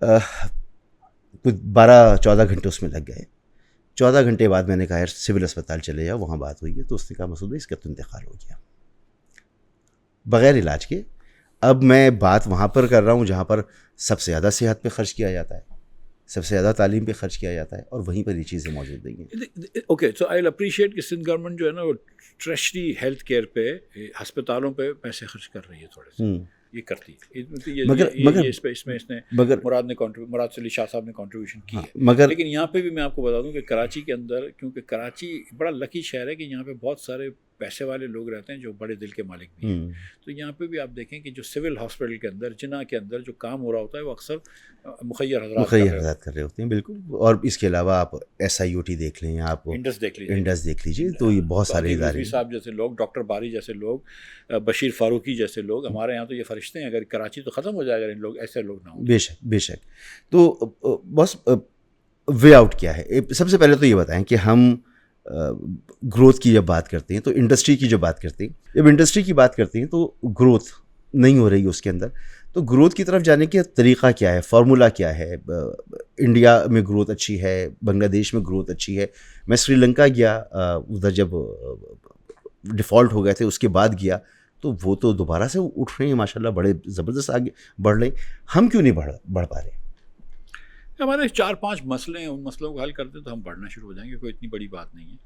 Speaker 1: कुछ 12-14 घंटे उसमें लग गए। 14 घंटे बाद मैंने कहा यार सिविल अस्पताल चले जाओ, वहाँ बात हुई है। तो उसने कहा मसूद इसका तो इंतकाल हो गया बग़ैर इलाज के। अब मैं बात वहाँ पर कर रहा हूँ जहाँ पर सबसे ज़्यादा सेहत पे खर्च किया जाता है, सबसे ज़्यादा तालीम पे खर्च किया जाता है, और वहीं पर ये चीज़ें मौजूद नहीं हैं।
Speaker 2: Okay, so I will appreciate कि सिंध गवर्नमेंट जो है ना वो ट्रेशरी हेल्थ केयर पे, अस्पतालों पे पैसे खर्च कर रही है थोड़े से, ये करती है। मगर इसमें मुराद सली शाह साहब ने कंट्रीब्यूशन की है।
Speaker 1: मगर
Speaker 2: लेकिन यहाँ पे भी मैं आपको बता दूं कि कराची के अंदर, क्योंकि कराची बड़ा लकी शहर है कि यहाँ पे बहुत सारे पैसे वाले लोग रहते हैं जो बड़े दिल के मालिक भी हैं। तो यहाँ पे भी आप देखें कि जो सिविल हॉस्पिटल के अंदर, जिना के अंदर जो काम हो रहा होता है वो अक्सर मुखैर हज़रात
Speaker 1: कर रहे होते हैं, बिल्कुल। और इसके अलावा आप SIOT देख लें, आप
Speaker 2: इंडस देख लीजिए,
Speaker 1: तो ये बहुत सारे इदारे
Speaker 2: साहब जैसे लोग, डॉक्टर बारी जैसे लोग, बशीर फारूकी जैसे लोग, हमारे यहाँ तो ये फरिश्ते हैं। अगर कराची तो ख़त्म हो जाएगा इन लोग, ऐसे लोग ना हो।
Speaker 1: बेशक। तो बस वे आउट क्या है? सबसे पहले तो ये बताएं कि हम ग्रोथ की जब बात करते हैं, तो इंडस्ट्री की जो बात करते हैं, जब इंडस्ट्री की बात करते हैं तो ग्रोथ नहीं हो रही उसके अंदर। तो ग्रोथ की तरफ जाने का तरीक़ा क्या है, फार्मूला क्या है? इंडिया में ग्रोथ अच्छी है, बांग्लादेश में ग्रोथ अच्छी है। मैं श्रीलंका गया, उधर जब डिफ़ॉल्ट हो गए थे उसके बाद गया, तो वो तो दोबारा से उठ रहे हैं माशाल्लाह, बड़े ज़बरदस्त आगे बढ़ रहे हैं। हम क्यों नहीं बढ़ पा रहे?
Speaker 2: हमारे 4-5 मसले हैं, उन मसलों को हल करते तो हम बढ़ना शुरू हो जाएंगे, कोई इतनी बड़ी बात नहीं है।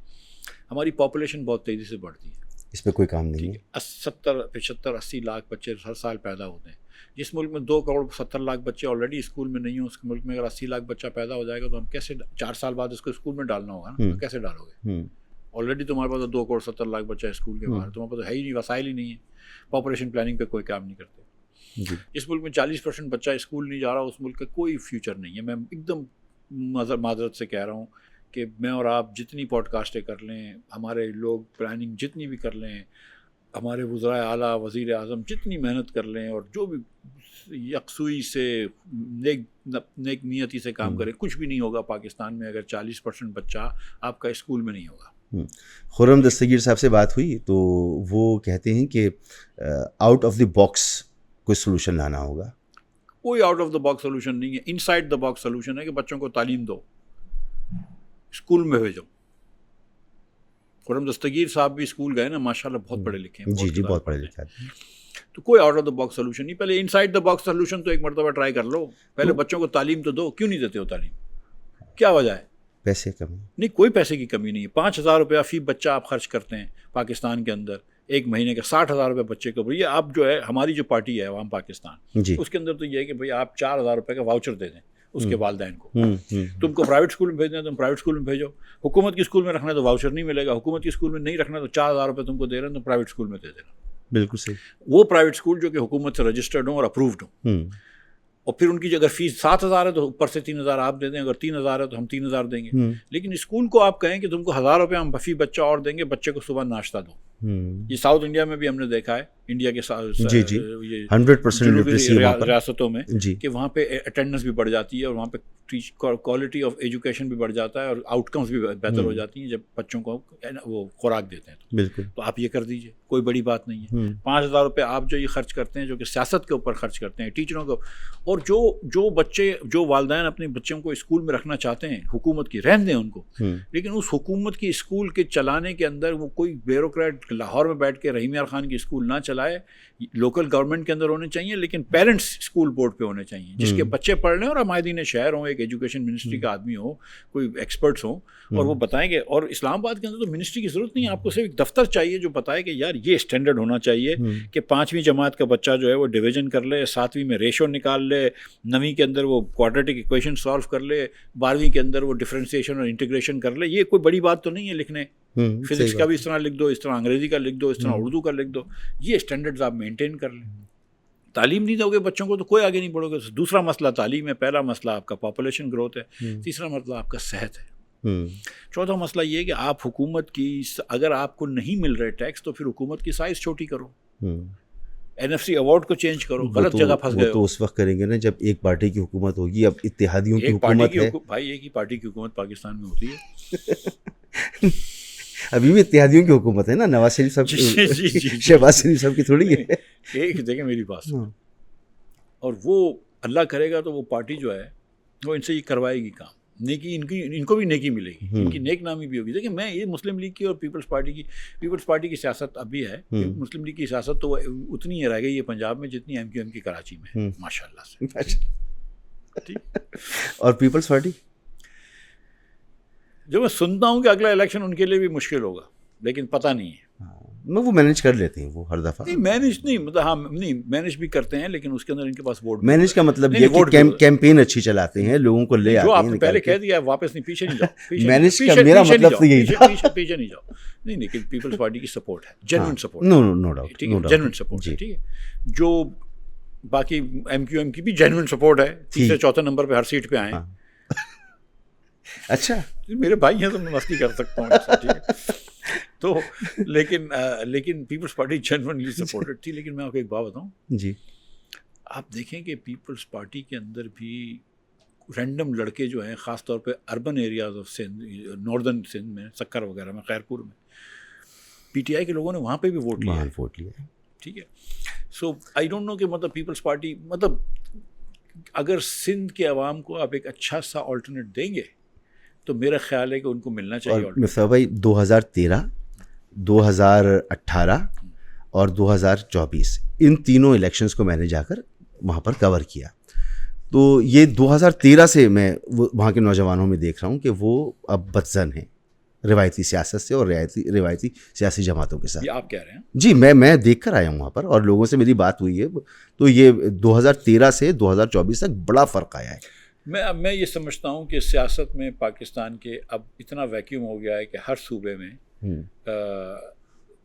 Speaker 2: हमारी पॉपुलेशन बहुत तेज़ी से बढ़ती है,
Speaker 1: इस पर कोई काम नहीं है।
Speaker 2: 70, 75, 80 लाख बच्चे हर साल पैदा होते हैं। जिस मुल्क में 2 करोड़ 70 लाख बच्चे ऑलरेडी स्कूल में नहीं हो, उस मुल्क में अगर 80 लाख बच्चा पैदा हो जाएगा तो हम कैसे 4 साल बाद उसको स्कूल में डालना होगा ना, तो कैसे डालोगे? ऑलरेडी तुम्हारे पास 2 करोड़ 70 लाख बच्चा स्कूल के बाहर, तुम्हारे पास है ही नहीं, वसाइल ही नहीं है। पॉपुलेशन प्लानिंग पे कोई काम नहीं करते। इस मुल्क में 40% बच्चा स्कूल नहीं जा रहा, उस मुल्क का कोई फ्यूचर नहीं है। मैं एकदम माजरत से कह रहा हूँ कि मैं और आप जितनी पॉडकास्टें कर लें, हमारे लोग प्लानिंग जितनी भी कर लें, हमारे वज़राए आला, वज़ीर आज़म जितनी मेहनत कर लें और जो भी यकसुई से नेक नियति से काम करें, कुछ भी नहीं होगा पाकिस्तान में अगर 40% बच्चा आपका स्कूल में नहीं होगा।
Speaker 1: खुर्रम दस्तगीर साहब से बात हुई तो वो कहते हैं कि आउट ऑफ द बॉक्स कोई सोल्यूशन लाना होगा।
Speaker 2: कोई out of the box solution नहीं है, इनसाइड द बॉक्स सोल्यूशन है कि बच्चों को तालीम दो, स्कूल में भेजो। खुर्रम दस्तगीर साहब भी स्कूल गए ना, माशाल्लाह बहुत पढ़े लिखे हैं।
Speaker 1: जी बहुत पढ़े लिखे हैं।
Speaker 2: तो कोई out of the box solution नहीं, पहले इनसाइड द बॉक्स सोल्यूशन तो एक मरतबा ट्राई कर लो। पहले बच्चों को तालीम तो दो। क्यों नहीं देते हो तालीम? क्या वजह है?
Speaker 1: पैसे कमी
Speaker 2: नहीं, कोई पैसे की कमी नहीं है। 5,000 रुपया फी बच्चा आप खर्च करते हैं पाकिस्तान के अंदर एक महीने का, 60,000 रुपये बच्चे को। ये आप जो है हमारी जो पार्टी है अवाम पाकिस्तान, उसके अंदर तो ये है कि भाई आप 4,000 रुपये का वाउचर दे दें उसके वालदैन को। तुमको प्राइवेट स्कूल में भेजना है, तुम प्राइवेट स्कूल में भेजो। हुकूमत की स्कूल में रखना है तो वाउचर नहीं मिलेगा। हुकूमत की स्कूल में नहीं रखना तो 4,000 रुपये तुमको दे रहे हैं, तो प्राइवेट स्कूल में दे देना।
Speaker 1: बिल्कुल सही।
Speaker 2: वो प्राइवेट स्कूल जो कि हुकूमत से रजिस्टर्ड हो और अप्रूव्ड हो, और फिर उनकी अगर फीस 7,000 है तो ऊपर से 3,000 आप दे दें, अगर 3,000 है तो हम 3,000 देंगे। लेकिन स्कूल को आप कहें कि तुमको 1,000 रुपये हम फी बच्चा और देंगे, बच्चे को सुबह नाश्ता दो। ये साउथ इंडिया में भी हमने देखा है, इंडिया के
Speaker 1: जी 100%
Speaker 2: रियासतों में कि वहाँ पे अटेंडेंस भी बढ़ जाती है और वहाँ पे क्वालिटी ऑफ एजुकेशन भी बढ़ जाता है और आउटकम्स भी बेहतर हो जाती हैं जब बच्चों को वो खुराक देते हैं।
Speaker 1: बिल्कुल।
Speaker 2: तो आप ये कर दीजिए, कोई बड़ी बात नहीं है। 5,000 रुपये आप जो ये खर्च करते हैं, जो कि सियासत के ऊपर खर्च करते हैं, टीचरों को, और जो वालिदैन अपने बच्चों को स्कूल में रखना चाहते हैं, हुकूमत की रहने दें उनको। लेकिन उस हुकूमत की स्कूल के चलाने के अंदर वो कोई ब्यूरोक्रेट लाहौर में बैठ के रहीम यार खान की स्कूल ना चलाए। लोकल गवर्नमेंट के अंदर होने चाहिए, लेकिन पेरेंट्स स्कूल बोर्ड पे होने चाहिए, जिसके बच्चे पढ़ रहे हैं और हमायदीन शहर हों, एक एजुकेशन मिनिस्ट्री का आदमी हो, कोई एक्सपर्ट्स हो, और वो बताएंगे। और इस्लामाबाद के अंदर तो मिनिस्ट्री की ज़रूरत नहीं है, आपको सिर्फ एक दफ्तर चाहिए जो बताए कि यार ये स्टैंडर्ड होना चाहिए कि 5वीं जमात का बच्चा जो है वो डिवीजन कर ले, 7वीं में रेशो निकाल ले, 9वीं के अंदर वो क्वाड्रेटिक इक्वेशन सॉल्व कर ले, 12वीं के अंदर वो डिफरेंशिएशन और इंटीग्रेशन कर ले। ये कोई बड़ी बात तो नहीं है लिखने। फिजिक्स का भी इस तरह लिख दो, इस तरह अंग्रेजी का लिख दो, इस तरह उर्दू का लिख दो। ये स्टैंडर्ड्स आप मेंटेन कर लें। तालीम नहीं दोगे बच्चों को तो कोई आगे नहीं बढ़ोगे। दूसरा मसला तालीम है, पहला मसला आपका पॉपुलेशन ग्रोथ है, तीसरा मसला आपका सेहत है, चौथा मसला ये है कि आप हुकूमत की, अगर आपको नहीं मिल रहे टैक्स तो फिर हुकूमत की साइज छोटी करो, NFC अवार्ड को चेंज करो। गलत जगह फंस गए हो
Speaker 1: तो उस वक्त करेंगे ना जब एक पार्टी की हुकूमत होगी। अब इत्तेहादियों की हुकूमत है
Speaker 2: भाई, एक ही पार्टी की हुकूमत पाकिस्तान में होती है।
Speaker 1: अभी भी इत्तेहादियों की हुकूमत है ना, नवाज शरीफ साहब की, शहबाज शरीफ साहब की थोड़ी है।
Speaker 2: एक देखें मेरी बात, और वो अल्लाह करेगा तो वो पार्टी जो है वो इनसे ये करवाएगी काम, नेकी इनको भी नेकी मिलेगी, इनकी नेक नामी भी होगी। देखिए, मैं ये मुस्लिम लीग की और पीपल्स पार्टी की सियासत अभी है। मुस्लिम लीग की सियासत तो उतनी रह गई है पंजाब में जितनी MQM की कराची में, माशाल्लाह से। ठीक।
Speaker 1: और पीपल्स पार्टी
Speaker 2: जो मैं सुनता हूँ कि अगला इलेक्शन उनके लिए भी मुश्किल होगा, लेकिन पता नहीं है।
Speaker 1: मैं वो मैनेज कर लेते हैं वो हर दफ़ा।
Speaker 2: नहीं मैनेज नहीं, मतलब हाँ नहीं मैनेज भी करते हैं, लेकिन उसके अंदर इनके पास वोट।
Speaker 1: मैनेज का मतलब ये कि कैंपेन अच्छी चलाते हैं, लोगों को ले आते हैं।
Speaker 2: आपने पहले कह दिया, वापस नहीं, पीछे नहीं जाओ।
Speaker 1: मैनेज का मेरा मतलब तो यही था।
Speaker 2: पीछे नहीं जाओ। नहीं, लेकिन पीपल्स पार्टी की सपोर्ट है, जेन्युइन सपोर्ट।
Speaker 1: नो डाउट,
Speaker 2: ठीक है, जेन्युइन सपोर्ट है। ठीक है, जो बाकी MQM की भी जेन्युइन सपोर्ट है, तीसरे चौथे नंबर पे हर सीट पे आए।
Speaker 1: अच्छा,
Speaker 2: मेरे भाई हैं तो मैं मस्ती कर सकता हूँ, ठीक है। तो लेकिन पीपल्स पार्टी जेन्युइनली सपोर्टेड थी। लेकिन मैं आपको एक बात बताऊँ
Speaker 1: जी,
Speaker 2: आप देखें कि पीपल्स पार्टी के अंदर भी रैंडम लड़के जो हैं, ख़ास तौर पे urban areas of Sindh, northern Sindh में, सक्कर वगैरह में, खैरपुर में, PTI के लोगों ने वहाँ पे भी वोट लिया। ठीक है। सो आई डोंट नो कि मतलब पीपल्स पार्टी, मतलब अगर सिंध के अवाम को आप एक अच्छा सा ऑल्टरनेट देंगे तो मेरा ख्याल है कि उनको मिलना चाहिए।
Speaker 1: और मिफ्ताह भाई 2013, 2018 और 2024 इन तीनों इलेक्शंस को मैंने जाकर वहाँ पर कवर किया। तो ये 2013 से मैं वहाँ के नौजवानों में देख रहा हूँ कि वो अब बदजन हैं रिवायती सियासत से और रिवायती सियासी जमातों के साथ।
Speaker 2: ये आप कह रहे हैं?
Speaker 1: जी, मैं देख कर आया हूँ वहाँ पर और लोगों से मेरी बात हुई है। तो ये 2013 से 2024 तक बड़ा फ़र्क आया है।
Speaker 2: मैं ये समझता हूँ कि सियासत में पाकिस्तान के अब इतना वैक्यूम हो गया है कि हर सूबे में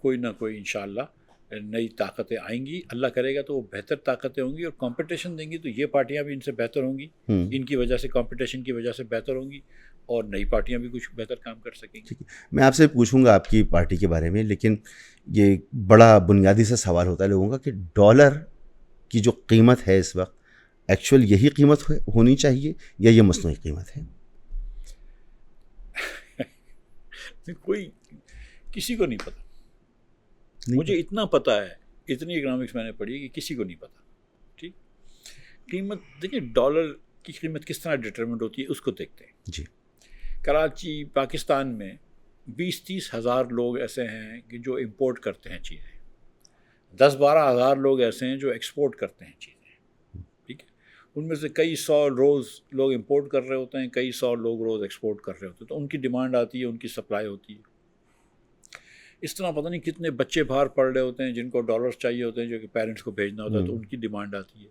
Speaker 2: कोई ना कोई इंशाअल्लाह नई ताकतें आएंगी। अल्लाह करेगा तो वो बेहतर ताकतें होंगी और कंपटीशन देंगी, तो ये पार्टियां भी इनसे बेहतर होंगी, इनकी वजह से, कंपटीशन की वजह से बेहतर होंगी। और नई पार्टियां भी कुछ बेहतर काम कर सकेंगी।
Speaker 1: ठीक है, मैं आपसे पूछूंगा आपकी पार्टी के बारे में, लेकिन ये बड़ा बुनियादी सा सवाल होता है लोगों का कि डॉलर की जो कीमत है इस वक्त एक्चुअल यही कीमत होनी चाहिए या ये मसनूई कीमत है?
Speaker 2: कोई किसी को नहीं पता।
Speaker 1: नहीं।
Speaker 2: मुझे इतना पता है, इतनी इकोनॉमिक्स मैंने पढ़ी कि किसी को नहीं पता। ठीक, कीमत देखिए, डॉलर की कीमत किस तरह डिटरमिनेट होती है उसको देखते हैं।
Speaker 1: जी।
Speaker 2: कराची पाकिस्तान में 20-30 हज़ार लोग ऐसे हैं कि जो इंपोर्ट करते हैं चीज़ें, 10-12 हज़ार लोग ऐसे हैं जो एक्सपोर्ट करते हैं चीज़ें। ठीक है, उनमें से कई सौ रोज़ लोग इंपोर्ट कर रहे होते हैं, कई सौ लोग रोज़ एक्सपोर्ट कर रहे होते हैं। तो उनकी डिमांड आती है, उनकी सप्लाई होती है। इस तरह पता नहीं कितने बच्चे बाहर पढ़ रहे होते हैं जिनको डॉलर्स चाहिए होते हैं, जो कि पेरेंट्स को भेजना होता है, तो उनकी डिमांड आती है।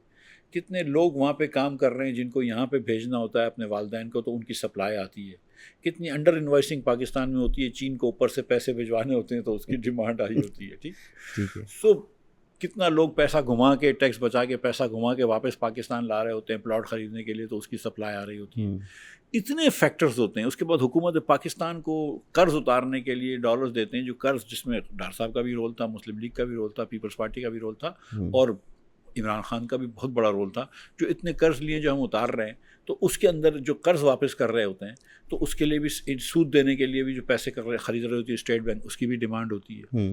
Speaker 2: कितने लोग वहाँ पे काम कर रहे हैं जिनको यहाँ पे भेजना होता है अपने वालिदैन को, तो उनकी सप्लाई आती है। कितनी अंडर इन्वॉइसिंग पाकिस्तान में होती है, चीन को ऊपर से पैसे भिजवाने होते हैं, तो उसकी डिमांड आई होती है। ठीक
Speaker 1: है।
Speaker 2: सो कितना लोग पैसा घुमा के, टैक्स बचा के पैसा घुमा के वापस पाकिस्तान ला रहे होते हैं प्लॉट ख़रीदने के लिए, तो उसकी सप्लाई आ रही होती है। इतने फैक्टर्स होते हैं। उसके बाद हुकूमत पाकिस्तान को कर्ज़ उतारने के लिए डॉलर्स देते हैं, जो कर्ज़ जिसमें डार साहब का भी रोल था, मुस्लिम लीग का भी रोल था, पीपल्स पार्टी का भी रोल था, और इमरान खान का भी बहुत बड़ा रोल था। जो इतने कर्ज़ लिए जो हम उतार रहे हैं, तो उसके अंदर जो कर्ज़ वापस कर रहे होते हैं, तो उसके लिए भी सूद देने के लिए भी जो पैसे खरीद रहे होती है स्टेट बैंक, उसकी भी डिमांड होती है।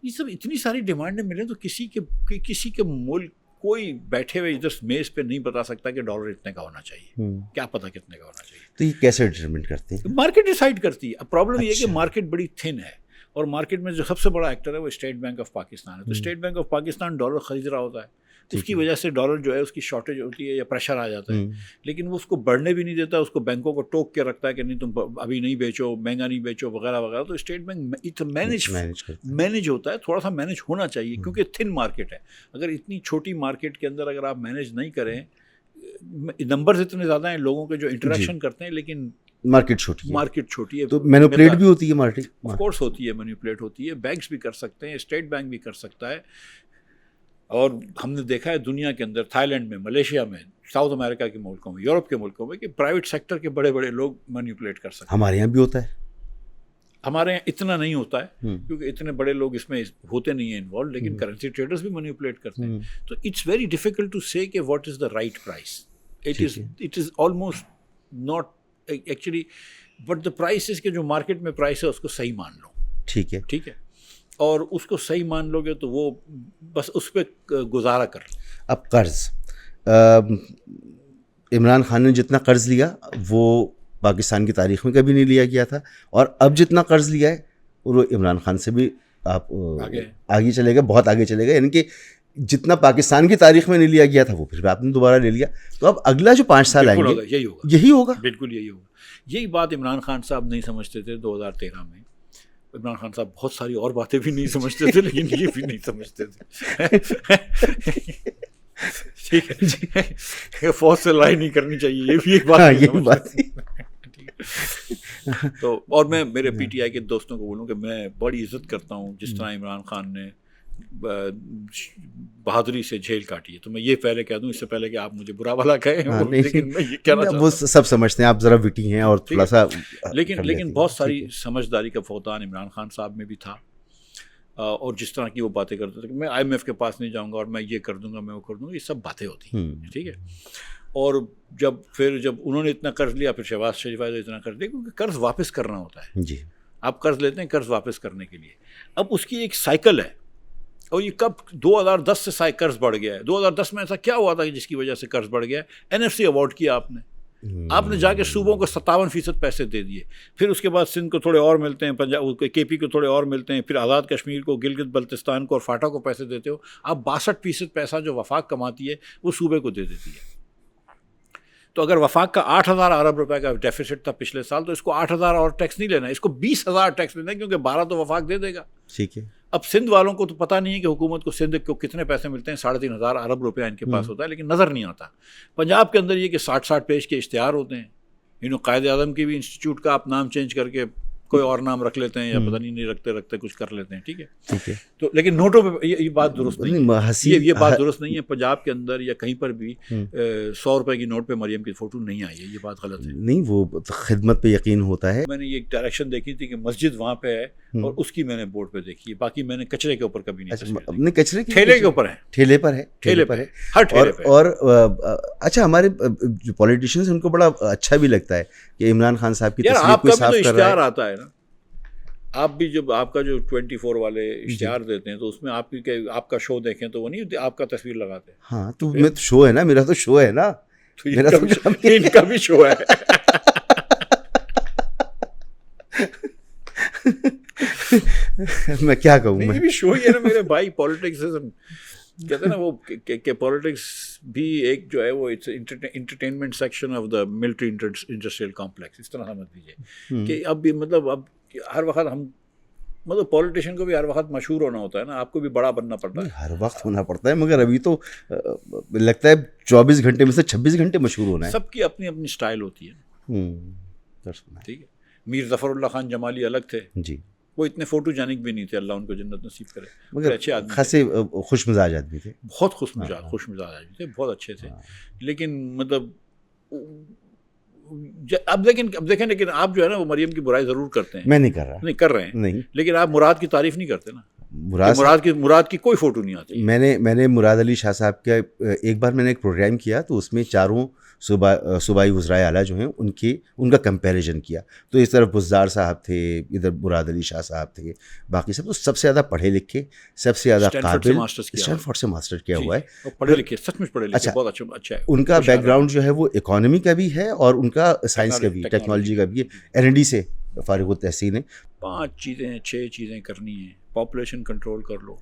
Speaker 2: ये सब इतनी सारी डिमांडें मिले तो किसी के मुल्क कोई बैठे हुए इधर मेज़ पे नहीं बता सकता कि डॉलर इतने का होना चाहिए। क्या पता कितने का होना चाहिए।
Speaker 1: तो ये कैसे डिटरमिन करते हैं?
Speaker 2: मार्केट डिसाइड करती है। अब प्रॉब्लम ये है कि
Speaker 1: अच्छा।
Speaker 2: मार्केट बड़ी थिन है, और मार्केट में जो सबसे बड़ा एक्टर है वो स्टेट बैंक ऑफ पाकिस्तान है। तो state bank of Pakistan dollar खरीद रहा होता है, उसकी वजह से डॉलर जो है उसकी शॉर्टेज होती है या प्रेशर आ जाता है, लेकिन वो उसको बढ़ने भी नहीं देता, उसको बैंकों को टोक के रखता है कि नहीं तुम अभी नहीं बेचो, महंगा नहीं बेचो, वगैरह वगैरह। तो स्टेट बैंक मैनेज होता है, थोड़ा सा मैनेज होना चाहिए, क्योंकि थिन मार्केट है। अगर इतनी छोटी मार्केट के अंदर अगर आप मैनेज नहीं करें, नंबर्स इतने ज़्यादा हैं लोगों के जो इंटरेक्शन करते हैं, लेकिन
Speaker 1: मार्केट छोटी है, तो
Speaker 2: मैनिपुलेट
Speaker 1: भी होती है मार्केट।
Speaker 2: ऑफ कोर्स होती है, मैनिपुलेट होती है। बैंक्स भी कर सकते हैं, स्टेट बैंक भी कर सकता है, और हमने देखा है दुनिया के अंदर, थाईलैंड में, मलेशिया में, साउथ अमेरिका के मुल्कों में, यूरोप के मुल्कों में, कि प्राइवेट सेक्टर के बड़े बड़े लोग मैनिपुलेट कर सकते हैं।
Speaker 1: हमारे यहाँ भी होता है।
Speaker 2: हमारे यहाँ इतना नहीं होता है, क्योंकि इतने बड़े लोग इसमें होते नहीं हैं इन्वॉल्व, लेकिन करेंसी ट्रेडर्स भी मैनिपुलेट करते हैं। तो इट्स वेरी डिफिकल्ट टू से कि what is the right price. It is almost not actually, but the price is के जो मार्केट में प्राइस है उसको सही मान लो। ठीक है, और उसको सही मान लोगे तो वो बस उस पर गुजारा कर।
Speaker 1: अब कर्ज़, इमरान खान ने जितना कर्ज़ लिया वो पाकिस्तान की तारीख़ में कभी नहीं लिया गया था, और अब जितना कर्ज़ लिया है वो इमरान खान से भी आप आगे चलेगा, बहुत आगे चलेगा। यानी कि जितना पाकिस्तान की तारीख में नहीं लिया गया था वो फिर आपने दोबारा ले लिया, तो अब अगला जो 5 साल आएंगे यही होगा।
Speaker 2: बिल्कुल यही होगा। यही बात इमरान खान साहब नहीं समझते थे 2013 में। इमरान खान साहब बहुत सारी और बातें भी नहीं समझते थे, लेकिन ये भी नहीं समझते थे। ठीक है, फौज से लड़ाई नहीं करनी चाहिए, ये भी एक बात।
Speaker 1: यही बात।
Speaker 2: तो और मैं मेरे पीटीआई के दोस्तों को बोलूँ कि मैं बड़ी इज्जत करता हूँ जिस तरह इमरान खान ने बहादुरी से झेल काटी है। तो मैं ये पहले कह दूं, इससे पहले कि आप मुझे बुरा भला कहें, लेकिन मैं ये कहना चाहता हूं,
Speaker 1: वो सब समझते हैं आप ज़रा विटी हैं और थोड़ा सा,
Speaker 2: लेकिन बहुत सारी समझदारी का फौतान इमरान खान साहब में भी था। और जिस तरह की वो बातें करते थे कि मैं IMF के पास नहीं जाऊंगा और मैं ये कर दूंगा, मैं वो कर दूंगा, ये सब बातें होती हैं। ठीक है, और जब उन्होंने इतना कर्ज लिया, फिर शहबाज शरीफ आए तो इतना कर्ज लिया, क्योंकि कर्ज वापस करना होता है जी। आप कर्ज लेते हैं कर्ज वापस करने के लिए। अब उसकी एक साइकिल है, और ये कब 2010 से कर्ज बढ़ गया है। 2010 में ऐसा क्या हुआ था कि जिसकी वजह से कर्ज बढ़ गया है? NFC अवार्ड किया आपने जाके सूबों को 57% पैसे दे दिए, फिर उसके बाद सिंध को थोड़े और मिलते हैं, पंजाब KP को थोड़े और मिलते हैं, फिर आज़ाद कश्मीर को, गिलगित बल्तिस्तान को और फाटा को पैसे देते हो। आप 62% पैसा जो वफाक कमाती है वो सूबे को दे देती है। तो अगर वफाक का 8,000 अरब रुपए का डेफिसिट था पिछले साल, तो इसको 8,000 और टैक्स नहीं लेना है, इसको 20,000 टैक्स लेना है, क्योंकि 12 तो वफाक दे देगा।
Speaker 1: ठीक है।
Speaker 2: अब सिंध वालों को तो पता नहीं है कि हुकूमत को सिंध को कितने पैसे मिलते हैं, 3,500 अरब रुपया इनके पास होता है, लेकिन नज़र नहीं आता। पंजाब के अंदर ये कि 60-60 पेज के इश्तिहार होते हैं। कायदे आज़म की भी इंस्टीट्यूट का आप नाम चेंज करके कोई और नाम रख लेते हैं या पता नहीं रखते रखते कुछ कर लेते हैं, ठीक है।
Speaker 1: ठीक है।
Speaker 2: तो लेकिन नोटों पे ये बात दुरुस्त नहीं है,
Speaker 1: हंसी
Speaker 2: ये बात दुरुस्त नहीं है। पंजाब के अंदर या कहीं पर भी 100 रुपए की नोट पे मरियम की फ़ोटो नहीं आई है, ये बात गलत है।
Speaker 1: नहीं, वो तो खिदमत पे यकीन होता है।
Speaker 2: मैंने ये डायरेक्शन देखी थी कि मस्जिद वहाँ पे है और उसकी मैंने बोर्ड पे देखी है, बाकी मैंने कचरे के ऊपर कभी नहीं तस्वीर देखी।
Speaker 1: नहीं, कचरे की
Speaker 2: ठेले के ऊपर है,
Speaker 1: ठेले पर है,
Speaker 2: ठेले पर है, हर ठेले पे।
Speaker 1: और अच्छा, हमारे जो पॉलिटिशियंस उनको बड़ा अच्छा भी लगता है कि इमरान खान साहब की तस्वीर कोई साफ कर रहा है।
Speaker 2: आता है ना, आप भी जब आपका जो 24 वाले इश्तिहार देते हैं तो उसमें आपका शो देखें तो वो नहीं आपका तस्वीर लगाते हैं।
Speaker 1: हाँ, तो मैं तो शो है ना, मेरा तो शो है ना,
Speaker 2: तो इनका भी शो है।
Speaker 1: मैं क्या कहूँ,
Speaker 2: मैं भी शो ही है ना मेरे भाई। पॉलिटिक्स कहते हैं ना वो कि पॉलिटिक्स भी एक जो है वो it's entertainment section of the military industrial complex, इस तरह समझ लीजिए कि अब भी मतलब अब हर वक्त हम मतलब पॉलिटिशियन को भी हर वक्त मशहूर होना होता है ना, आपको भी बड़ा बनना पड़ता है।
Speaker 1: हर वक्त होना पड़ता है, मगर अभी तो लगता है 24 घंटे में से 26 घंटे मशहूर होना है।
Speaker 2: सबकी अपनी अपनी स्टाइल होती है, ठीक है। मीर ज़फ़रुल्लाह खान जमाली अलग थे
Speaker 1: जी,
Speaker 2: वो इतने फोटोजेनिक भी नहीं थे, अल्लाह उनको जन्नत नसीब करे,
Speaker 1: मगर
Speaker 2: अच्छे आदमी,
Speaker 1: खासे खुश मिजाज आदमी थे,
Speaker 2: बहुत खुश मिजाज आदमी थे, बहुत अच्छे थे। लेकिन मतलब अब देखें लेकिन आप जो है ना वो मरियम की बुराई ज़रूर करते हैं।
Speaker 1: मैं नहीं कर रहा,
Speaker 2: नहीं कर रहे हैं,
Speaker 1: नहीं,
Speaker 2: लेकिन आप मुराद की तारीफ नहीं करते ना। मुराद की कोई फ़ोटो नहीं आती।
Speaker 1: मैंने मुराद अली शाह साहब का एक बार मैंने एक प्रोग्राम किया तो उसमें चारों सूबाई वज़राए आला जो हैं उनका कंपैरिजन किया। तो इस तरफ बुज़दार साहब थे, इधर मुराद अली शाह साहब थे, बाकी सब तो सबसे ज़्यादा पढ़े लिखे, सबसे ज़्यादा काबिल, स्टैनफोर्ड से मास्टर किया हुआ है,
Speaker 2: पढ़े लिखे, सचमुच पढ़े लिखे, बहुत अच्छा है।
Speaker 1: उनका बैकग्राउंड जो है वो इकोनॉमी का भी है और उनका साइंस का भी, टेक्नोलॉजी का भी है। NLD से फारिग तहसीन है।
Speaker 2: 6 चीज़ें करनी है। पॉपुलेशन कंट्रोल कर लो,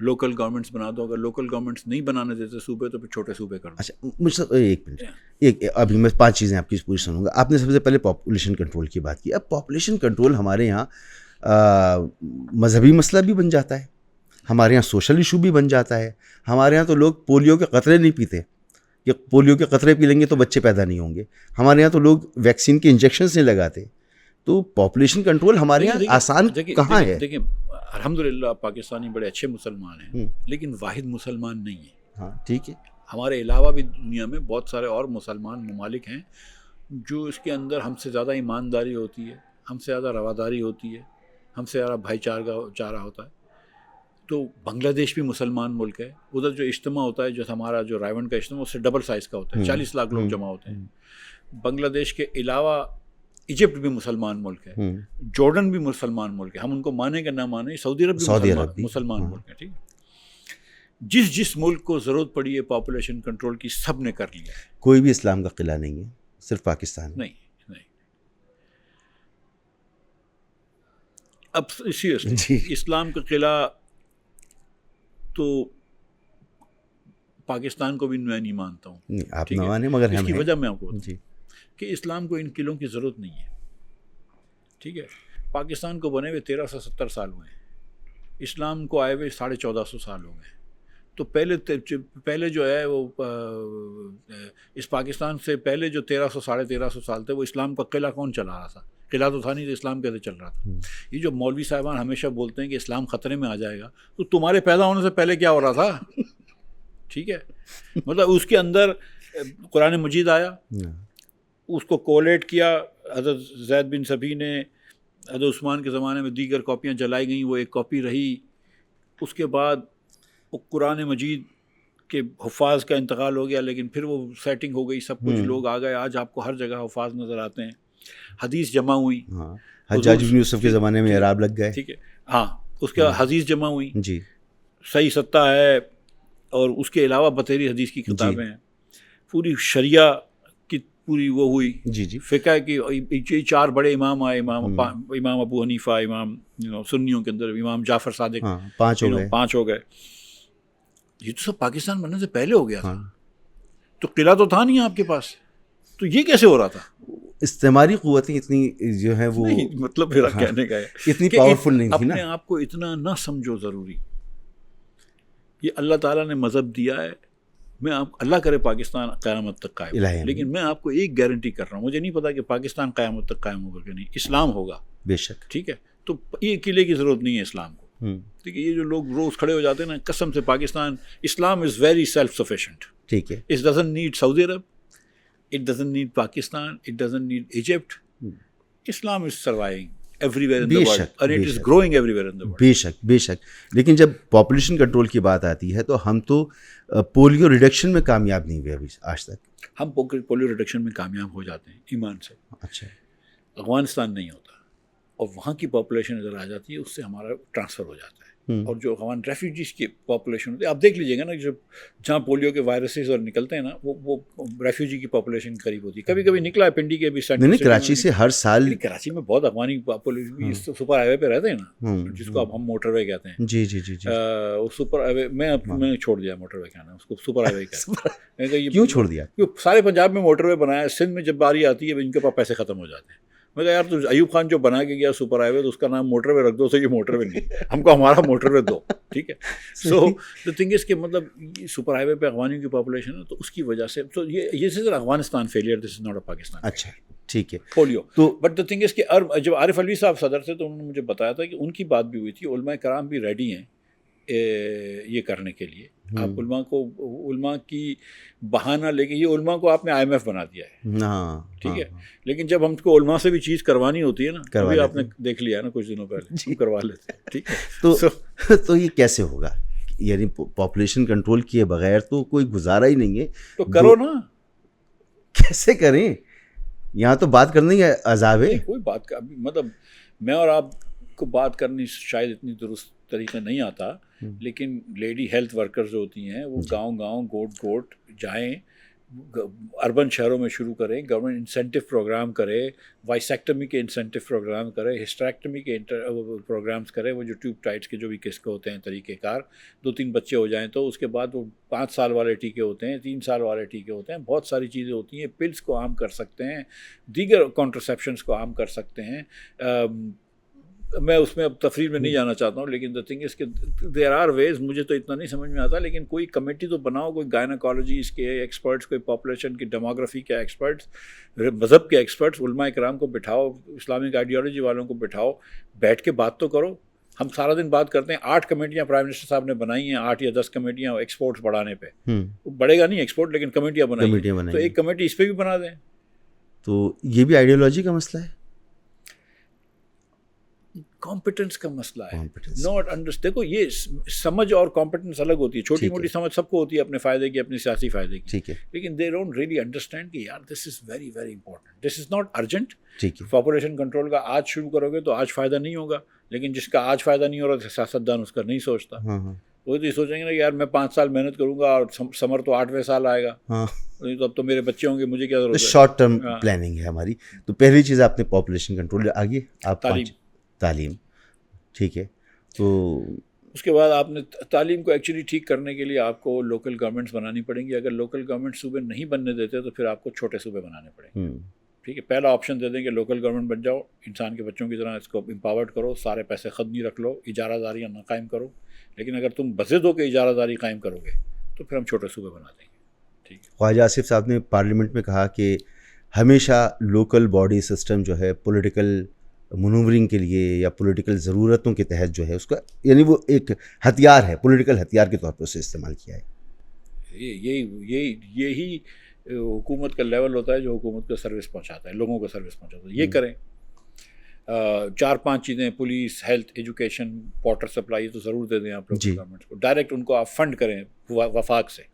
Speaker 2: लोकल गवर्नमेंट्स बना दो, अगर लोकल गवर्नमेंट्स नहीं बनाने देते सूबे तो फिर छोटे सूबे कर दो।
Speaker 1: अच्छा, मुझसे एक मिनट, अभी मैं 5 चीज़ें आपकी पूरी सुनूंगा। आपने सबसे पहले पॉपुलेशन कंट्रोल की बात की। अब पॉपुलेशन कंट्रोल हमारे यहाँ मजहबी मसला भी बन जाता है, हमारे यहाँ सोशल इशू भी बन जाता है। हमारे यहाँ तो लोग पोलियो के कतरे नहीं पीते कि पोलियो के कतरे पी लेंगे तो बच्चे पैदा नहीं होंगे। हमारे यहाँ तो लोग वैक्सीन के इंजेक्शंस नहीं लगाते। तो पॉपुलेशन कंट्रोल हमारे यहाँ आसान कहाँ है?
Speaker 2: देखिए, अल्हम्दुलिल्लाह पाकिस्तानी बड़े अच्छे मुसलमान हैं, लेकिन वाहिद मुसलमान नहीं है।
Speaker 1: हाँ, ठीक है।
Speaker 2: हमारे अलावा भी दुनिया में बहुत सारे और मुसलमान ममालिक हैं जो इसके अंदर हमसे ज़्यादा ईमानदारी होती है, हमसे ज़्यादा रवादारी होती है, हमसे ज़्यादा भाईचारा होता है। तो बांग्लादेश भी मुसलमान मुल्क है, उधर जो इज्तिमा होता है, जो हमारा जो रायवन का इज्तिमा उससे डबल साइज़ का होता है, 40 लाख लोग जमा होते हैं। बांग्लादेश के अलावा इजिप्ट भी मुसलमान मुल्क है, जॉर्डन भी मुसलमान मुल्क है, हम उनको माने कि ना माने, सऊदी अरब भी मुसलमान मुल्क है, ठीक है। जिस मुल्क को ज़रूरत पड़ी है पॉपुलेशन कंट्रोल की, सब ने कर लिया है।
Speaker 1: कोई भी इस्लाम का किला नहीं है, सिर्फ पाकिस्तान
Speaker 2: नहीं। अब सीरियसली इस्लाम का किला तो पाकिस्तान को भी मैं नहीं मानता हूँ।
Speaker 1: आप ना माने, मगर
Speaker 2: इसकी वजह मैं आपको बताऊँ कि इस्लाम को इन किलों की ज़रूरत नहीं है, ठीक है। पाकिस्तान को बने हुए 1370 साल हुए हैं, इस्लाम को आए हुए 1450 साल हो गए। तो पहले जो है वो इस पाकिस्तान से पहले जो 1300 साढ़े 1300 साल थे वो इस्लाम का किला कौन चला रहा था? किला तो था नहीं, तो इस्लाम कैसे चल रहा था? ये जो मौलवी साहिबान हमेशा बोलते हैं कि इस्लाम ख़तरे में आ जाएगा, तो तुम्हारे पैदा होने से पहले क्या हो रहा था? ठीक है, मतलब उसके अंदर कुरान मजीद आया, उसको कोलेट किया, हज़रत ज़ैद बिन सभी ने, हज़रत उस्मान के ज़माने में दीगर कॉपियाँ जलाई गईं, वो एक कॉपी रही। उसके बाद वो कुरान मजीद के हुफ़ाज़ का इंतकाल हो गया, लेकिन फिर वो सेटिंग हो गई, सब कुछ लोग आ गए, आज आपको हर जगह हुफ़ाज़ नज़र आते हैं। हदीस जमा हुई,
Speaker 1: हज्जाज बिन यूसुफ के ज़माने में इराब लग गए,
Speaker 2: ठीक है, हाँ, उसके बाद हदीस जमा हुई
Speaker 1: जी,
Speaker 2: सही सत्ता है, और उसके अलावा बतेरी हदीस की किताबें हैं, पूरी शरिया की पूरी वो हुई
Speaker 1: जी,
Speaker 2: फ़िक़्ह की 4 बड़े इमाम आए, इमाम अबू हनीफ़ा, इमाम सुन्नियों के अंदर इमाम जाफ़र सादिक, 5 हो गए। ये तो सब पाकिस्तान बनने से पहले हो गया था। तो किला तो था नहीं आपके पास, तो ये कैसे हो रहा था?
Speaker 1: इस्तेमारी क़ुव्वतें इतनी जो है वो,
Speaker 2: मतलब मेरा कहने का है
Speaker 1: इतनी पावरफुल नहीं थी ना।
Speaker 2: अपने आप को इतना ना समझो ज़रूरी। ये अल्लाह ताला ने मज़हब दिया है, मैं आप अल्लाह करे पाकिस्तान क़यामत तक कायम, लेकिन मैं आपको एक गारंटी कर रहा हूँ, मुझे नहीं पता कि पाकिस्तान क़यामत तक कायम होगा कि नहीं, इस्लाम होगा।
Speaker 1: बेशक।
Speaker 2: ठीक है, तो ये किले की ज़रूरत नहीं है इस्लाम को। ठीक है, ये जो लोग रोज़ खड़े हो जाते हैं ना, कसम से पाकिस्तान, इस्लाम इज़ वेरी सेल्फ सफिशिएंट।
Speaker 1: ठीक है।
Speaker 2: It doesn't need Saudi Arab, it doesn't need Pakistan, it doesn't need Egypt. Islam is surviving everywhere in the world and it is growing everywhere in the world.
Speaker 1: बेशक बेशक। लेकिन जब पॉपुलेशन कंट्रोल की बात आती है तो हम तो पोलियो रिडक्शन में कामयाब नहीं हुए अभी आज तक।
Speaker 2: हम पोलियो रिडक्शन में कामयाब हो जाते हैं ईमान से।
Speaker 1: अच्छा।
Speaker 2: अफगानिस्तान नहीं होता, और वहाँ की पॉपुलेशन इधर आ जाती है, उससे हमारा ट्रांसफ़र हो जाता है। और जो हमारे रेफ्यूजीज़ की पॉपुलेशन होती है, आप देख लीजिएगा ना, जब जहाँ पोलियो के वायरसेस और निकलते हैं ना, वो रेफ्यूजी की पॉपुलेशन करीब होती है। कभी कभी निकला है पिंडी के भी सेंटर।
Speaker 1: नहीं, कराची से हर साल।
Speaker 2: कराची में बहुत अफगानी पॉपुलेशन सुपर हाईवे पे रहते हैं ना, जिसको अब हम मोटरवे कहते हैं।
Speaker 1: जी जी जी जी।
Speaker 2: वो सुपर हाईवे मैं छोड़ दिया मोटरवे कहना, उसको सुपर हाईवे कहते हैं।
Speaker 1: क्यों छोड़ दिया?
Speaker 2: क्यों? सारे पंजाब में मोटरवे बनाया, सिंध में जब बारी आती है इनके पास पैसे ख़त्म हो जाते हैं। मैं कहा यार, तो अयूब खान जो बना के गया सुपर हाईवे, तो उसका नाम मोटरवे रख दो, तो ये मोटरवे नहीं, हमको हमारा मोटरवे दो। ठीक है। सो द थिंग इज कि मतलब सुपर हाईवे पे अफगानियों की पॉपुलेशन है, तो उसकी वजह से तो ये सिर्फ Afghanistan failure, this is not a Pakistan.
Speaker 1: अच्छा, ठीक है।
Speaker 2: पोलियो
Speaker 1: तो
Speaker 2: बट द थिंग इज कि जब आरिफ अलवी साहब सदर थे, तो उन्होंने मुझे बताया था कि उनकी बात भी हुई थी, उलमा कराम भी रेडी हैं ये करने के लिए। आप उलमा की बहाना लेके, ये उलमा को आपने IMF बना दिया है।
Speaker 1: हाँ,
Speaker 2: ठीक है। लेकिन जब हमको उलमा से भी चीज़ करवानी होती है ना, अभी आपने देख लिया ना कुछ दिनों पहले, हम करवा लेते हैं। ठीक है।
Speaker 1: तो ये कैसे होगा? यानी पॉपुलेशन कंट्रोल किए बगैर तो कोई गुजारा ही नहीं है।
Speaker 2: तो करो ना।
Speaker 1: कैसे करें? यहाँ तो बात करने ही अजाब है।
Speaker 2: कोई बात का मतलब मैं और आपको बात करनी शायद इतनी दुरुस्त तरीका नहीं आता, लेकिन लेडी हेल्थ वर्कर्स जो होती हैं, वो गांव-गांव, गोट-गोट जाएं, अर्बन शहरों में शुरू करें, गवर्नमेंट इंसेंटिव प्रोग्राम करे, वाइसेक्टमी के इंसेंटिव प्रोग्राम करे, हिस्टेरेक्टमी के प्रोग्राम्स करे, वो जो ट्यूब टाइट्स के जो भी किस्के होते हैं तरीक़ेकार, 2-3 बच्चे हो जाएं तो उसके बाद वो 5 साल वाले टीके होते हैं, 3 साल वाले टीके होते हैं, बहुत सारी चीज़ें होती हैं। पिल्स को आम कर सकते हैं, दीगर कॉन्ट्रासेप्शंस को आम कर सकते हैं। मैं उसमें अब तफरीर में नहीं जाना चाहता हूँ, लेकिन द थिंग इज़ कि देयर आर वेज, मुझे तो इतना नहीं समझ में आता, लेकिन कोई कमेटी तो बनाओ, कोई गायनाकोलॉजीज़ के एक्सपर्ट्स, कोई पॉपुलेशन की डेमोग्राफी के एक्सपर्ट्स, मज़हब के एक्सपर्ट्स, उलमा इकराम को बिठाओ, इस्लामिक आइडियोलॉजी वालों को बिठाओ, बैठ के बात तो करो। हम सारा दिन बात करते हैं, 8 कमेटियाँ प्राइम मिनिस्टर साहब ने बनाई हैं, 8 या 10 कमेटियाँ एक्सपोर्ट्स बढ़ाने पे। बढ़ेगा नहीं एक्सपोर्ट, लेकिन कमेटियाँ बनाई, तो एक कमेटी इस पर भी बना दें।
Speaker 1: तो ये भी आइडियोलॉजी का मसला है,
Speaker 2: कॉम्पिटेंस का मसला है, नॉट अंडरस्टैंड। देखो, ये समझ और कॉम्पिटेंस अलग होती है। छोटी मोटी समझ सबको होती है अपने फ़ायदे की, अपने सियासी फ़ायदे की,
Speaker 1: ठीक है,
Speaker 2: लेकिन दे डोंट रियली अंडरस्टैंड कि यार this is very very important, this is not urgent.
Speaker 1: ठीक है।
Speaker 2: पॉपुलेशन कंट्रोल का आज शुरू करोगे तो आज फ़ायदा नहीं होगा, लेकिन जिसका आज फ़ायदा नहीं हो रहा तो सियासतदान उसका नहीं सोचता। वो तो ये सोचेंगे ना, यार मैं 5 साल मेहनत करूंगा और समर तो 8वें साल आएगा, तो अब तो मेरे बच्चे होंगे, मुझे क्या जरूरत है।
Speaker 1: शॉर्ट टर्म प्लानिंग है हमारी। तो पहली चीज़ आपने पॉपुलेशन कंट्रोल, आगे आप तालीम, ठीक है। तो
Speaker 2: उसके बाद आपने तालीम को एक्चुअली ठीक करने के लिए आपको लोकल गवर्नमेंट्स बनानी पड़ेंगी। अगर लोकल गवर्नमेंट सूबे नहीं बनने देते तो फिर आपको छोटे सूबे बनाने पड़ेंगे। ठीक है, पहला ऑप्शन दे देंगे लोकल गवर्नमेंट बन जाओ, इंसान के बच्चों की तरह इसको एम्पावर्ड करो, सारे पैसे खुद नहीं रख लो, इजारादारियाँ ना कायम करो। लेकिन अगर तुम बज़िद हो के इजारादारी कायम करोगे तो फिर हम छोटे सूबे बना देंगे। ठीक है।
Speaker 1: ख्वाजा आसिफ साहब ने पार्लियामेंट में कहा कि हमेशा लोकल बॉडी सिस्टम जो है पॉलिटिकल मनूवरिंग के लिए या पॉलिटिकल ज़रूरतों के तहत जो है उसका, यानी वो एक हथियार है, पॉलिटिकल हथियार के तौर पर उसे इस्तेमाल किया है।
Speaker 2: यही हुकूमत का लेवल होता है जो हुकूमत को सर्विस पहुंचाता है, लोगों को सर्विस पहुंचाता है। ये करें 4-5 चीज़ें, police, health, education, water supply, तो ज़रूर दे दें आप लोग गवर्नमेंट को। डायरेक्ट उनको आप फंड करें वफाक से।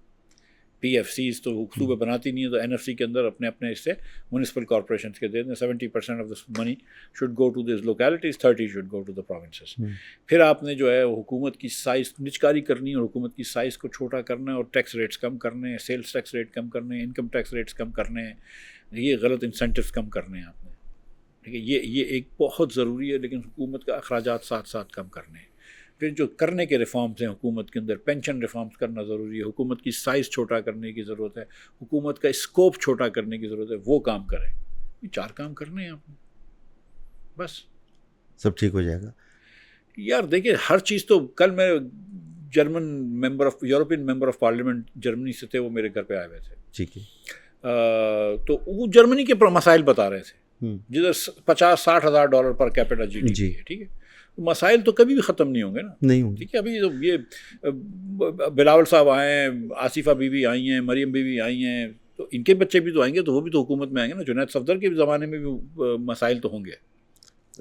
Speaker 2: PFCs तो सूबे बनाती नहीं है, तो NFC के अंदर अपने अपने इससे म्यूनिसिपल कॉर्पोरेशन के दे दें। 70% of this money should go to this localities, 30 should go to the provinces. फिर आपने जो है हुकूमत की साइज़ निचकारी करनी है, और हुकूमत की साइज़ को छोटा करना है, और टैक्स रेट्स कम करने हैं, सेल्स टैक्स रेट कम करने हैं, इनकम टैक्स रेट्स कम करने हैं, ये गलत इंसेंटिव्स कम करने हैं आपने। ठीक है, ये एक बहुत ज़रूरी है, लेकिन हुकूमत का अखराजात साथ साथ कम करने हैं। फिर जो करने के रिफॉर्म्स हैं हुकूमत के अंदर, पेंशन रिफॉर्म्स करना ज़रूरी है, हुकूमत की साइज़ छोटा करने की ज़रूरत है, हुकूमत का स्कोप छोटा करने की ज़रूरत है, वो काम करें। ये 4 काम करने हैं आपने, बस
Speaker 1: सब ठीक हो जाएगा।
Speaker 2: यार देखिए, हर चीज़ तो, कल मैं European member of parliament Germany से थे, वो मेरे घर पे आए हुए थे।
Speaker 1: ठीक है।
Speaker 2: तो वो जर्मनी के मसाइल बता रहे थे। जिधर 50-60 हज़ार डॉलर पर कैपिटा जीडीपी है, ठीक है, तो मसाइल तो कभी भी ख़त्म नहीं होंगे ना,
Speaker 1: नहीं होंगे।
Speaker 2: ठीक है। अभी तो ये बिलावल साहब आए हैं, आसिफा बीवी आई हैं, मरियम बीवी आई हैं, तो इनके बच्चे भी तो आएंगे, तो वो भी तो हुकूमत में आएंगे ना। जुनैद सफदर के ज़माने में भी मसाइल तो होंगे,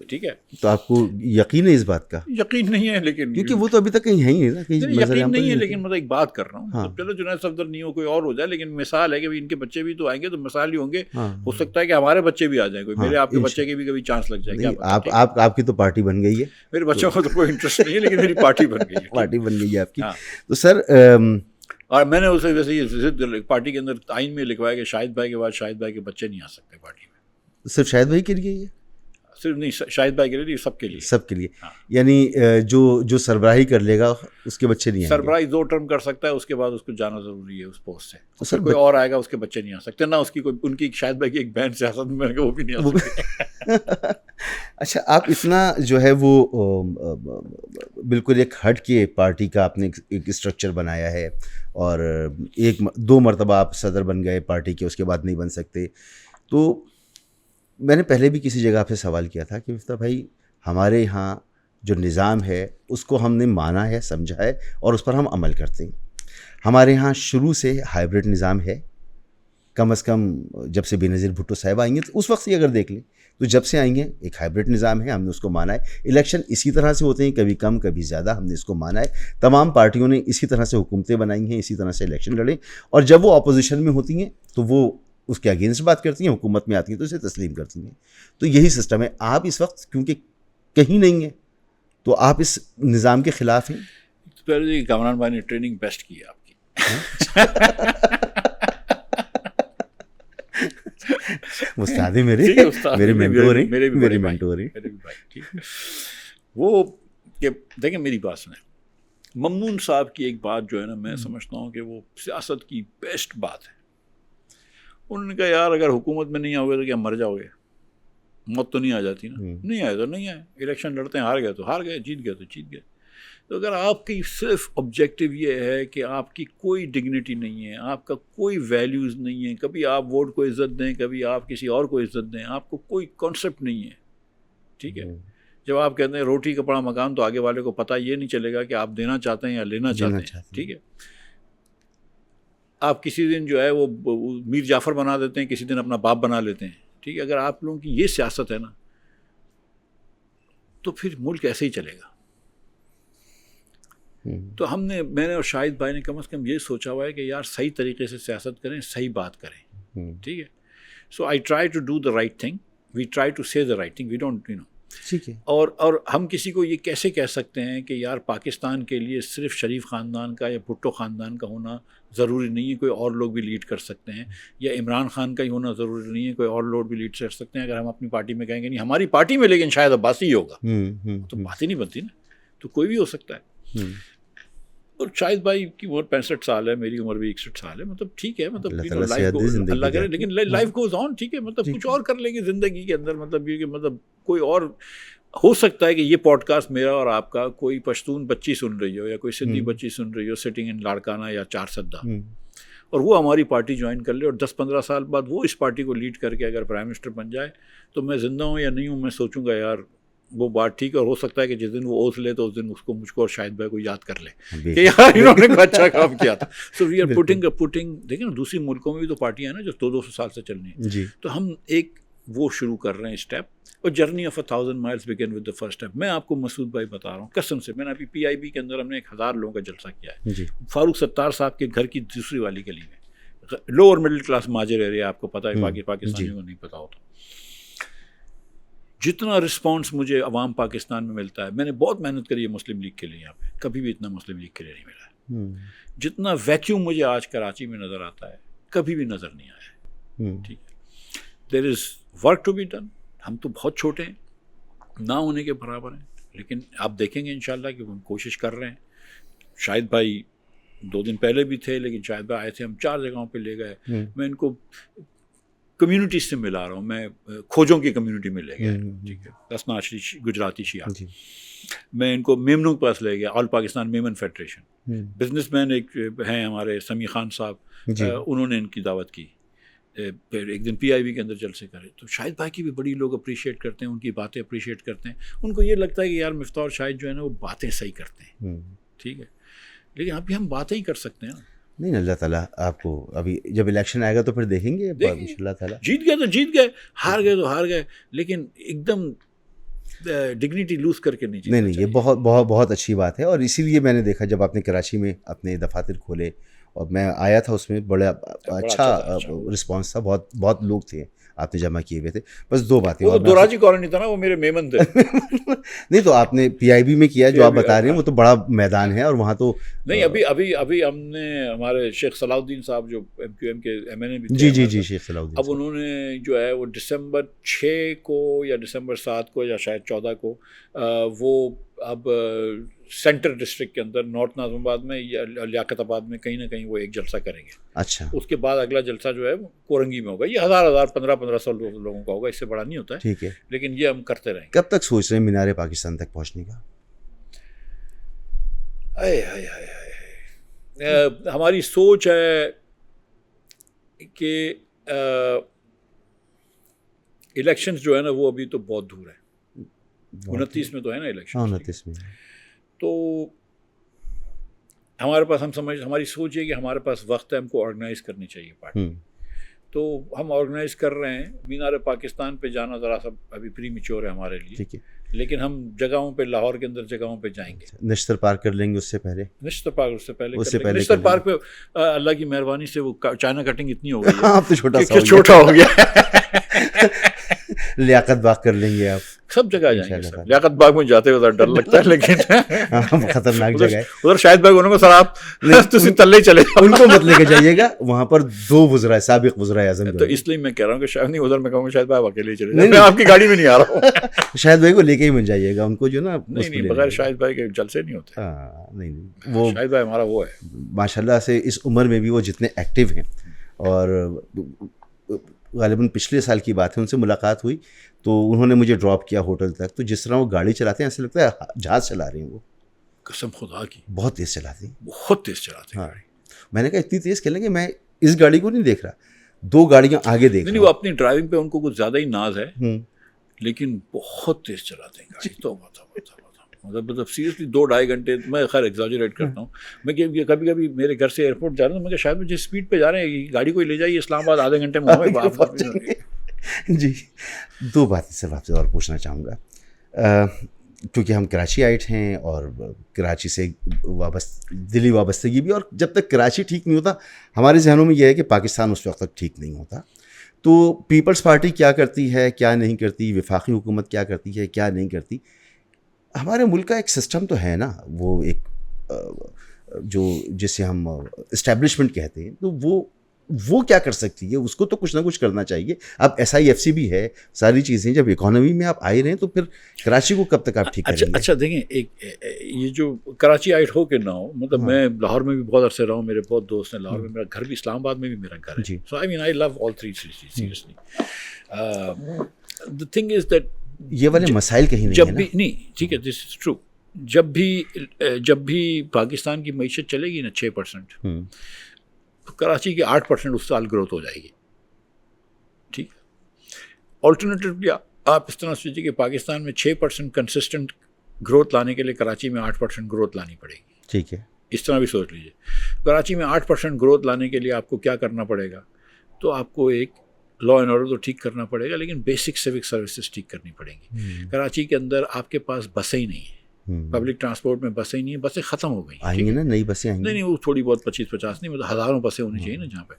Speaker 2: ठीक है।
Speaker 1: तो आपको यकीन है इस बात का?
Speaker 2: यकीन नहीं है, लेकिन
Speaker 1: क्योंकि वो तो अभी तक कहीं है ही नहीं ना, कहीं
Speaker 2: यकीन नहीं है, लेकिन मतलब एक बात कर रहा हूँ,
Speaker 1: हाँ।
Speaker 2: तो चलो जुनैद सफदर नहीं हो, कोई और हो जाए, लेकिन मिसाल है कि इनके बच्चे भी तो आएंगे, तो मिसाल ही होंगे।
Speaker 1: हाँ।
Speaker 2: हो सकता है कि हमारे बच्चे भी आ जाए, कोई
Speaker 1: हाँ,
Speaker 2: मेरे आपके बच्चे के भी कभी चांस लग जाए, क्या पता।
Speaker 1: आपकी तो पार्टी बन गई है।
Speaker 2: मेरे बच्चों को तो कोई इंटरेस्ट नहीं है, लेकिन मेरी पार्टी बन गई है,
Speaker 1: पार्टी बन गई है आपकी।
Speaker 2: हाँ।
Speaker 1: तो सर
Speaker 2: और मैंने उसे वैसे ही जिद पार्टी के अंदर आइन में लिखवाया कि शाहिद भाई के बाद शाहिद भाई के बच्चे नहीं आ सकते पार्टी में।
Speaker 1: सिर्फ शाहिद भाई के लिए ही है?
Speaker 2: सिर्फ नहीं, शाहिद भाई के लिए, सबके लिए,
Speaker 1: सबके लिए।
Speaker 2: हाँ।
Speaker 1: यानी जो सरबराही कर लेगा उसके बच्चे नहीं आएंगे?
Speaker 2: सरबराही 2 टर्म कर सकता है, उसके बाद उसको जाना जरूरी है उस पोस्ट से।
Speaker 1: तो सर
Speaker 2: कोई और आएगा, उसके बच्चे नहीं आ सकते ना, उसकी कोई, उनकी शाहिद भाई की एक बहन सियासत में, वो भी नहीं आ सकती।
Speaker 1: अच्छा, आप इतना जो है वो बिल्कुल एक हट के पार्टी का आपने एक स्ट्रक्चर बनाया है, और 1-2 मरतबा आप सदर बन गए पार्टी के, उसके बाद नहीं बन सकते। तो मैंने पहले भी किसी जगह आपसे सवाल किया था कि मिफ्ता भाई, हमारे यहाँ जो निज़ाम है उसको हमने माना है, समझा है, और उस पर हम अमल करते हैं। हमारे यहाँ शुरू से हाइब्रिड निज़ाम है, कम से कम जब से बेनज़ीर भुट्टो साहब आएंगे, तो उस वक्त से अगर देख लें तो जब से आएंगे एक हाइब्रिड निज़ाम है, हमने उसको माना है। इलेक्शन इसी तरह से होते हैं, कभी कम कभी ज़्यादा, हमने इसको माना है। तमाम पार्टियों ने इसी तरह से हुकूमतें बनाई हैं, इसी तरह से इलेक्शन लड़े, और जब वो अपोजिशन में होती हैं तो वो उसके अगेंस्ट बात करती हैं, हुकूमत में आती हैं तो इसे तस्लीम करती हैं। तो यही सिस्टम है। आप इस वक्त क्योंकि कहीं नहीं हैं, तो आप इस निज़ाम के ख़िलाफ़ हैं?
Speaker 2: पहले कामरान भाई ने ट्रेनिंग बेस्ट की है आपकी।
Speaker 1: उस्ताद मेरे मेंटोर हैं, मेरे मेंटोर हैं।
Speaker 2: मेरे भी भाई, ठीक है। वो कि देखिए, मेरी बात सुने, ममनून साहब की एक बात जो है ना, मैं समझता हूँ कि वो सियासत की बेस्ट बात है। उन्होंने कहा, यार अगर हुकूमत में नहीं आओगे तो क्या मर जाओगे? मौत तो नहीं आ जाती ना। नहीं आए तो नहीं आए, इलेक्शन लड़ते हैं, हार गए तो हार गए, जीत गए तो जीत गए। तो अगर आपकी सिर्फ ऑब्जेक्टिव ये है कि आपकी कोई डिग्निटी नहीं है, आपका कोई वैल्यूज़ नहीं है, कभी आप वोट को इज़्ज़त दें, कभी आप किसी और को इज़्ज़त दें, आपको कोई कॉन्सेप्ट नहीं है, ठीक है। जब आप कहते हैं रोटी कपड़ा मकान, तो आगे वाले को पता ये नहीं चलेगा कि आप देना चाहते हैं या लेना चाहते हैं, ठीक है। आप किसी दिन जो है वो मीर जाफ़र बना देते हैं, किसी दिन अपना बाप बना लेते हैं, ठीक है। अगर आप लोगों की ये सियासत है ना, तो फिर मुल्क ऐसे ही चलेगा। तो मैंने और शाहिद भाई ने कम से कम ये सोचा हुआ है कि यार सही तरीके से सियासत करें, सही बात करें, ठीक है। So I try to do the right thing, we try to say the right thing, we don't
Speaker 1: ठीक है।
Speaker 2: और हम किसी को ये कैसे कह सकते हैं कि यार पाकिस्तान के लिए सिर्फ शरीफ ख़ानदान का या भुट्टो ख़ानदान का होना ज़रूरी नहीं है, कोई और लोग भी लीड कर सकते हैं, या इमरान खान का ही होना ज़रूरी नहीं है, कोई और लोग भी लीड कर सकते हैं। अगर हम अपनी पार्टी में कहेंगे नहीं हमारी पार्टी में लेकिन शायद अब्बासी ही होगा, तो बात ही नहीं बनती ना। तो कोई भी हो सकता है। और शाहिद भाई की उम्र 65 साल है, मेरी उम्र भी 61 साल है, मतलब ठीक है, मतलब अल्लाह करे, लेकिन लाइफ गोज ऑन, ठीक है। मतलब कुछ और कर लेंगे ज़िंदगी के अंदर, मतलब ये कि मतलब कोई और हो सकता है कि ये पॉडकास्ट मेरा और आपका कोई पश्तून बच्ची सुन रही हो, या कोई सिंधी बच्ची सुन रही हो, सिटिंग इन लाड़काना या चार सद्दा, और वो हमारी पार्टी ज्वाइन कर ले, और 10-15 साल बाद वो इस पार्टी को लीड करके अगर प्राइम मिनिस्टर बन जाए, तो मैं जिंदा हूँ या नहीं हूँ, मैं सोचूंगा यार वो बात ठीक है। और हो सकता है कि जिस दिन वो ओथ ले, तो उस दिन उसको, मुझको और शाहिद भाई को याद कर ले कि यार इन्होंने अच्छा काम किया था। सो वी आर पुटिंग देखिए ना, दूसरी मुल्कों में भी तो पार्टियां हैं ना जो 200 साल से चल रही हैं, तो हम एक वो शुरू कर रहे हैं स्टेप, और journey of 1000 miles begin with the first step. मैं आपको मसूद भाई बता रहा हूँ कसम से, मैंने अभी PIB के अंदर हमने 1000 लोगों का जलसा किया है, फारूक सत्तार साहब के घर की दूसरी वाली गली में, लोअर मिडिल क्लास माजर एरिया, आपको पता है, पाकिस्तानियों को नहीं पता होता। जितना रिस्पांस मुझे अवाम पाकिस्तान में मिलता है, मैंने बहुत मेहनत करी है मुस्लिम लीग के लिए, यहाँ पे कभी भी इतना मुस्लिम लीग के लिए नहीं मिला है। जितना वैक्यूम मुझे आज कराची में नज़र आता है, कभी भी नज़र नहीं आया है, ठीक है। There is work to be done. हम तो बहुत छोटे हैं, ना होने के बराबर हैं, लेकिन आप देखेंगे इंशाल्लाह कि हम कोशिश कर रहे हैं। शाहिद भाई 2 दिन पहले भी थे, लेकिन शाहिद भाई आए थे, हम 4 जगहों पे ले गए। मैं इनको कम्युनिटी से मिला रहा हूँ, मैं खोजों की कम्युनिटी में ले गया, ठीक है, रसनाशरी गुजराती शिया। मैं इनको मेमनू के पास ले गया, all Pakistan Memon federation. Businessman एक हैं हमारे समी खान साहब, उन्होंने इनकी दावत की। फिर एक दिन PIB के अंदर जलसे करे, तो शाहिद भाई की भी बड़ी लोग अप्रिशिएट करते हैं, उनकी बातें अप्रिशिएट करते हैं। उनको ये लगता है कि यार मिफ्ताह और शाहिद जो है ना वो बातें सही करते हैं, ठीक है, लेकिन अभी हम बातें ही कर सकते हैं ना।
Speaker 1: नहीं, अल्लाह ताला आपको अभी जब इलेक्शन आएगा तो फिर देखेंगे इंशाल्लाह ताला।
Speaker 2: जीत गए तो जीत गए, हार गए तो हार गए, लेकिन एकदम डिग्निटी लूज करके नहीं जीतना
Speaker 1: नहीं, ये बहुत बहुत बहुत अच्छी बात है। और इसीलिए मैंने देखा जब आपने कराची में अपने दफातर खोले और मैं आया था, उसमें बड़ा अच्छा रिस्पांस था, बहुत बहुत लोग थे आपने जमा किए हुए थे। बस दो बातें,
Speaker 2: वो तो दोराजी कॉलोनी था ना, वो मेरे मेमन थे।
Speaker 1: नहीं, तो आपने PIB में किया जो आप बता रहे हैं, वो तो बड़ा मैदान है और वहाँ तो
Speaker 2: नहीं, अभी हमने हमारे शेख सलाउद्दीन साहब जो MQM के MNA भी थे,
Speaker 1: जी शेख सलाउद्दीन,
Speaker 2: अब उन्होंने जो है वो दिसंबर 6 को या दिसंबर 7 को या शायद 14 को वो अब सेंटर डिस्ट्रिक्ट के अंदर नॉर्थ नाज़िमाबाद में या लियाकताबाद में कहीं ना कहीं वो एक जलसा करेंगे।
Speaker 1: अच्छा,
Speaker 2: उसके बाद अगला जलसा जो है वो कोरंगी में होगा। ये हज़ार 1500 लोगों का होगा, इससे बड़ा नहीं होता है,
Speaker 1: ठीक है,
Speaker 2: लेकिन ये हम करते रहेंगे।
Speaker 1: कब तक सोच रहे हैं मीनार पाकिस्तान तक पहुँचने का?
Speaker 2: हमारी सोच है कि इलेक्शंस जो है ना वो अभी तो बहुत दूर है, 29 में तो है ना इलेक्शन।
Speaker 1: 29 में।
Speaker 2: तो हमारे पास हमारी सोच है कि हमारे पास वक्त है, हमको ऑर्गेनाइज करनी चाहिए पार्टी। तो हम ऑर्गेनाइज कर रहे हैं। मीनार पाकिस्तान पे जाना ज़रा सा अभी प्री मैच्योर है हमारे लिए, ठीक है, लेकिन हम जगहों पे, लाहौर के अंदर जगहों पे जाएंगे।
Speaker 1: नश्तर पार्क कर लेंगे उससे पहले?
Speaker 2: नश्तर पार्क उससे पहले नश्तर पार्क पे अल्लाह की मेहरबानी से वो चाइना कटिंग इतनी हो गई है,
Speaker 1: आप तो छोटा
Speaker 2: हो गया।
Speaker 1: लियाकत बाग कर लेंगे आप?
Speaker 2: सब जगह जाएंगे सर। लियाकत बाग में जाते हुए डर लगता है, लेकिन
Speaker 1: खतरनाक जगह है
Speaker 2: उधर। शाहिद भाई उनको सर आप तल्ले चले जाओ,
Speaker 1: उनको मत लेके जाइएगा, वहां पर 2 वज़रा साबिक वज़रा आज़म,
Speaker 2: तो इसलिए मैं कह रहा हूँ कि शायद नहीं, उधर मैं कहूँगा शाहिद भाई अकेले चले जाओ, मैं आपकी गाड़ी में नहीं आ रहा हूँ।
Speaker 1: शाहिद भाई को लेके ही मिल जाइएगा, उनको जो ना
Speaker 2: नहीं बगैर शाहिद भाई के जलसे नहीं होते।
Speaker 1: नहीं, वो
Speaker 2: शाहिद भाई हमारा वो है
Speaker 1: माशाल्लाह से, इस उम्र में भी वो जितने एक्टिव हैं। और गालिबन पिछले साल की बात है, उनसे मुलाकात हुई तो उन्होंने मुझे ड्रॉप किया होटल तक, तो जिस तरह वो गाड़ी चलाते हैं ऐसा लगता है जहाज़ चला रहे हैं वो।
Speaker 2: कसम खुदा की
Speaker 1: बहुत तेज़ चलाते हैं,
Speaker 2: बहुत तेज़ चलाते हैं।
Speaker 1: हाँ, मैंने कहा इतनी तेज़ चलेंगे, मैं इस गाड़ी को नहीं देख रहा, 2 गाड़ियाँ आगे देख रहा हूँ।
Speaker 2: वो अपनी ड्राइविंग पे उनको कुछ ज़्यादा ही नाज है, लेकिन बहुत तेज़ चलाते हैं गाड़ी। तो मतलब सीरियसली 2-2.5 घंटे, मैं खैर एग्जैजरेट करता हूँ। मैं कभी कभी मेरे घर से एयरपोर्ट जा रहा हूँ, मैं शायद जिस स्पीड पे जा रहे हैं गाड़ी को ले जाइए इस्लामाबाद, आधे घंटे में
Speaker 1: जी। 2 बातें सिर्फ आपसे और पूछना चाहूँगा, क्योंकि हम कराची आइट हैं और कराची से दिली वाबस्तगी भी, और जब तक कराची ठीक नहीं होता हमारे जहनों में यह है कि पाकिस्तान उस वक्त तक ठीक नहीं होता। तो पीपल्स पार्टी क्या करती है, क्या नहीं करती, वफाकी हुकूमत क्या करती है, क्या नहीं करती, हमारे मुल्क का एक सिस्टम तो है ना, वो एक जो जिसे हम इस्टेब्लिशमेंट कहते हैं, तो वो क्या कर सकती है, उसको तो कुछ ना कुछ करना चाहिए। अब SIFC भी है, सारी चीज़ें, जब इकोनॉमी में आप आए रहे हैं तो फिर कराची को कब तक आप ठीक करेंगे?
Speaker 2: अच्छा देखें, एक ये जो कराची आइट हो के ना हो, मतलब मैं लाहौर में भी बहुत अरसे रहा हूँ, मेरे बहुत दोस्त हैं लाहौर में, मेरा घर भी इस्लामाबाद में भी मेरा घर है। So I mean I love all 3 cities seriously. The thing is that
Speaker 1: ये वाले मसाइल कहीं नहीं
Speaker 2: जब
Speaker 1: है
Speaker 2: भी नहीं, ठीक है, दिस इज ट्रू। जब भी पाकिस्तान की मईशत चलेगी ना 6%, तो कराची की 8% उस साल ग्रोथ हो जाएगी, ठीक है। ऑल्टरनेटिवली आप इस तरह सोचिए कि पाकिस्तान में 6% कंसिस्टेंट ग्रोथ लाने के लिए कराची में 8% ग्रोथ लानी पड़ेगी, ठीक है। इस तरह भी सोच लीजिए, कराची में 8% ग्रोथ लाने के लिए आपको क्या करना पड़ेगा, तो आपको एक लॉ एंड ऑर्डर तो ठीक करना पड़ेगा, लेकिन बेसिक सिविक सर्विसेज ठीक करनी पड़ेंगी। कराची के अंदर आपके पास बसें ही नहीं है, पब्लिक ट्रांसपोर्ट में बसें नहीं है, बसें ख़त्म हो गई,
Speaker 1: आएंगी ना, नई बसें आएंगी।
Speaker 2: नहीं वो थोड़ी बहुत 25-50 नहीं, मतलब हज़ारों बसें होनी चाहिए ना, जहाँ पे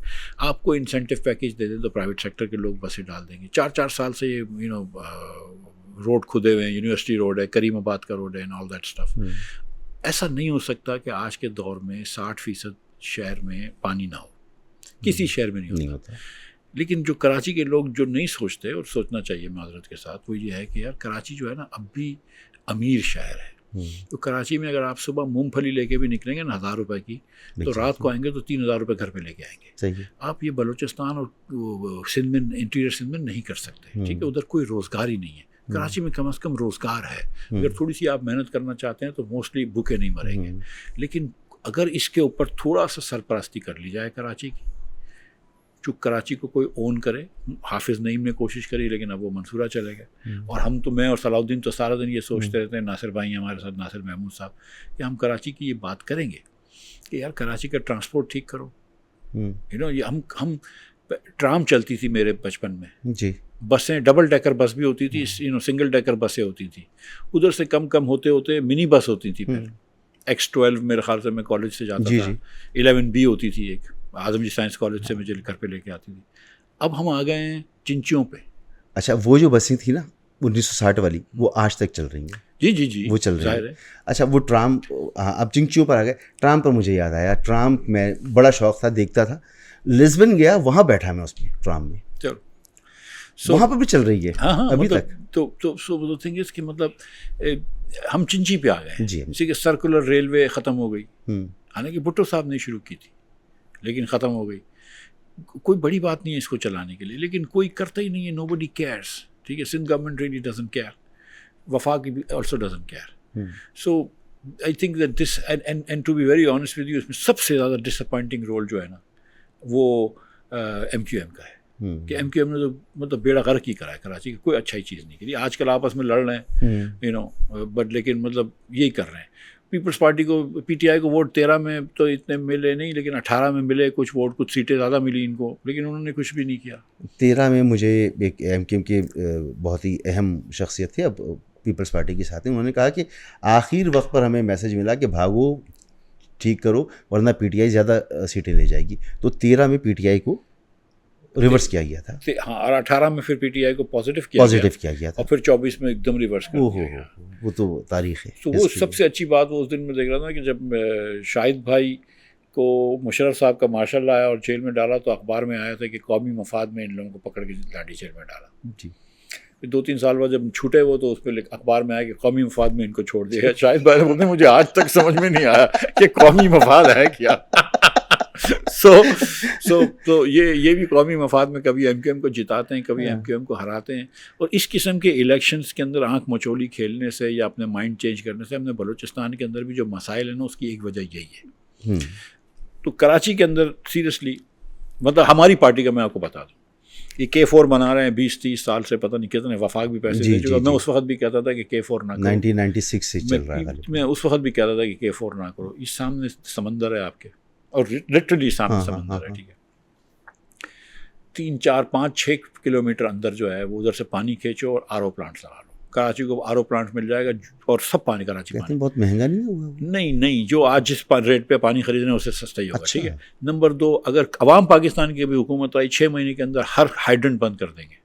Speaker 2: आपको इंसेंटिव पैकेज दे दें तो प्राइवेट सेक्टर के लोग बसें डाल देंगे। 4-4 साल से ये रोड खुदे हुए हैं, यूनिवर्सिटी रोड है, करीमाबाद का रोड है, एंड ऑल दैट स्टफ। ऐसा नहीं हो सकता कि आज के दौर में 60% शहर में पानी ना हो, किसी शहर में नहीं होता। लेकिन जो कराची के लोग जो नहीं सोचते, और सोचना चाहिए माजरत के साथ, वो ये है कि यार कराची जो है ना अब भी अमीर शहर है। तो कराची में अगर आप सुबह मूंगफली लेके भी निकलेंगे ना 1000 रुपए की, तो रात को आएंगे तो 3000 रुपये घर पे लेके आएंगे। सही। आप ये बलूचिस्तान और सिंध में, इंटीरियर सिंध में नहीं कर सकते, ठीक है। उधर कोई रोज़गार ही नहीं है। कराची में कम से कम रोज़गार है, अगर थोड़ी सी आप मेहनत करना चाहते हैं तो मोस्टली भूखे नहीं मरेंगे। लेकिन अगर इसके ऊपर थोड़ा सा सरपरस्ती कर ली जाए कराची की, जो कराची को कोई ओन करे। हाफिज़ नईम ने कोशिश करी लेकिन अब वो मंसूरा चले गए। और हम तो, मैं और सलाउद्दीन तो सारा दिन ये सोचते रहते हैं, नासिर भाई हमारे साथ, नासिर महमूद साहब, कि हम कराची की ये बात करेंगे कि यार कराची का ट्रांसपोर्ट ठीक करो। ये हम ट्राम चलती थी मेरे बचपन में
Speaker 1: जी,
Speaker 2: बसें डबल डेकर बस भी होती थी, सिंगल डेकर बसें होती थी, उधर से कम होते होते मिनी बस होती थी। फिर X12 मेरे ख्याल से मैं कॉलेज से जाता था, 11B होती थी एक, आजमजी साइंस कॉलेज से मुझे घर पे लेके आती थी। अब हम आ गए हैं चिंचियों पे।
Speaker 1: अच्छा, वो जो बसें थी ना 1960 वाली, वो आज तक चल रही हैं?
Speaker 2: जी जी जी,
Speaker 1: वो चल रही है। अच्छा, वो ट्राम, अब चिंचियों पर आ गए, ट्राम पर मुझे याद आया, ट्राम में बड़ा शौक था, देखता था, लिस्बन गया, वहाँ बैठा मैं उसमें ट्राम में।
Speaker 2: चलो,
Speaker 1: वहाँ पर भी चल रही है अभी
Speaker 2: मतलब,
Speaker 1: तक।
Speaker 2: तो सो थिंग इज कि मतलब हम चिंची पे आ गए
Speaker 1: जी,
Speaker 2: जैसे कि सर्कुलर रेलवे ख़त्म हो गई, हालांकि भुट्टो साहब ने शुरू की थी लेकिन ख़त्म हो गई। कोई बड़ी बात नहीं है इसको चलाने के लिए, लेकिन कोई करता ही नहीं है, नोबडी केयर्स। ठीक है, Sindh government really doesn't care, वफाक भी also doesn't care. So I think that this and to be very honest with you, इसमें सबसे ज़्यादा डिसअपॉइंटिंग रोल जो है ना वो MQM का है कि MQM ने तो मतलब बेड़ा गर्क ही करा है कराची की, कोई अच्छा ही चीज़ नहीं करी। आजकल आपस में लड़ रहे हैं बट लेकिन मतलब यही कर रहे हैं। पीपल्स पार्टी को, PTI को वोट 13 में तो इतने मिले नहीं, लेकिन 18 में मिले कुछ वोट, कुछ सीटें ज़्यादा मिली इनको, लेकिन उन्होंने कुछ भी नहीं किया।
Speaker 1: 13 में मुझे एक MQM के बहुत ही अहम शख्सियत थे अब पीपल्स पार्टी के साथ, उन्होंने कहा कि आखिर वक्त पर हमें मैसेज मिला कि भागो, ठीक करो, वरना PTI ज़्यादा सीटें ले जाएगी। तो 13 में PTI को रिवर्स किया गया था।
Speaker 2: हाँ, और 18 में फिर PTI को पॉजिटिव किया गया था, और फिर 24 में एकदम रिवर्स कर दिया गया।
Speaker 1: वो तो तारीख है।
Speaker 2: तो वो सबसे अच्छी बात वो उस दिन मैं देख रहा था कि जब शाहिद भाई को मुशर्रफ साहब का मार्शल आया और जेल में डाला, तो अखबार में आया था कि कौमी मफाद में इन लोगों को पकड़ के लाठी जेल में डाला। जी, फिर 2-3 साल बाद जब छूटे वो, तो उस पर अखबार में आया कि कौमी मफाद में इनको छोड़ दिया। शाहिद भाई बोलते मुझे आज तक समझ में नहीं आया कि कौमी मफाद है क्या। तो ये भी कौमी मफाद में कभी MQM को जिताते हैं, कभी MQM को हराते हैं। और इस किस्म के इलेक्शंस के अंदर आंख मचोली खेलने से या अपने माइंड चेंज करने से, हमने बलूचिस्तान के अंदर भी जो मसाइल है ना, उसकी एक वजह यही है। तो कराची के अंदर सीरियसली मतलब हमारी पार्टी का मैं आपको बता दूँ, ये K4 बना रहे हैं 20-30 साल से, पता नहीं कितने, वफाक भी पैसे दे चुका। मैं उस वक्त भी कहता था कि K4 ना करो,
Speaker 1: 1996 से चल रहा है। मैं
Speaker 2: उस वक्त भी कहता था कि K4 ना करो। इस सामने समंदर है आपके, और लिटरली सामने समंदर है। ठीक है, 3-4-5-6 किलोमीटर अंदर जो है वो उधर से पानी खींचो और RO प्लांट लगा लो। कराची को RO प्लांट मिल जाएगा और सब पानी कराची पानी।
Speaker 1: बहुत महंगा नहीं होगा?
Speaker 2: नहीं, जो आज जिस रेट पे पानी खरीदने उससे सस्ता ही होगा। अच्छा। ठीक है, नंबर 2, अगर अवाम पाकिस्तान की भी हुकूमत आई, 6 महीने के अंदर हर हाइड्रेंट बंद कर देंगे।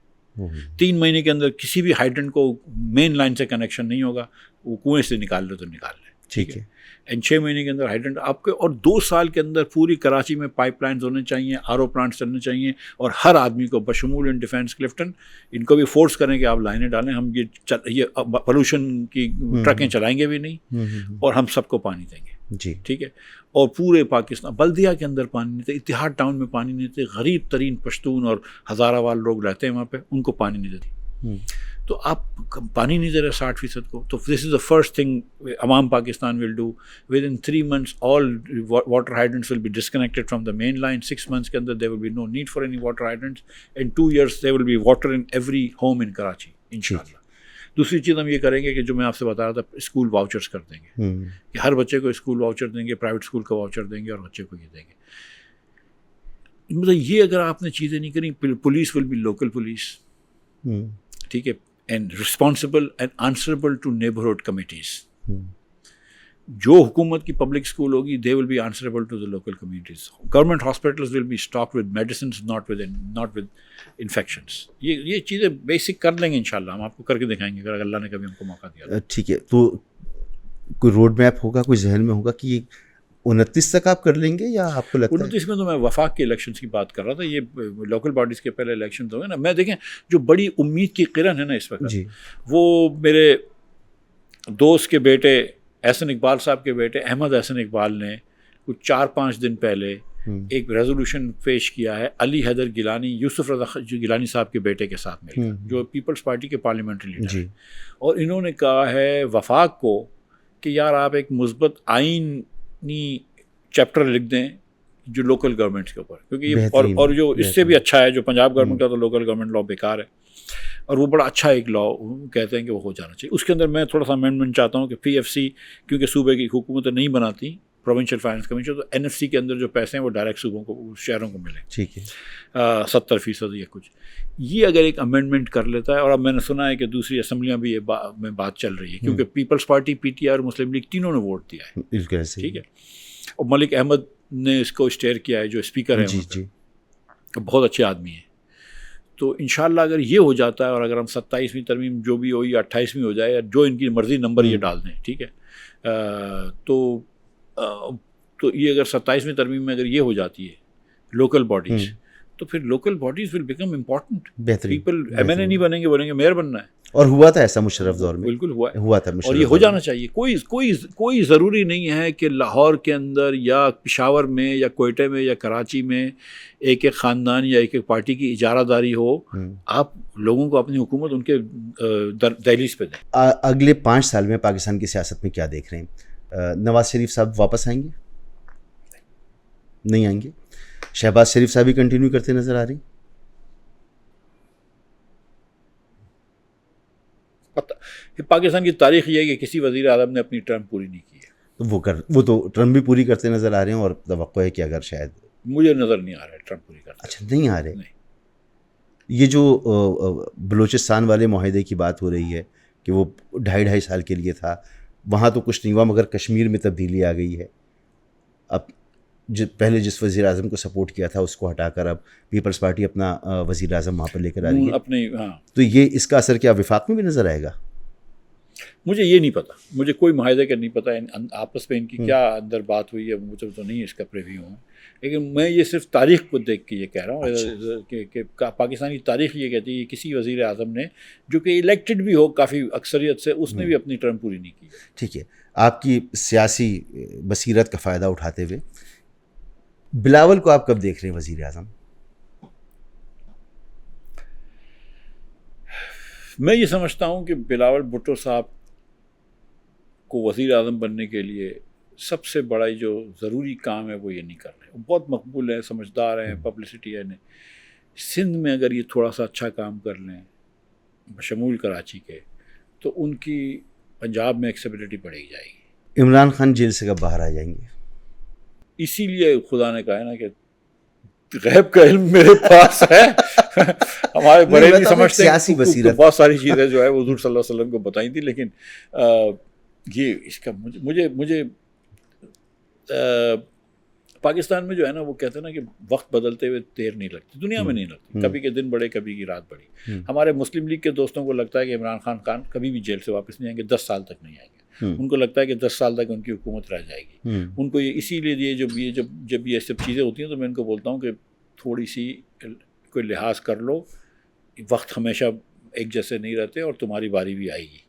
Speaker 2: 3 महीने के अंदर किसी भी हाइड्रेंट को मेन लाइन से कनेक्शन नहीं होगा, वो कुएं से निकाल लो तो निकाल लें। ठीक है, एंड 6 महीने के अंदर हाइड्रेंट आपके, और 2 साल के अंदर पूरी कराची में पाइपलाइंस होने चाहिए, RO प्लांट चलने चाहिए, और हर आदमी को बशमूल इन डिफेंस क्लिफ्टन इनको भी फोर्स करें कि आप लाइनें डालें। हम ये पोल्यूशन की ट्रकें चलाएंगे भी नहीं, और हम सबको पानी देंगे जी। ठीक है, और पूरे पाकिस्तान, बल्दिया के अंदर पानी नहीं थे, इतिहाद टाउन में पानी नहीं थे, गरीब तरीन पश्तून और हज़ारावाल लोग रहते हैं वहाँ पे, उनको पानी नहीं देती। तो आप पानी नहीं दे रहे 60% को, तो this is the first thing Awam Pakistan will do. Within 3 months all water hydrants will be disconnected from the main line. 6 months के अंदर there will be no need for any water hydrants. In 2 years there will be water in every home in Karachi इंशाल्लाह। दूसरी चीज़ हम ये करेंगे कि जो मैं आपसे बता रहा था, स्कूल वाउचर्स कर देंगे कि हर बच्चे को स्कूल वाउचर देंगे, प्राइवेट स्कूल का वाउचर देंगे, और बच्चे को ये देंगे। मतलब ये अगर आपने चीज़ें नहीं करी, police will be local police. ठीक है, and responsible and answerable to neighborhood committees. जो हुकूमत की पब्लिक स्कूल होगी, they will be answerable to the local communities. Government hospitals will be stocked with medicines, not with infections. ये चीज़ें बेसिक कर लेंगे इंशाल्लाह, हम आपको करके दिखाएंगे अगर अल्लाह ने कभी हमको मौका दिया।
Speaker 1: ठीक है, तो कोई रोड मैप होगा, कोई जहन में होगा कि 29 तक आप कर लेंगे, या आपको लगता है?
Speaker 2: 29 में तो मैं वफाक के इलेक्शंस की बात कर रहा था, ये लोकल बॉडीज़ के पहले इलेक्शन हो गए ना। मैं देखें, जो बड़ी उम्मीद की किरण है ना इस वक्त, वो मेरे दोस्त के बेटे एहसन इकबाल साहब के बेटे अहमद एहसन इकबाल ने कुछ 4-5 दिन पहले एक रेजोल्यूशन पेश किया है, अली हैदर गिलानी, यूसुफ रज़ा गिलानी साहब के बेटे के साथ मिलकर, जो पीपल्स पार्टी के पार्लियामेंट्री लीडर हैं। और इन्होंने कहा है वफाक को कि यार आप एक मुस्बत आईनी चैप्टर लिख दें जो लोकल गवर्नमेंट्स के ऊपर, क्योंकि ये
Speaker 1: बेहतरीन,
Speaker 2: और जो इससे भी अच्छा है, जो पंजाब गवर्नमेंट का तो लोकल गवर्नमेंट लॉ बेकार है, और वो बड़ा अच्छा एक लॉ कहते हैं कि वो हो जाना चाहिए। उसके अंदर मैं थोड़ा सा अमेंडमेंट चाहता हूँ कि PFC, क्योंकि सूबे की हुकूमत नहीं बनाती, प्रोविंशियल फाइनेंस कमीशन, तो NFC के अंदर जो पैसे हैं वो डायरेक्ट सूबों को, शहरों को मिले,
Speaker 1: ठीक है।
Speaker 2: 70% या कुछ। ये अगर एक अमेंडमेंट कर लेता है, और अब मैंने सुना है कि दूसरी असम्बलियाँ भी ये में बात चल रही है, क्योंकि पीपल्स पार्टी, PTI और मुस्लिम लीग तीनों ने वोट दिया है,
Speaker 1: बिल्कुल ऐसे
Speaker 2: ठीक है, और मलिक अहमद ने इसको स्टेयर किया है, जो स्पीकर है,
Speaker 1: जी,
Speaker 2: बहुत अच्छे आदमी हैं। तो इंशाल्लाह अगर ये हो जाता है, और अगर हम 27वीं तरमीम जो भी हो या 28वीं हो जाए, या जो इनकी मर्ज़ी नंबर ये डाल दें, ठीक है, तो ये अगर 27वीं तरमीम में अगर ये हो जाती है लोकल बॉडीज़, तो फिर local bodies will become important.
Speaker 1: बेहतरीन।
Speaker 2: पीपल MNA नहीं बनेंगे, बनेंगे मेयर बनना है।
Speaker 1: और हुआ था ऐसा मुशर्रफ दौर में,
Speaker 2: बिल्कुल हुआ
Speaker 1: था
Speaker 2: और ये हो जाना चाहिए। कोई ज़रूरी नहीं है कि लाहौर के अंदर या पेशावर में या कोयटे में या कराची में एक एक ख़ानदान या एक एक पार्टी की इजारादारी हो। आप लोगों को अपनी हुकूमत उनके दहलीज पे दें।
Speaker 1: अगले 5 साल में पाकिस्तान की सियासत में क्या देख रहे हैं? नवाज शरीफ साहब वापस आएंगे? नहीं आएंगे? शहबाज शरीफ साहब ही कंटिन्यू करते नजर आ रही?
Speaker 2: पाकिस्तान की तारीख ये है कि किसी वज़ीर आज़म ने अपनी टर्म पूरी नहीं की है।
Speaker 1: तो वो तो टर्म भी पूरी करते नजर आ रहे हैं, और तवक्को है कि अगर शायद,
Speaker 2: मुझे नज़र नहीं आ रहा है टर्म पूरी करते।
Speaker 1: अच्छा, नहीं आ रहे?
Speaker 2: नहीं।
Speaker 1: ये जो बलूचिस्तान वाले माहिदे की बात हो रही है कि वो 2.5 साल के लिए था, वहाँ तो कुछ नहीं हुआ, मगर कश्मीर में तब्दीली आ गई है। अब पहले जिस वज़ीर आज़म को सपोर्ट किया था उसको हटाकर अब पीपल्स पार्टी अपना वज़ीर आज़म वहाँ पर लेकर आ रही है
Speaker 2: अपने। हाँ, तो
Speaker 1: ये इसका असर क्या विफाक में भी नज़र आएगा?
Speaker 2: मुझे ये नहीं पता, मुझे कोई माहिदे का नहीं पता आपस में इनकी क्या अंदर बात हुई है, मुझे तो नहीं इसका प्रीव्यू है, लेकिन मैं ये सिर्फ तारीख़ को देख के ये कह रहा हूँ। अच्छा। कि पाकिस्तानी तारीख़ ये कहती है किसी वज़ीर आज़म ने, जो कि इलेक्टेड भी हो काफ़ी अक्सरियत से, उसने भी अपनी टर्म पूरी नहीं की।
Speaker 1: ठीक है, आपकी सियासी बसीरत का फ़ायदा उठाते हुए बिलावल को आप कब देख रहे हैं वज़ीर आज़म?
Speaker 2: मैं ये समझता हूँ कि बिलावल भुट्टो साहब को वज़ीर आज़म बनने के लिए सबसे बड़ा जो ज़रूरी काम है वो ये नहीं कर रहे। वो बहुत मकबूल है, समझदार हैं, पब्लिसिटी है। सिंध में अगर ये थोड़ा सा अच्छा काम कर लें बशमूल कराची के, तो उनकी पंजाब में एक्सेबिलिटी बढ़ेगी जाएगी।
Speaker 1: इमरान खान जेल से कब बाहर आ जाएंगे?
Speaker 2: इसीलिए खुदा ने कहा है ना कि गैब का इल्म मेरे पास है। हमारे बरेली समझते हैं तो बहुत सारी चीज़ें जो है वो हुज़ूर सल्लल्लाहु अलैहि वसल्लम को बताई थी, लेकिन ये इसका मुझे पाकिस्तान में जो है ना, वो कहते हैं ना कि वक्त बदलते हुए देर नहीं लगती, दुनिया में नहीं लगती, कभी के दिन बढ़े कभी की रात बढ़ी। हमारे मुस्लिम लीग के दोस्तों को लगता है कि इमरान खान कभी भी जेल से वापस नहीं आएंगे, 10 साल तक नहीं आएंगे। उनको लगता है कि 10 साल तक उनकी हुकूमत रह जाएगी। उनको ये इसीलिए जब ये सब चीज़ें होती हैं तो मैं इनको बोलता हूँ कि थोड़ी सी कोई लिहाज कर लो, वक्त हमेशा एक जैसे नहीं रहते और तुम्हारी बारी भी आएगी,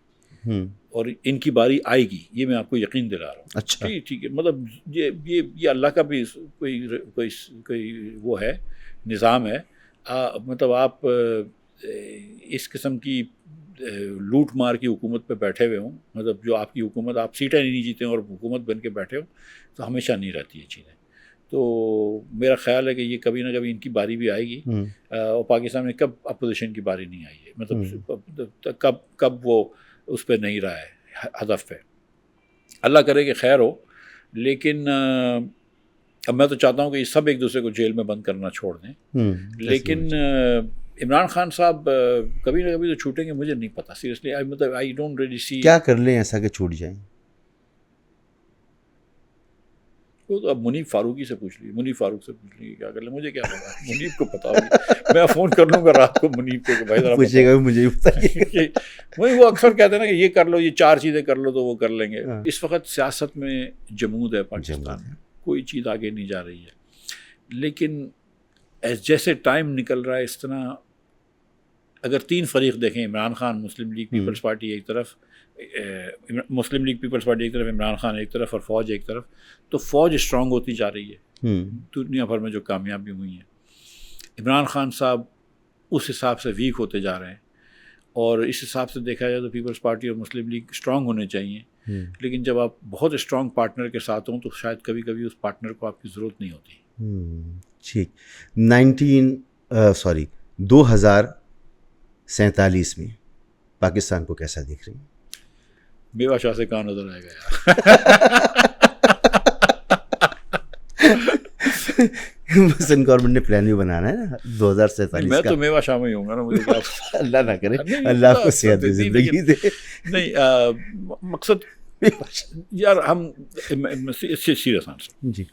Speaker 2: और इनकी बारी आएगी, ये मैं आपको यकीन दिला रहा हूँ।
Speaker 1: अच्छा,
Speaker 2: ठीक है, मतलब ये अल्लाह का भी कोई वो है, निज़ाम है। मतलब आप इस किस्म की लूट मार की हुकूमत पे बैठे हुए हों, मतलब जो आपकी हुकूमत, आप सीटें नहीं जीते और हुकूमत बन के बैठे हो, तो हमेशा नहीं रहती ये चीज़ें। तो मेरा ख्याल है कि ये कभी ना कभी इनकी बारी भी आएगी। और पाकिस्तान में कब अपोजिशन की बारी नहीं आई है, मतलब कब वो उस पर नहीं रहा है हदफ पे। अल्लाह करे कि खैर हो, लेकिन अब मैं तो चाहता हूँ कि ये सब एक दूसरे को जेल में बंद करना छोड़ दें। लेकिन इमरान खान साहब कभी ना कभी तो छूटेंगे, मुझे नहीं पता सीरियसली। मतलब आई डोंट रियली सी
Speaker 1: क्या कर लें ऐसा कि छूट जाएं।
Speaker 2: वो तो अब मुनीब फारूकी से पूछ लीजिए, मुनीब फारूक से पूछ लीजिए क्या कर ले, मुझे क्या पता। मुनीब को पता होगी, मैं फ़ोन कर लूँगा रात को मुनीब को कि भाई ज़रा
Speaker 1: पूछेगा, मुझे बताइए।
Speaker 2: वही वो अक्सर कहते हैं ना कि ये कर लो, ये 4 चीज़ें कर लो तो वो कर लेंगे। इस वक्त सियासत में जमूद है पाकिस्तान में, कोई चीज़ आगे नहीं जा रही है। लेकिन जैसे टाइम निकल रहा है, इस तरह अगर 3 फरीक देखें, इमरान खान, मुस्लिम लीग पीपल्स पार्टी एक तरफ, मुस्लिम लीग पीपल्स पार्टी एक तरफ, इमरान खान एक तरफ और फ़ौज एक तरफ, तो फ़ौज स्ट्रॉन्ग होती जा रही है। दुनिया भर में जो कामयाबी हुई हैं, इमरान खान साहब उस हिसाब से वीक होते जा रहे हैं। और इस हिसाब से देखा जाए तो पीपल्स पार्टी और मुस्लिम लीग स्ट्रॉन्ग होने चाहिए। लेकिन जब आप बहुत स्ट्रॉन्ग पार्टनर के साथ हों तो शायद कभी कभी उस पार्टनर को आपकी ज़रूरत नहीं होती।
Speaker 1: ठीक। 2047 में पाकिस्तान को कैसा देख रही हैं?
Speaker 2: बेवाशाह से कहाँ नजर आएगा यार।
Speaker 1: सेंट्रल गवर्नमेंट ने प्लान भी बनाना है ना 2047
Speaker 2: मैं
Speaker 1: का।
Speaker 2: तो मेवा शाह में ही होऊंगा ना, मुझे क्या
Speaker 1: अल्लाह ना करे,
Speaker 2: नहीं,
Speaker 1: अल्लाह आपको
Speaker 2: मतलब
Speaker 1: सेहत दे, जिंदगी दे।
Speaker 2: नहीं, मकसद यार हम सीरियस आंसर,
Speaker 1: जी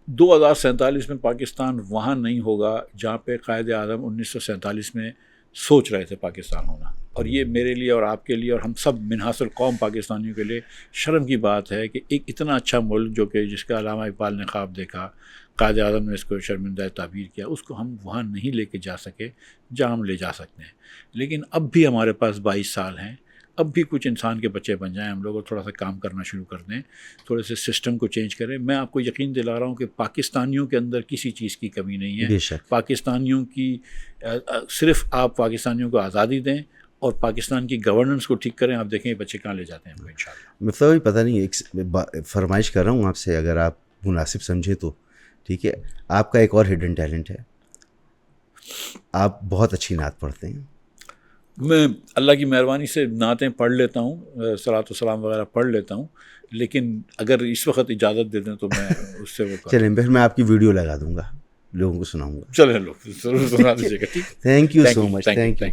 Speaker 2: 2047 में पाकिस्तान वहाँ नहीं होगा जहाँ पे कायद आज़म 1947 में सोच रहे थे पाकिस्तान होना। और ये मेरे लिए और आपके लिए और हम सब मिनहासुल कौम पाकिस्तानियों के लिए शर्म की बात है कि एक इतना अच्छा मुल्क जो कि जिसका अल्लामा इकबाल ने ख्वाब देखा, कायद आज़म ने इसको शर्मिंदा ताबीर किया, उसको हम वहाँ नहीं लेके जा सके जहाँ हम ले जा सकते हैं। लेकिन अब भी हमारे पास 22 साल हैं, अब भी कुछ इंसान के बच्चे बन जाएं हम लोग और थोड़ा सा काम करना शुरू कर दें, थोड़े से सिस्टम को चेंज करें। मैं आपको यकीन दिला रहा हूँ कि पाकिस्तानियों के अंदर किसी चीज़ की कमी नहीं है। पाकिस्तानियों की सिर्फ आप पाकिस्तानियों को आज़ादी दें और पाकिस्तान की गवर्नेंस को ठीक करें, आप देखें ये बच्चे कहाँ ले जाते हैं इंशाल्लाह।
Speaker 1: मतलब पता नहीं, एक फरमाइश कर रहा हूँ आपसे, अगर आप मुनासिब समझे तो ठीक है। आपका एक और हिडन टैलेंट है, आप बहुत अच्छी नात पढ़ते हैं।
Speaker 2: मैं अल्लाह की मेहरबानी से नातें पढ़ लेता हूँ, सलात व सलाम वगैरह पढ़ लेता हूँ, लेकिन अगर इस वक्त इजाज़त दे दें तो मैं उससे वो
Speaker 1: चलें, फिर मैं आपकी वीडियो लगा दूंगा, लोगों को सुनाऊंगा।
Speaker 2: चलें, लोग ज़रूर सुना दीजिएगा। ठीक,
Speaker 1: thank you so much, thank you.